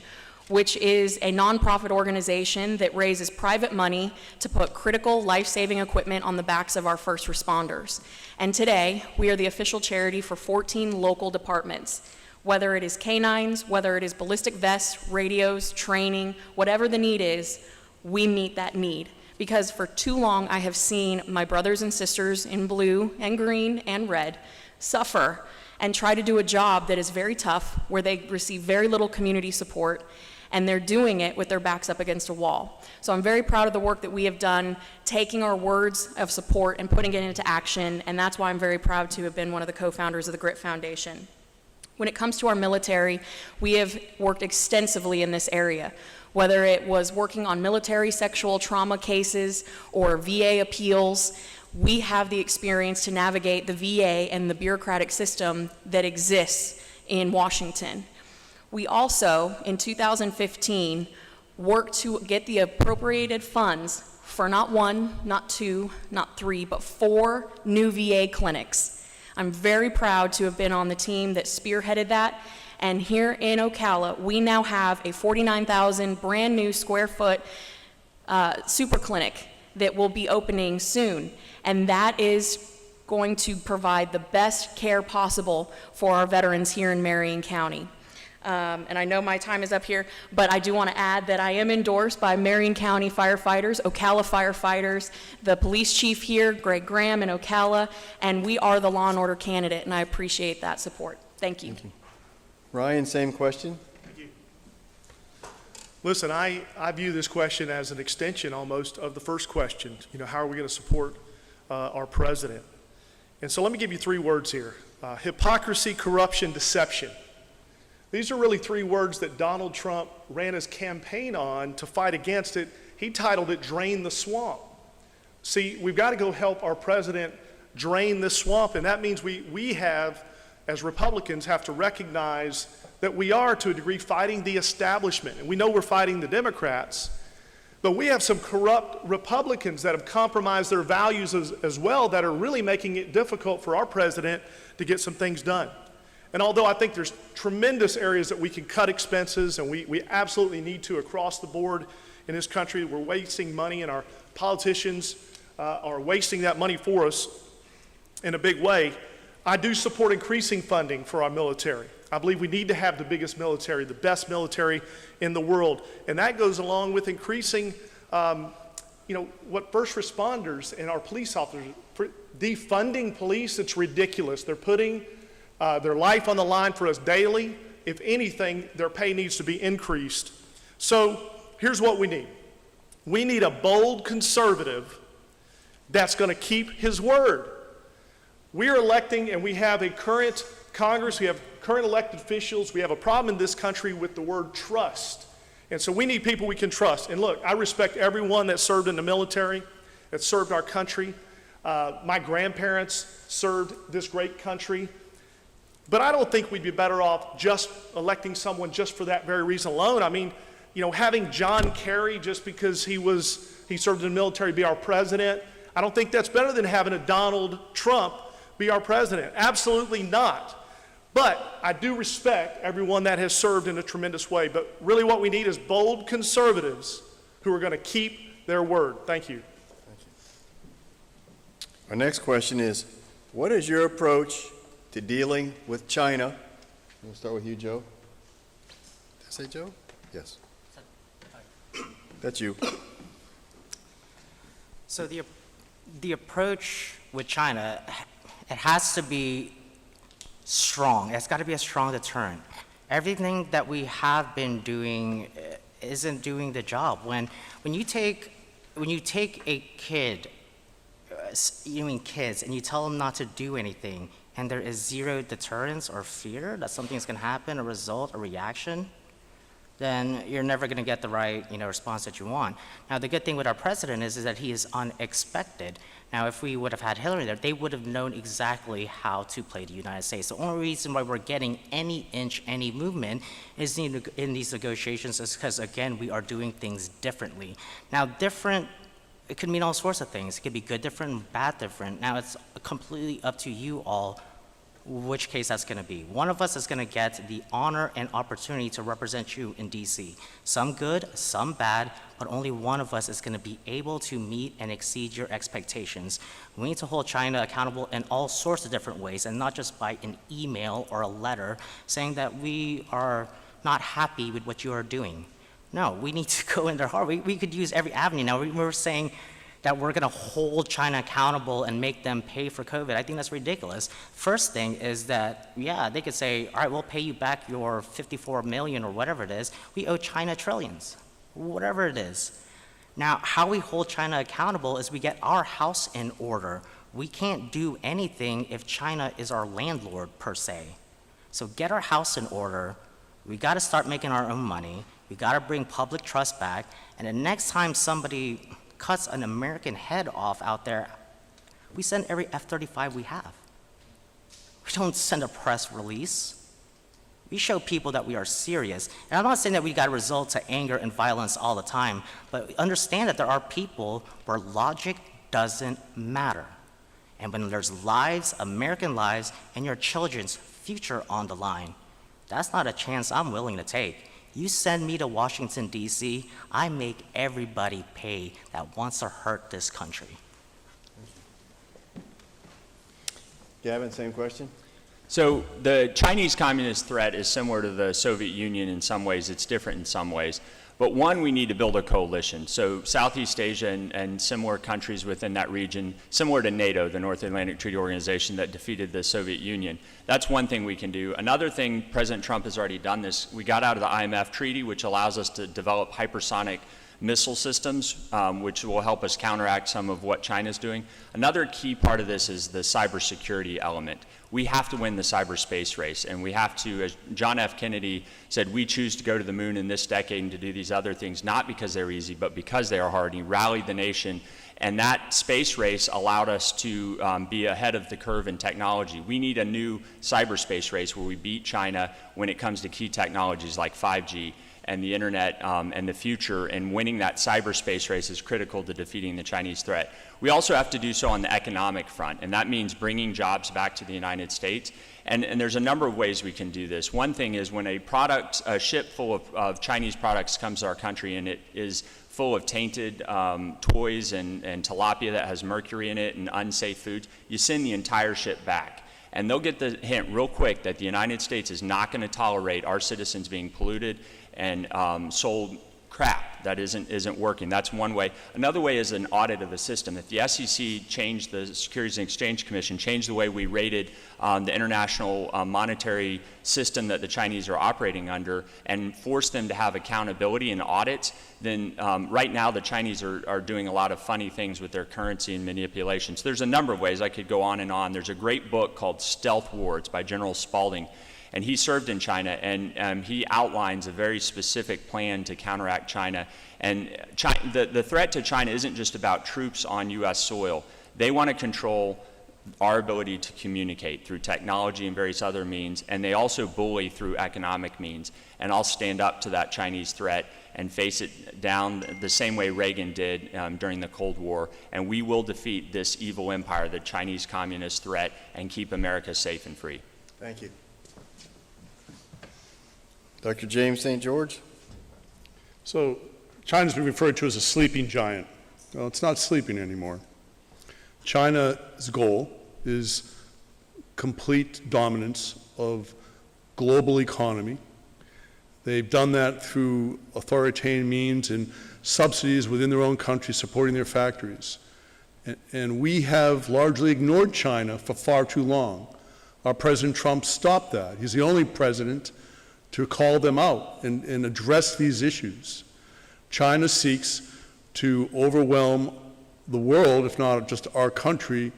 which is a nonprofit organization that raises private money to put critical life-saving equipment on the backs of our first responders. And today, we are the official charity for 14 local departments. Whether it is canines, whether it is ballistic vests, radios, training, whatever the need is, we meet that need. Because for too long, I have seen my brothers and sisters in blue and green and red suffer and try to do a job that is very tough, where they receive very little community support, and they're doing it with their backs up against a wall. So I'm very proud of the work that we have done, taking our words of support and putting it into action, and that's why I'm very proud to have been one of the co-founders of the Grit Foundation. When it comes to our military, we have worked extensively in this area, whether it was working on military sexual trauma cases or VA appeals. We have the experience to navigate the VA and the bureaucratic system that exists in Washington. We also, in 2015, worked to get the appropriated funds for not one, not two, not three, but 4 new VA clinics. I'm very proud to have been on the team that spearheaded that. And here in Ocala, we now have a 49,000 brand new square foot super clinic that will be opening soon. And that is going to provide the best care possible for our veterans here in Marion County. And I know my time is up here, but I do want to add that I am endorsed by Marion County firefighters, Ocala firefighters, the police chief here, Greg Graham in Ocala, and we are the law and order candidate, and I appreciate that support. Thank you. Ryan, same question? Listen, I view this question as an extension almost of the first question. You know, how are we going to support our president? And so let me give you 3 words here. Hypocrisy, corruption, deception. These are really 3 words that Donald Trump ran his campaign on to fight against it. He titled it Drain the Swamp. See, we've got to go help our president drain this swamp, and that means we have, as Republicans, have to recognize that we are, to a degree, fighting the establishment. And we know we're fighting the Democrats, but we have some corrupt Republicans that have compromised their values as well, that are really making it difficult for our president to get some things done. And although I think there's tremendous areas that we can cut expenses, and we absolutely need to across the board in this country, we're wasting money, and our politicians are wasting that money for us in a big way. I do support increasing funding for our military. I believe we need to have the biggest military, the best military in the world. And that goes along with increasing, what first responders and our police officers, defunding police, it's ridiculous. They're putting their life on the line for us daily. If anything, their pay needs to be increased. So here's what we need. We need a bold conservative that's going to keep his word. We are electing, and we have a current Congress, we have current elected officials, we have a problem in this country with the word trust. And so we need people we can trust. And look, I respect everyone that served in the military, that served our country. My grandparents served this great country. But I don't think we'd be better off just electing someone just for that very reason alone. I mean, having John Kerry just because he served in the military be our president, I don't think that's better than having a Donald Trump be our president. Absolutely not. But I do respect everyone that has served in a tremendous way. But really what we need is bold conservatives who are going to keep their word. Thank you. Our next question is, what is your approach to dealing with China? We'll start with you, Joe. Did I say Joe? Yes. That's you. So the approach with China, it has to be strong. It's got to be a strong deterrent. Everything that we have been doing isn't doing the job. When you take a kid, kids, and you tell them not to do anything, and there is zero deterrence or fear that something's going to happen, a result, a reaction, then you're never going to get the right, response that you want. Now, the good thing with our president is that he is unexpected. Now, if we would have had Hillary there, they would have known exactly how to play the United States. The only reason why we're getting any inch, any movement is in these negotiations is because, again, we are doing things differently. Now, different, it could mean all sorts of things. It could be good different, bad different. Now, it's completely up to you all which case that's going to be. One of us is going to get the honor and opportunity to represent you in DC. Some good, some bad, but only one of us is going to be able to meet and exceed your expectations. We need to hold China accountable in all sorts of different ways, and not just by an email or a letter saying that we are not happy with what you are doing. No, we need to go in there hard. We could use every avenue. Now, we're saying that we're going to hold China accountable and make them pay for COVID. I think that's ridiculous. First thing is that, yeah, they could say, all right, we'll pay you back your 54 million or whatever it is. We owe China trillions, whatever it is. Now, how we hold China accountable is we get our house in order. We can't do anything if China is our landlord, per se. So get our house in order. We got to start making our own money. We got to bring public trust back. And the next time somebody cuts an American head off out there, we send every F-35 we have. We don't send a press release. We show people that we are serious. And I'm not saying that we got to resort to anger and violence all the time, but understand that there are people where logic doesn't matter. And when there's lives, American lives, and your children's future on the line, that's not a chance I'm willing to take. You send me to Washington, D.C., I make everybody pay that wants to hurt this country. Gavin, same question? So the Chinese communist threat is similar to the Soviet Union in some ways. It's different in some ways. But one, we need to build a coalition. So Southeast Asia and similar countries within that region, similar to NATO, the North Atlantic Treaty Organization that defeated the Soviet Union. That's one thing we can do. Another thing, President Trump has already done this. We got out of the IMF treaty, which allows us to develop hypersonic missile systems, which will help us counteract some of what China's doing. Another key part of this is the cybersecurity element. We have to win the cyberspace race, and we have to, as John F. Kennedy said, we choose to go to the moon in this decade and to do these other things, not because they're easy, but because they are hard. And he rallied the nation, and that space race allowed us to be ahead of the curve in technology. We need a new cyberspace race where we beat China when it comes to key technologies like 5G and the internet and the future, and winning that cyberspace race is critical to defeating the Chinese threat. We also have to do so on the economic front, and that means bringing jobs back to the United States. And there's a number of ways we can do this. One thing is when a ship full of Chinese products comes to our country and it is full of tainted toys and tilapia that has mercury in it and unsafe foods, you send the entire ship back. And they'll get the hint real quick that the United States is not going to tolerate our citizens being polluted and sold crap that isn't working. That's one way. Another way is an audit of the system. If the SEC changed, the Securities and Exchange Commission changed the way we rated the international monetary system that the Chinese are operating under and forced them to have accountability and audits, then right now the Chinese are doing a lot of funny things with their currency and manipulations. There's a number of ways I could go on and on. There's a great book called Stealth War. It's by General Spaulding. And he served in China, and he outlines a very specific plan to counteract China. And the threat to China isn't just about troops on U.S. soil. They want to control our ability to communicate through technology and various other means, and they also bully through economic means. And I'll stand up to that Chinese threat and face it down the same way Reagan did during the Cold War. And we will defeat this evil empire, the Chinese communist threat, and keep America safe and free. Thank you. Dr. James St. George? So China's been referred to as a sleeping giant. Well, it's not sleeping anymore. China's goal is complete dominance of global economy. They've done that through authoritarian means and subsidies within their own country supporting their factories. And we have largely ignored China for far too long. Our President Trump stopped that. He's the only president to call them out and address these issues. China seeks to overwhelm the world, if not just our country,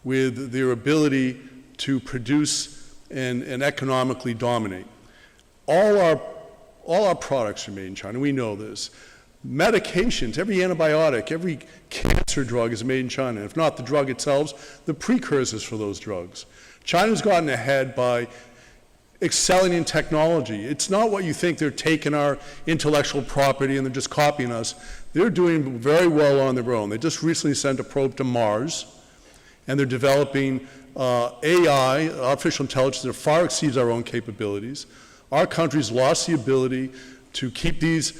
with their ability to produce and economically dominate. All our products are made in China, we know this. Medications, every antibiotic, every cancer drug is made in China. If not the drug itself, the precursors for those drugs. China's gotten ahead by excelling in technology. It's not what you think. They're taking our intellectual property and they're just copying us. They're doing very well on their own. They just recently sent a probe to Mars, and they're developing AI, artificial intelligence, that far exceeds our own capabilities. Our country's lost the ability to keep these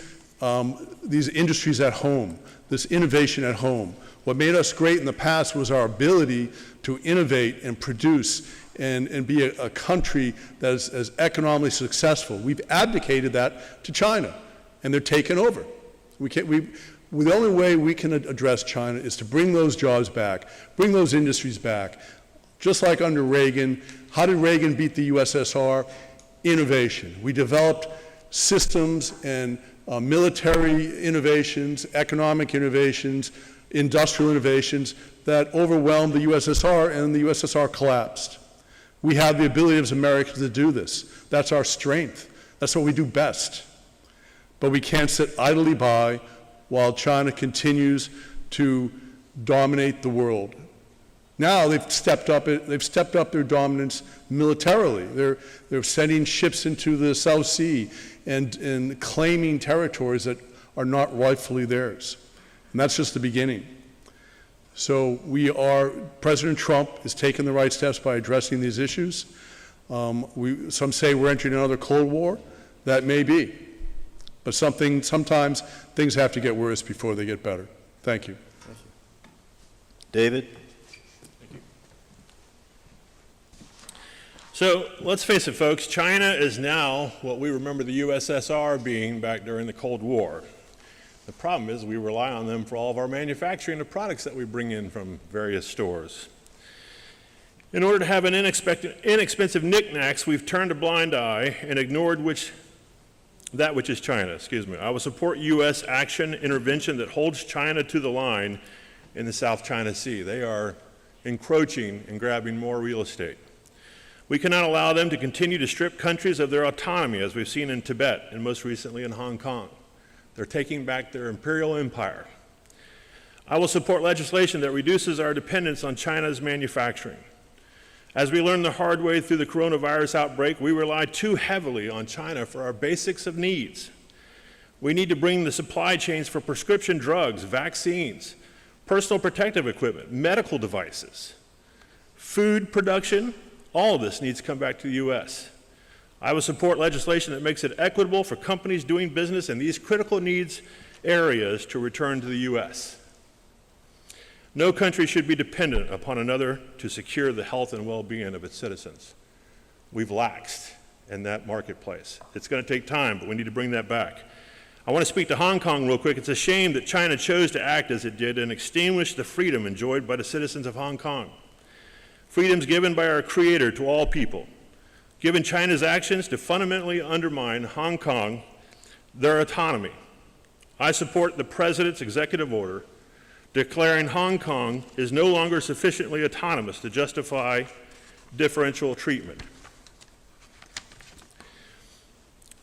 industries at home, this innovation at home. What made us great in the past was our ability to innovate and produce and be a country that is economically successful. We've abdicated that to China, and they're taking over. The only way we can address China is to bring those jobs back, bring those industries back. Just like under Reagan, how did Reagan beat the USSR? Innovation. We developed systems and military innovations, economic innovations, industrial innovations that overwhelmed the USSR, and the USSR collapsed. We have the ability as Americans to do this. That's our strength. That's what we do best. But we can't sit idly by while China continues to dominate the world. Now they've stepped up their dominance militarily. They're sending ships into the South Sea and claiming territories that are not rightfully theirs. And that's just the beginning. So President Trump is taking the right steps by addressing these issues. Some say we're entering another Cold War. That may be. But sometimes things have to get worse before they get better. Thank you. David? So let's face it, folks, China is now what we remember the USSR being back during the Cold War. The problem is we rely on them for all of our manufacturing of products that we bring in from various stores. In order to have an inexpensive knickknacks, we've turned a blind eye and ignored that which is China. I will support U.S. action intervention that holds China to the line in the South China Sea. They are encroaching and grabbing more real estate. We cannot allow them to continue to strip countries of their autonomy, as we've seen in Tibet and most recently in Hong Kong. They're taking back their imperial empire. I will support legislation that reduces our dependence on China's manufacturing. As we learned the hard way through the coronavirus outbreak, we rely too heavily on China for our basics of needs. We need to bring the supply chains for prescription drugs, vaccines, personal protective equipment, medical devices, food production. All of this needs to come back to the U.S. I will support legislation that makes it equitable for companies doing business in these critical needs areas to return to the U.S. No country should be dependent upon another to secure the health and well-being of its citizens. We've laxed in that marketplace. It's going to take time, but we need to bring that back. I want to speak to Hong Kong real quick. It's a shame that China chose to act as it did and extinguish the freedom enjoyed by the citizens of Hong Kong. Freedoms given by our Creator to all people. Given China's actions to fundamentally undermine Hong Kong, their autonomy. I support the President's executive order declaring Hong Kong is no longer sufficiently autonomous to justify differential treatment.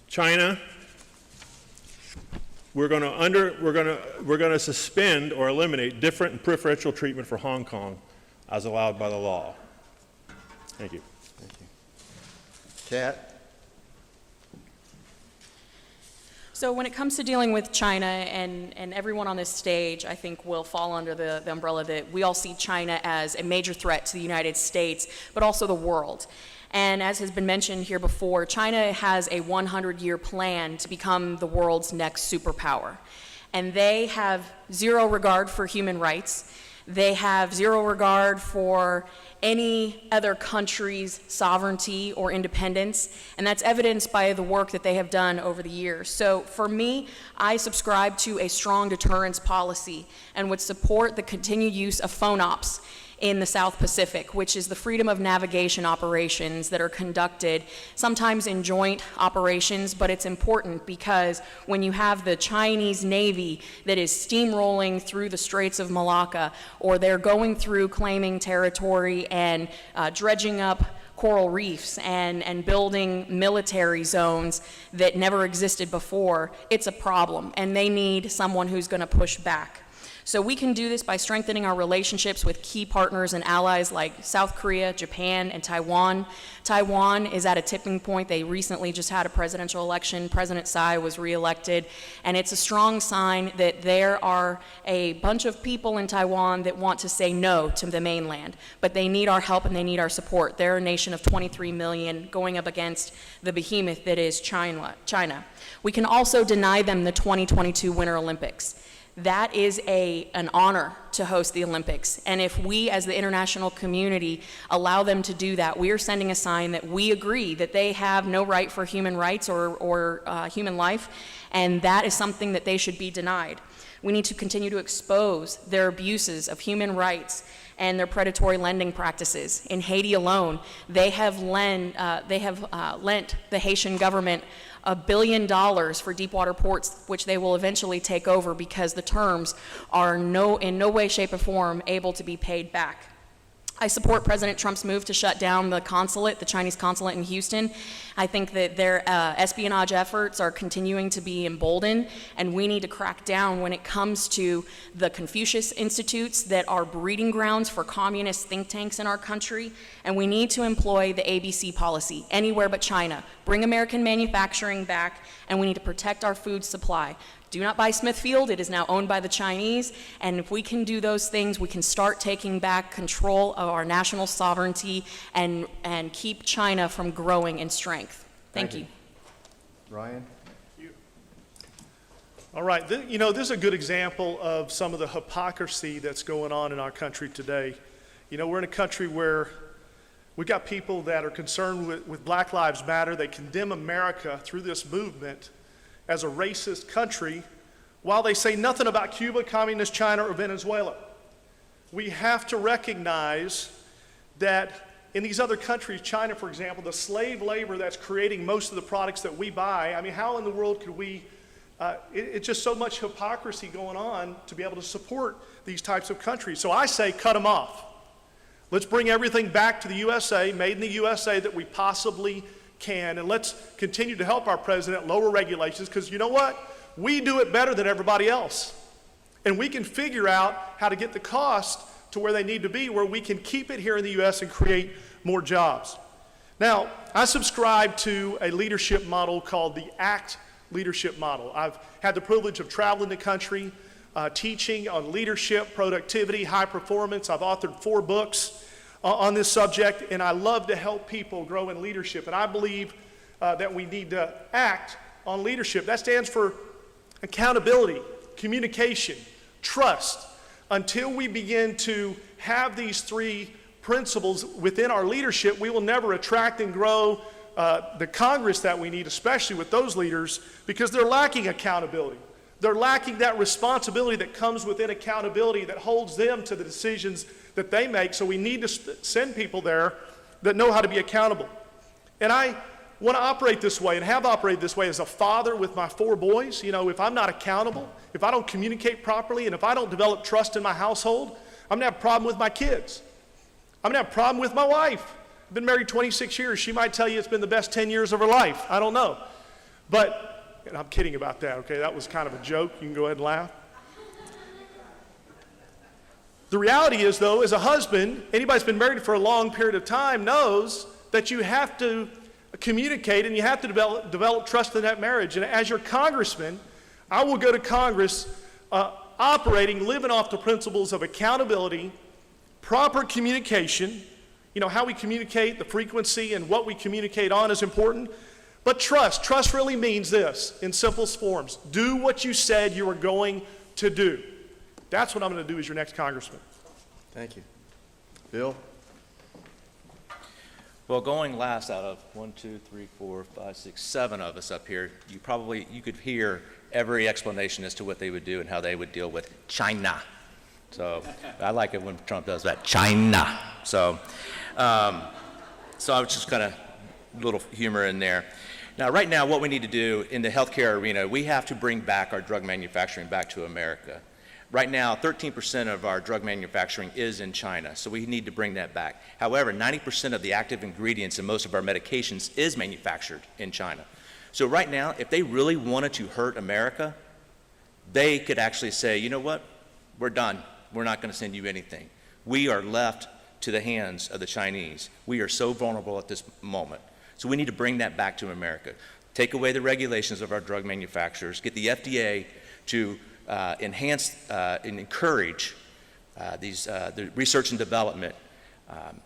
China, we're going to suspend or eliminate different and preferential treatment for Hong Kong as allowed by the law. Thank you. Thank you. Kat? So when it comes to dealing with China, and everyone on this stage, I think, will fall under the umbrella that we all see China as a major threat to the United States, but also the world. And as has been mentioned here before, China has a 100-year plan to become the world's next superpower. And they have zero regard for human rights. They have zero regard for any other country's sovereignty or independence, and that's evidenced by the work that they have done over the years. So for me, I subscribe to a strong deterrence policy and would support the continued use of phone ops in the South Pacific, which is the freedom of navigation operations that are conducted sometimes in joint operations, but it's important because when you have the Chinese Navy that is steamrolling through the Straits of Malacca, or they're going through claiming territory and dredging up coral reefs and building military zones that never existed before, it's a problem, and they need someone who's going to push back. So we can do this by strengthening our relationships with key partners and allies like South Korea, Japan, and Taiwan. Taiwan is at a tipping point. They recently just had a presidential election. President Tsai was reelected, and it's a strong sign that there are a bunch of people in Taiwan that want to say no to the mainland, but they need our help and they need our support. They're a nation of 23 million going up against the behemoth that is China. We can also deny them the 2022 Winter Olympics. That is an honor to host the Olympics. And if we as the international community allow them to do that, we are sending a sign that we agree that they have no right for human rights or human life, and that is something that they should be denied. We need to continue to expose their abuses of human rights and their predatory lending practices. In Haiti alone, they have lent the Haitian government $1 billion for deepwater ports, which they will eventually take over because the terms are in no way, shape, or form able to be paid back. I support President Trump's move to shut down the Chinese consulate in Houston. I think that their espionage efforts are continuing to be emboldened, and we need to crack down when it comes to the Confucius Institutes that are breeding grounds for communist think tanks in our country, and we need to employ the ABC policy, anywhere but China. Bring American manufacturing back, and we need to protect our food supply. Do not buy Smithfield, it is now owned by the Chinese, and if we can do those things, we can start taking back control of our national sovereignty and keep China from growing in strength. Thank you. Ryan? All right, this is a good example of some of the hypocrisy that's going on in our country today. We're in a country where we've got people that are concerned with Black Lives Matter. They condemn America through this movement as a racist country, while they say nothing about Cuba, Communist China, or Venezuela. We have to recognize that in these other countries, China, for example, the slave labor that's creating most of the products that we buy, I mean, how in the world could we, it's just so much hypocrisy going on to be able to support these types of countries. So I say cut them off. Let's bring everything back to the USA, made in the USA that we possibly can, and let's continue to help our president lower regulations, because you know what? We do it better than everybody else. And we can figure out how to get the cost to where they need to be, where we can keep it here in the U.S. and create more jobs. Now, I subscribe to a leadership model called the ACT leadership model. I've had the privilege of traveling the country, teaching on leadership, productivity, high performance. I've authored 4 books on this subject, and I love to help people grow in leadership. And I believe that we need to act on leadership. That stands for accountability, communication, trust. Until we begin to have these 3 principles within our leadership, we will never attract and grow the Congress that we need, especially with those leaders, because they're lacking accountability. They're lacking that responsibility that comes within accountability that holds them to the decisions that they make. So we need to send people there that know how to be accountable. And I want to operate this way and have operated this way as a father with my 4 boys. If I'm not accountable, if I don't communicate properly, and if I don't develop trust in my household, I'm going to have a problem with my kids. I'm going to have a problem with my wife. I've been married 26 years. She might tell you it's been the best 10 years of her life. I don't know. And I'm kidding about that, okay? That was kind of a joke. You can go ahead and laugh. The reality is, though, as a husband, anybody that's been married for a long period of time knows that you have to communicate and you have to develop trust in that marriage. And as your congressman, I will go to Congress living off the principles of accountability, proper communication. How we communicate, the frequency, and what we communicate on is important. But trust really means this in simplest forms. Do what you said you were going to do. That's what I'm going to do as your next congressman. Thank you. Bill? Well, going last out of 1, 2, 3, 4, 5, 6, 7 of us up here, you could hear every explanation as to what they would do and how they would deal with China. So I like it when Trump does that, China. So I was just kind of a little humor in there. Now, right now, what we need to do in the healthcare arena, we have to bring back our drug manufacturing back to America. Right now, 13% of our drug manufacturing is in China, so we need to bring that back. However, 90% of the active ingredients in most of our medications is manufactured in China. So right now, if they really wanted to hurt America, they could actually say, you know what, we're done. We're not going to send you anything. We are left to the hands of the Chinese. We are so vulnerable at this moment. So we need to bring that back to America. Take away the regulations of our drug manufacturers, get the FDA to enhance and encourage the research and development,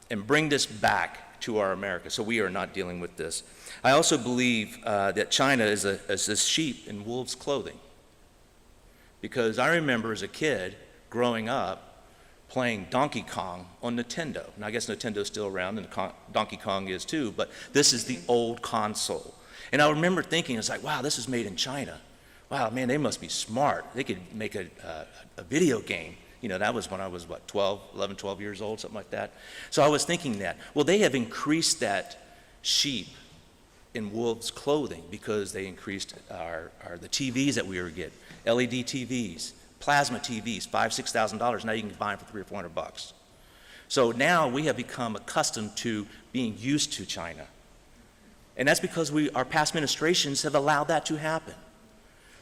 and bring this back to our America so we are not dealing with this. I also believe that China is a sheep in wolf's clothing, because I remember as a kid growing up playing Donkey Kong on Nintendo. And I guess Nintendo's still around, and Donkey Kong is too, but this is the old console. And I remember thinking, it's like, wow, this is made in China. Wow, man, they must be smart. They could make a video game. You know, that was when I was, 11, 12 years old, something like that. So I was thinking that. Well, they have increased that sheep in wolf's clothing because they increased the TVs that we were getting, LED TVs, plasma TVs, $5,000, $6,000. Now you can buy them for $300 or $400. So now we have become accustomed to being used to China. And that's because our past administrations have allowed that to happen.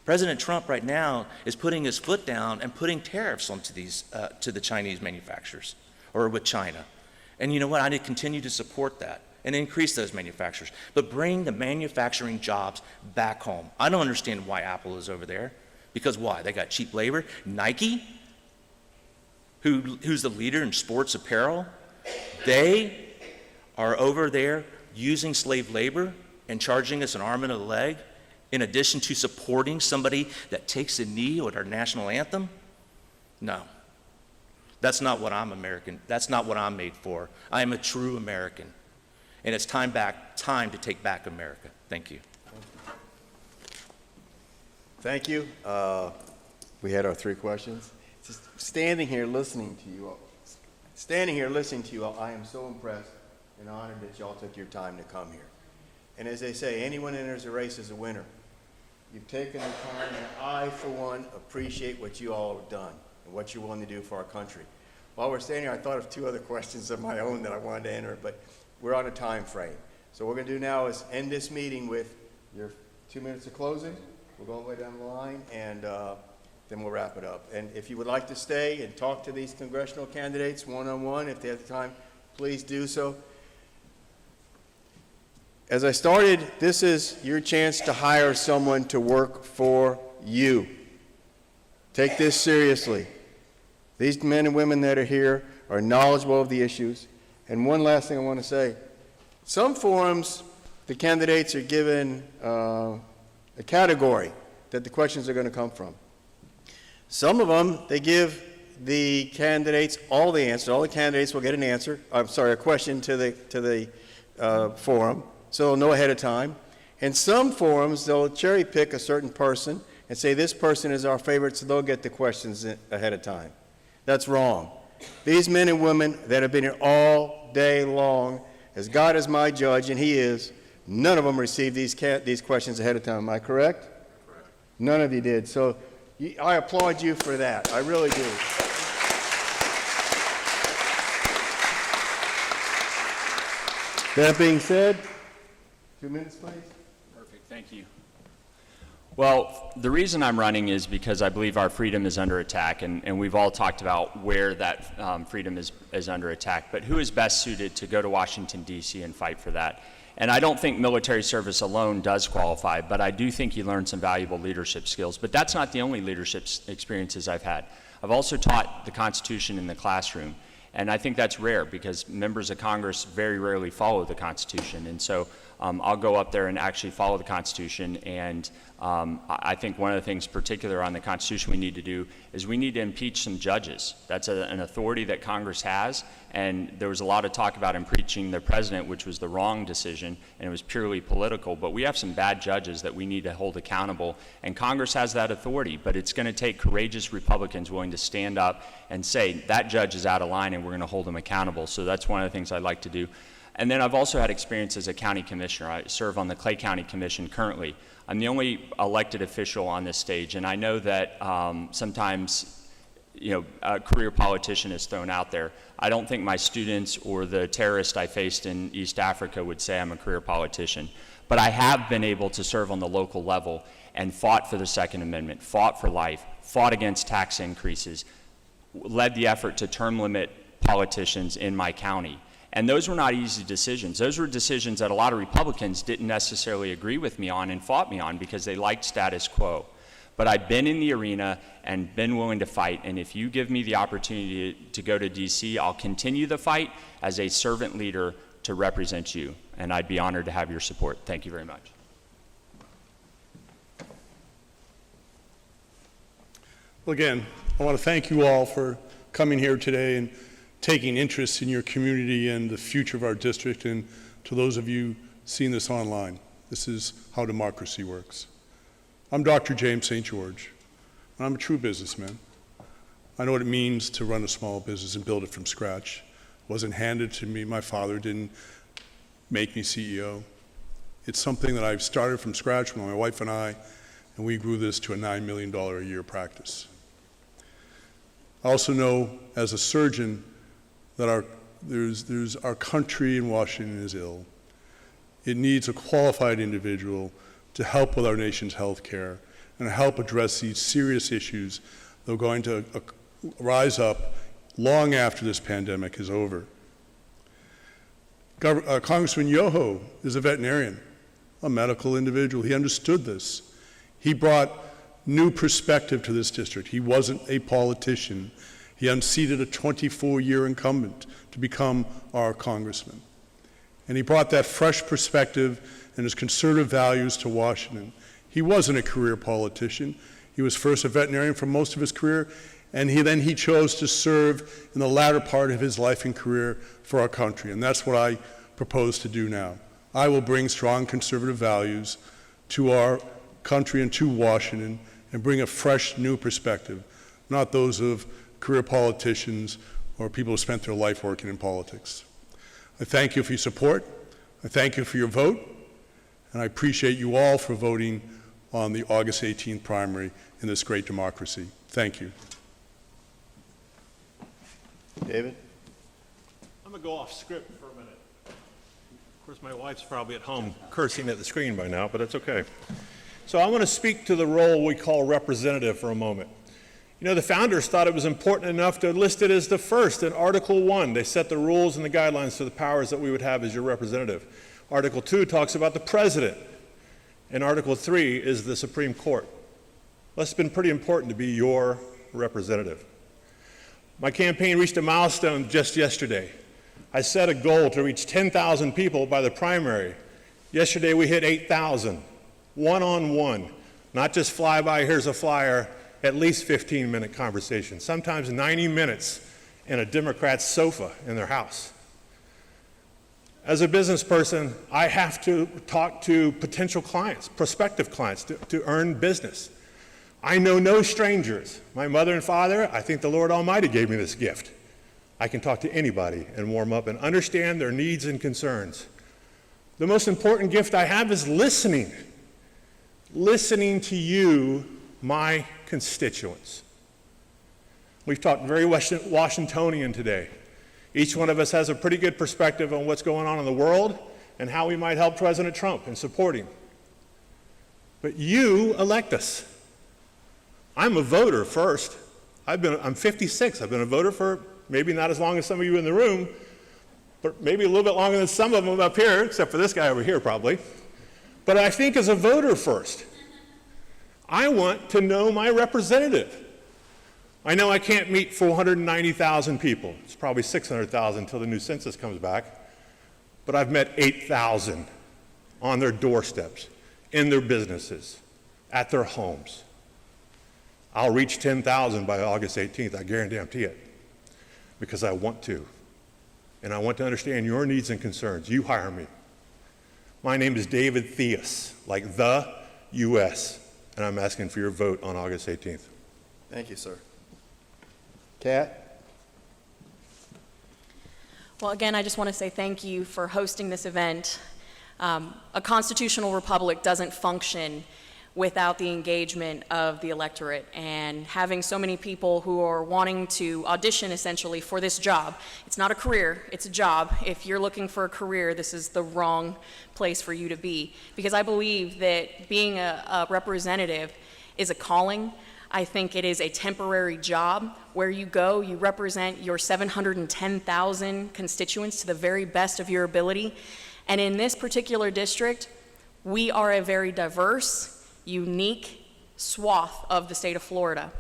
President Trump right now is putting his foot down and putting tariffs onto these, to the Chinese manufacturers, or with China. And you know what? I need to continue to support that and increase those manufacturers, but bring the manufacturing jobs back home. I don't understand why Apple is over there. Because why? They got cheap labor. Nike, who's the leader in sports apparel, they are over there using slave labor and charging us an arm and a leg, in addition to supporting somebody that takes a knee at our national anthem? No. That's not what I'm American. That's not what I'm made for. I am a true American. And it's time to take back America. Thank you. Thank you. We had our 3 questions. Just standing here listening to you all, I am so impressed and honored that y'all took your time to come here. And as they say, anyone enters a race as a winner. You've taken the time, and I, for one, appreciate what you all have done and what you're willing to do for our country. While we're standing here, I thought of 2 other questions of my own that I wanted to enter, but we're on a time frame. So what we're going to do now is end this meeting with your 2 minutes of closing. We'll go all the way down the line, and then we'll wrap it up. And if you would like to stay and talk to these congressional candidates one-on-one, if they have the time, please do so. As I started, this is your chance to hire someone to work for you. Take this seriously. These men and women that are here are knowledgeable of the issues. And one last thing I want to say. Some forums, the candidates are given a category that the questions are going to come from. Some of them, they give the candidates all the answers. All the candidates will get an answer, a question to the forum, so they'll know ahead of time. And some forums, they'll cherry pick a certain person and say this person is our favorite, so they'll get the questions ahead of time. That's wrong. These men and women that have been here all day long, as God is my judge, and He is, none of them received these questions ahead of time. Am I correct? Correct. None of you did. So I applaud you for that. I really do. That being said, 2 minutes, please. Perfect. Thank you. Well, the reason I'm running is because I believe our freedom is under attack, and we've all talked about where that freedom is under attack. But who is best suited to go to Washington, D.C. and fight for that? And I don't think military service alone does qualify, but I do think you learn some valuable leadership skills. But that's not the only leadership experiences I've had. I've also taught the Constitution in the classroom. And I think that's rare because members of Congress very rarely follow the Constitution. And so I'll go up there and actually follow the Constitution. And I think one of the things particular on the Constitution we need to do is we need to impeach some judges. That's an authority that Congress has. And there was a lot of talk about impeaching the president, which was the wrong decision, and it was purely political. But we have some bad judges that we need to hold accountable. And Congress has that authority, but it's going to take courageous Republicans willing to stand up and say, that judge is out of line and we're going to hold him accountable. So that's one of the things I'd like to do. And then I've also had experience as a county commissioner. I serve on the Clay County Commission currently. I'm the only elected official on this stage, and I know that sometimes a career politician is thrown out there. I don't think my students or the terrorist I faced in East Africa would say I'm a career politician. But I have been able to serve on the local level and fought for the Second Amendment, fought for life, fought against tax increases, led the effort to term limit politicians in my county. And those were not easy decisions. Those were decisions that a lot of Republicans didn't necessarily agree with me on and fought me on because they liked status quo. But I've been in the arena and been willing to fight, and if you give me the opportunity to go to DC, I'll continue the fight as a servant leader to represent you, and I'd be honored to have your support. Thank you very much. Well, again, I want to thank you all for coming here today and taking interest in your community and the future of our district, and to those of you seeing this online. This is how democracy works. I'm Dr. James St. George, and I'm a true businessman. I know what it means to run a small business and build it from scratch. It wasn't handed to me. My father didn't make me CEO. It's something that I've started from scratch with my wife and I, and we grew this to a $9 million a year practice. I also know as a surgeon that our country in Washington is ill. It needs a qualified individual to help with our nation's health care and help address these serious issues that are going to rise up long after this pandemic is over. Congressman Yoho is a veterinarian, a medical individual. He understood this. He brought new perspective to this district. He wasn't a politician. He unseated a 24-year incumbent to become our congressman. And he brought that fresh perspective and his conservative values to Washington. He wasn't a career politician. He was first a veterinarian for most of his career, and then he chose to serve in the latter part of his life and career for our country, and that's what I propose to do now. I will bring strong conservative values to our country and to Washington and bring a fresh, new perspective, not those of career politicians or people who spent their life working in politics. I thank you for your support. I thank you for your vote. And I appreciate you all for voting on the August 18th primary in this great democracy. Thank you. David? I'm going to go off script for a minute. Of course, my wife's probably at home cursing at the screen by now, but that's okay. So I want to speak to the role we call representative for a moment. You know, the founders thought it was important enough to list it as the first in Article 1. They set the rules and the guidelines for the powers that we would have as your representative. Article 2 talks about the president, and Article 3 is the Supreme Court. Well, it's been pretty important to be your representative. My campaign reached a milestone just yesterday. I set a goal to reach 10,000 people by the primary. Yesterday we hit 8,000, one-on-one, not just fly by, here's a flyer, at least 15-minute conversation, sometimes 90 minutes in a Democrat's sofa in their house. As a business person, I have to talk to potential clients, prospective clients, to earn business. I know no strangers. My mother and father, I think the Lord Almighty gave me this gift. I can talk to anybody and warm up and understand their needs and concerns. The most important gift I have is listening. Listening to you, my constituents. We've talked very Washingtonian today. Each one of us has a pretty good perspective on what's going on in the world and how we might help President Trump and support him. But you elect us. I'm a voter first. I'm 56. I've been a voter for maybe not as long as some of you in the room, but maybe a little bit longer than some of them up here, except for this guy over here probably. But I think as a voter first, I want to know my representative. I know I can't meet 490,000 people. It's probably 600,000 until the new census comes back. But I've met 8,000 on their doorsteps, in their businesses, at their homes. I'll reach 10,000 by August 18th, I guarantee it, because I want to. And I want to understand your needs and concerns. You hire me. My name is David Theus, like the U.S., and I'm asking for your vote on August 18th. Thank you, sir. Kat? Well, again, I just want to say thank you for hosting this event. A constitutional republic doesn't function without the engagement of the electorate, and having so many people who are wanting to audition essentially for this job. It's not a career, it's a job. If you're looking for a career, this is the wrong place for you to be, because I believe that being a representative is a calling. I think it is a temporary job. Where you go, you represent your 710,000 constituents to the very best of your ability. And in this particular district, we are a very diverse, unique swath of the state of Florida.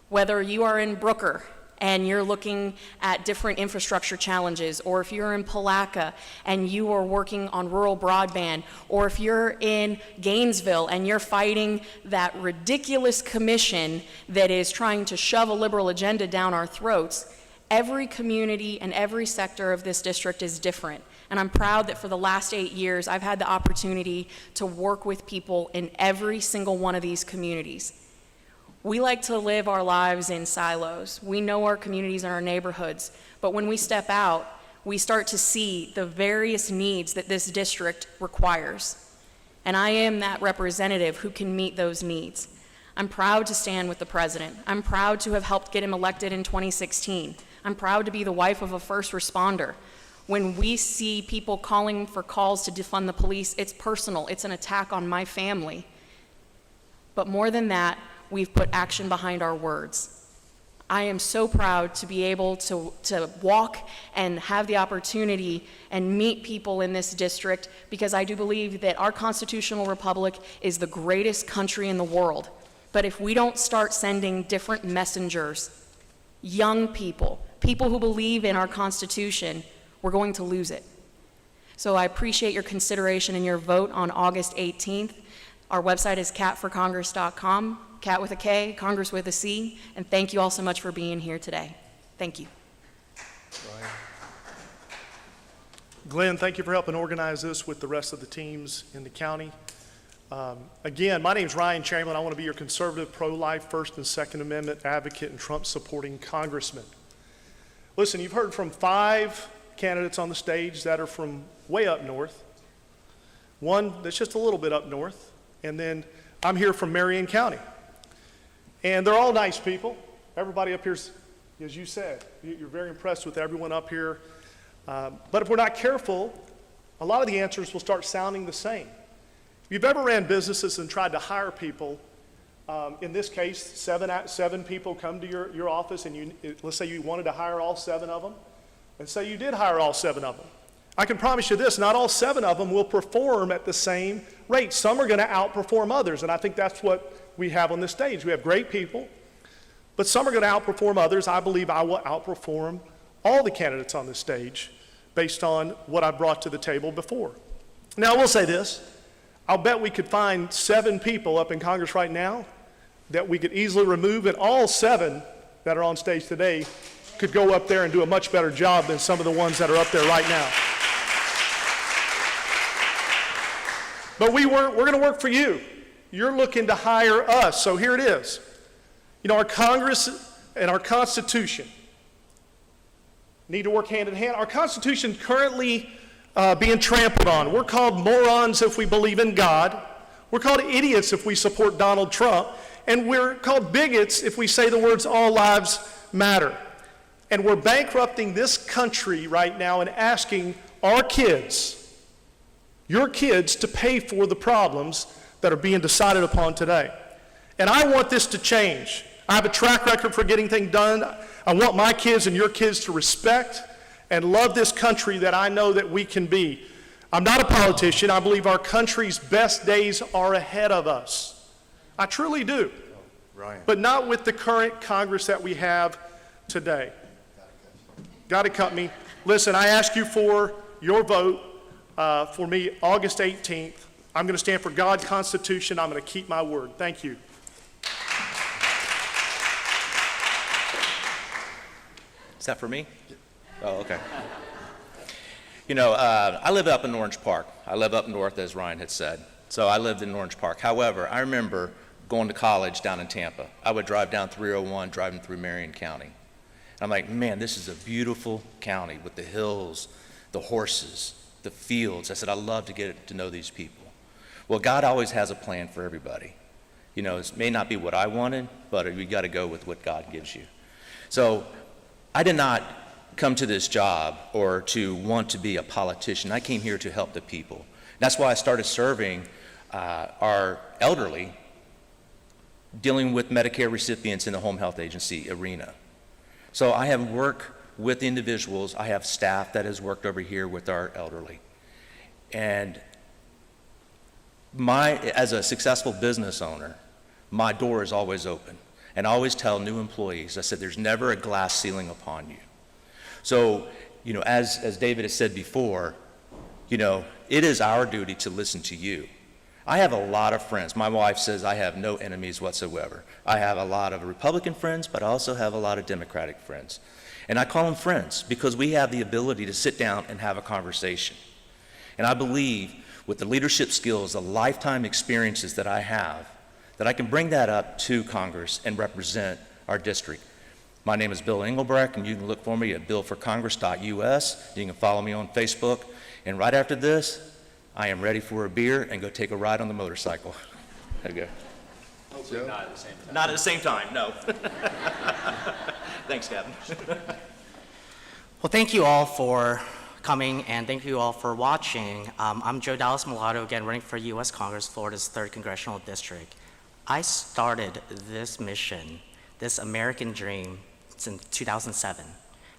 Whether you are in Brooker and you're looking at different infrastructure challenges, or if you're in Palaca and you are working on rural broadband, or if you're in Gainesville and you're fighting that ridiculous commission that is trying to shove a liberal agenda down our throats, every community and every sector of this district is different. And I'm proud that for the last 8 years, I've had the opportunity to work with people in every single one of these communities. We like to live our lives in silos. We know our communities and our neighborhoods, but when we step out, we start to see the various needs that this district requires. And I am that representative who can meet those needs. I'm proud to stand with the president. I'm proud to have helped get him elected in 2016. I'm proud to be the wife of a first responder. When we see people calling for calls to defund the police, it's personal. It's an attack on my family. But more than that, we've put action behind our words. I am so proud to be able to walk and have the opportunity and meet people in this district, because I do believe that our constitutional republic is the greatest country in the world. But if we don't start sending different messengers, young people, people who believe in our Constitution, we're going to lose it. So I appreciate your consideration and your vote on August 18th. Our website is catforcongress.com, cat with a K, Congress with a C, and thank you all so much for being here today. Thank you. Glenn, thank you for helping organize this with the rest of the teams in the county. Again, my name's Ryan Chamberlain. I want to be your conservative, pro-life, First and Second Amendment advocate and Trump-supporting congressman. Listen, you've heard from 5 candidates on the stage that are from way up north, one that's just a little bit up north, and then I'm here from Marion County. And they're all nice people. Everybody up here's, as you said, you're very impressed with everyone up here. But if we're not careful, a lot of the answers will start sounding the same. If you've ever ran businesses and tried to hire people, in this case, 7 people come to your office, and let's say you wanted to hire all 7 of them, and say you did hire all 7 of them. I can promise you this, not all 7 of them will perform at the same rate. Some are going to outperform others, and I think that's what we have on this stage. We have great people, but some are going to outperform others. I believe I will outperform all the candidates on this stage based on what I brought to the table before. Now, I will say this. I'll bet we could find 7 people up in Congress right now that we could easily remove, and all 7 that are on stage today could go up there and do a much better job than some of the ones that are up there right now. But we're going to work for you. You're looking to hire us, so here it is. You know, our Congress and our Constitution need to work hand in hand. Our Constitution currently being trampled on. We're called morons if we believe in God. We're called idiots if we support Donald Trump. And we're called bigots if we say the words "all lives matter." And we're bankrupting this country right now and asking our kids, your kids, to pay for the problems that are being decided upon today. And I want this to change. I have a track record for getting things done. I want my kids and your kids to respect and love this country that I know that we can be. I'm not a politician. I believe our country's best days are ahead of us. I truly do. Ryan. But not with the current Congress that we have today. Got to cut me. Listen, I ask you for your vote for me August 18th. I'm going to stand for God, Constitution. I'm going to keep my word. Thank you. Is that for me? Oh, okay. You know, I live up in Orange Park. I live up north, as Ryan had said. So I lived in Orange Park. However, I remember going to college down in Tampa. I would drive down 301, driving through Marion County. And I'm like, man, this is a beautiful county with the hills, the horses, the fields. I said, I love to get to know these people. Well, God always has a plan for everybody. You know, it may not be what I wanted, but we got to go with what God gives you. So I did not come to this job or to want to be a politician. I came here to help the people. That's why I started serving our elderly dealing with Medicare recipients in the home health agency arena. So I have worked with individuals. I have staff that has worked over here with our elderly. And as a successful business owner, my door is always open. And I always tell new employees, I said, there's never a glass ceiling upon you. So, as David has said before, it is our duty to listen to you. I have a lot of friends. My wife says I have no enemies whatsoever. I have a lot of Republican friends, but I also have a lot of Democratic friends. And I call them friends because we have the ability to sit down and have a conversation. And I believe with the leadership skills, the lifetime experiences that I have, that I can bring that up to Congress and represent our district. My name is Bill Engelbrecht, and you can look for me at billforcongress.us. You can follow me on Facebook. And right after this, I am ready for a beer and go take a ride on the motorcycle. There you go. Hopefully not at the same time. Not at the same time, no. Thanks, Captain. Well, thank you all for coming, and thank you all for watching. I'm Joe Dallas Mulatto, again, running for U.S. Congress, Florida's 3rd Congressional District. I started this mission, this American dream, in 2007.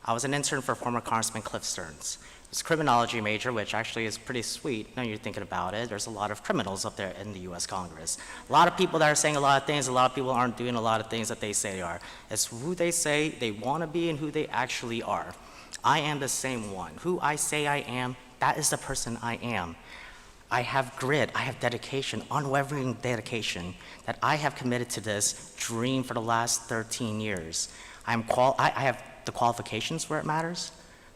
I was an intern for former Congressman Cliff Stearns. I was a criminology major, which actually is pretty sweet. Now you're thinking about it, there's a lot of criminals up there in the U.S. Congress. A lot of people that are saying a lot of things, a lot of people aren't doing a lot of things that they say they are. It's who they say they want to be and who they actually are. I am the same one. Who I say I am, that is the person I am. I have grit, I have dedication, unwavering dedication, that I have committed to this dream for the last 13 years. I have the qualifications where it matters,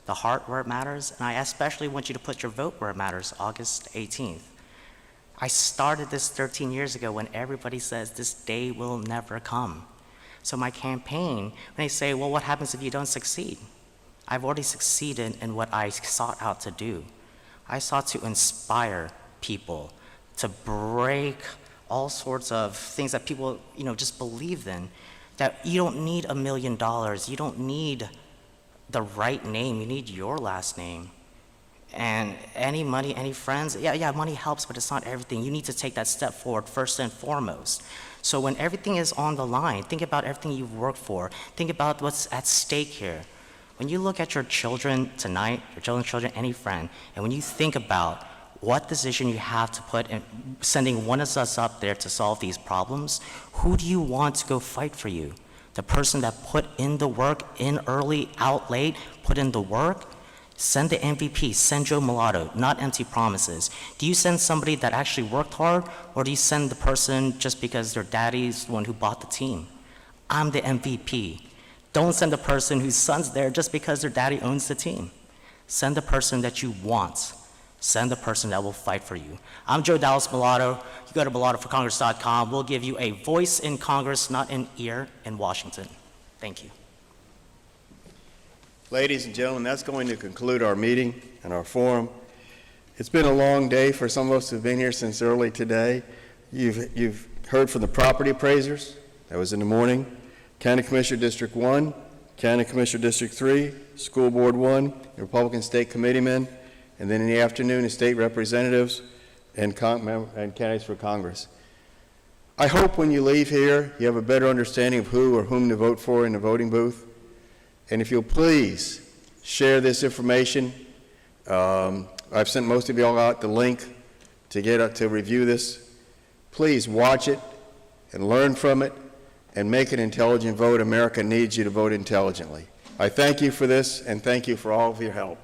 the heart where it matters, and I especially want you to put your vote where it matters, August 18th. I started this 13 years ago when everybody says this day will never come. So my campaign, when they say, well, what happens if you don't succeed? I've already succeeded in what I sought out to do. I sought to inspire people, to break all sorts of things that people, just believe in, that you don't need $1 million, you don't need the right name, you need your last name. And any money, any friends, yeah, money helps, but it's not everything. You need to take that step forward first and foremost. So when everything is on the line, think about everything you've worked for. Think about what's at stake here. When you look at your children tonight, your children's children, any friend, and when you think about what decision you have to put in sending one of us up there to solve these problems, who do you want to go fight for you? The person that put in the work, in early, out late, put in the work? Send the MVP, send Joe Mulatto, not empty promises. Do you send somebody that actually worked hard, or do you send the person just because their daddy's the one who bought the team? I'm the MVP. Don't send the person whose son's there just because their daddy owns the team. Send the person that you want. Send the person that will fight for you. I'm Joe Dallas Mulatto. You go to mulattoforcongress.com. We'll give you a voice in Congress, not an ear in Washington. Thank you. Ladies and gentlemen, that's going to conclude our meeting and our forum. It's been a long day for some of us who've been here since early today. You've heard from the property appraisers. That was in the morning. County Commissioner District 1, County Commissioner District 3, School Board 1, Republican State Committeemen, and then in the afternoon, the state representatives and candidates for Congress. I hope when you leave here, you have a better understanding of who or whom to vote for in the voting booth. And if you'll please share this information, I've sent most of y'all out the link to review this. Please watch it and learn from it and make an intelligent vote. America needs you to vote intelligently. I thank you for this, and thank you for all of your help.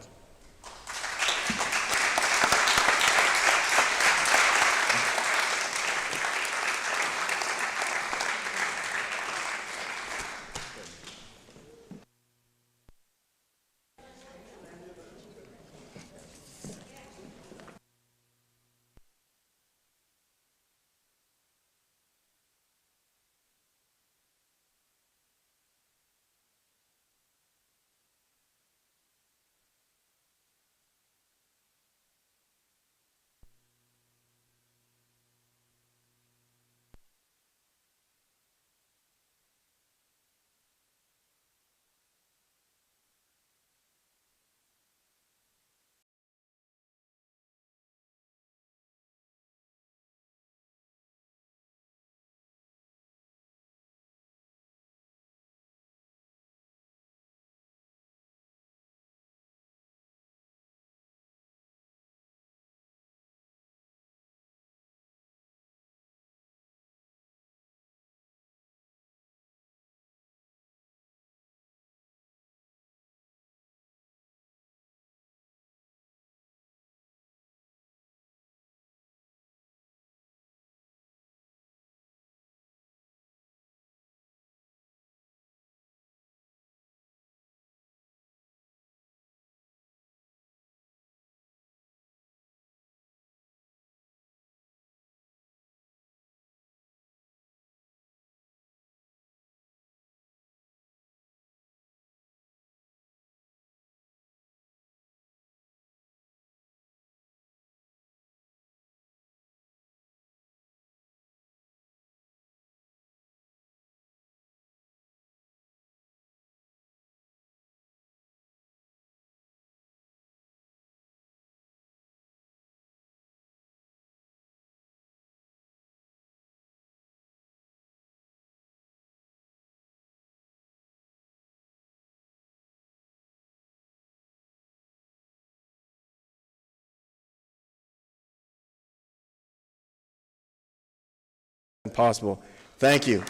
possible. Thank you.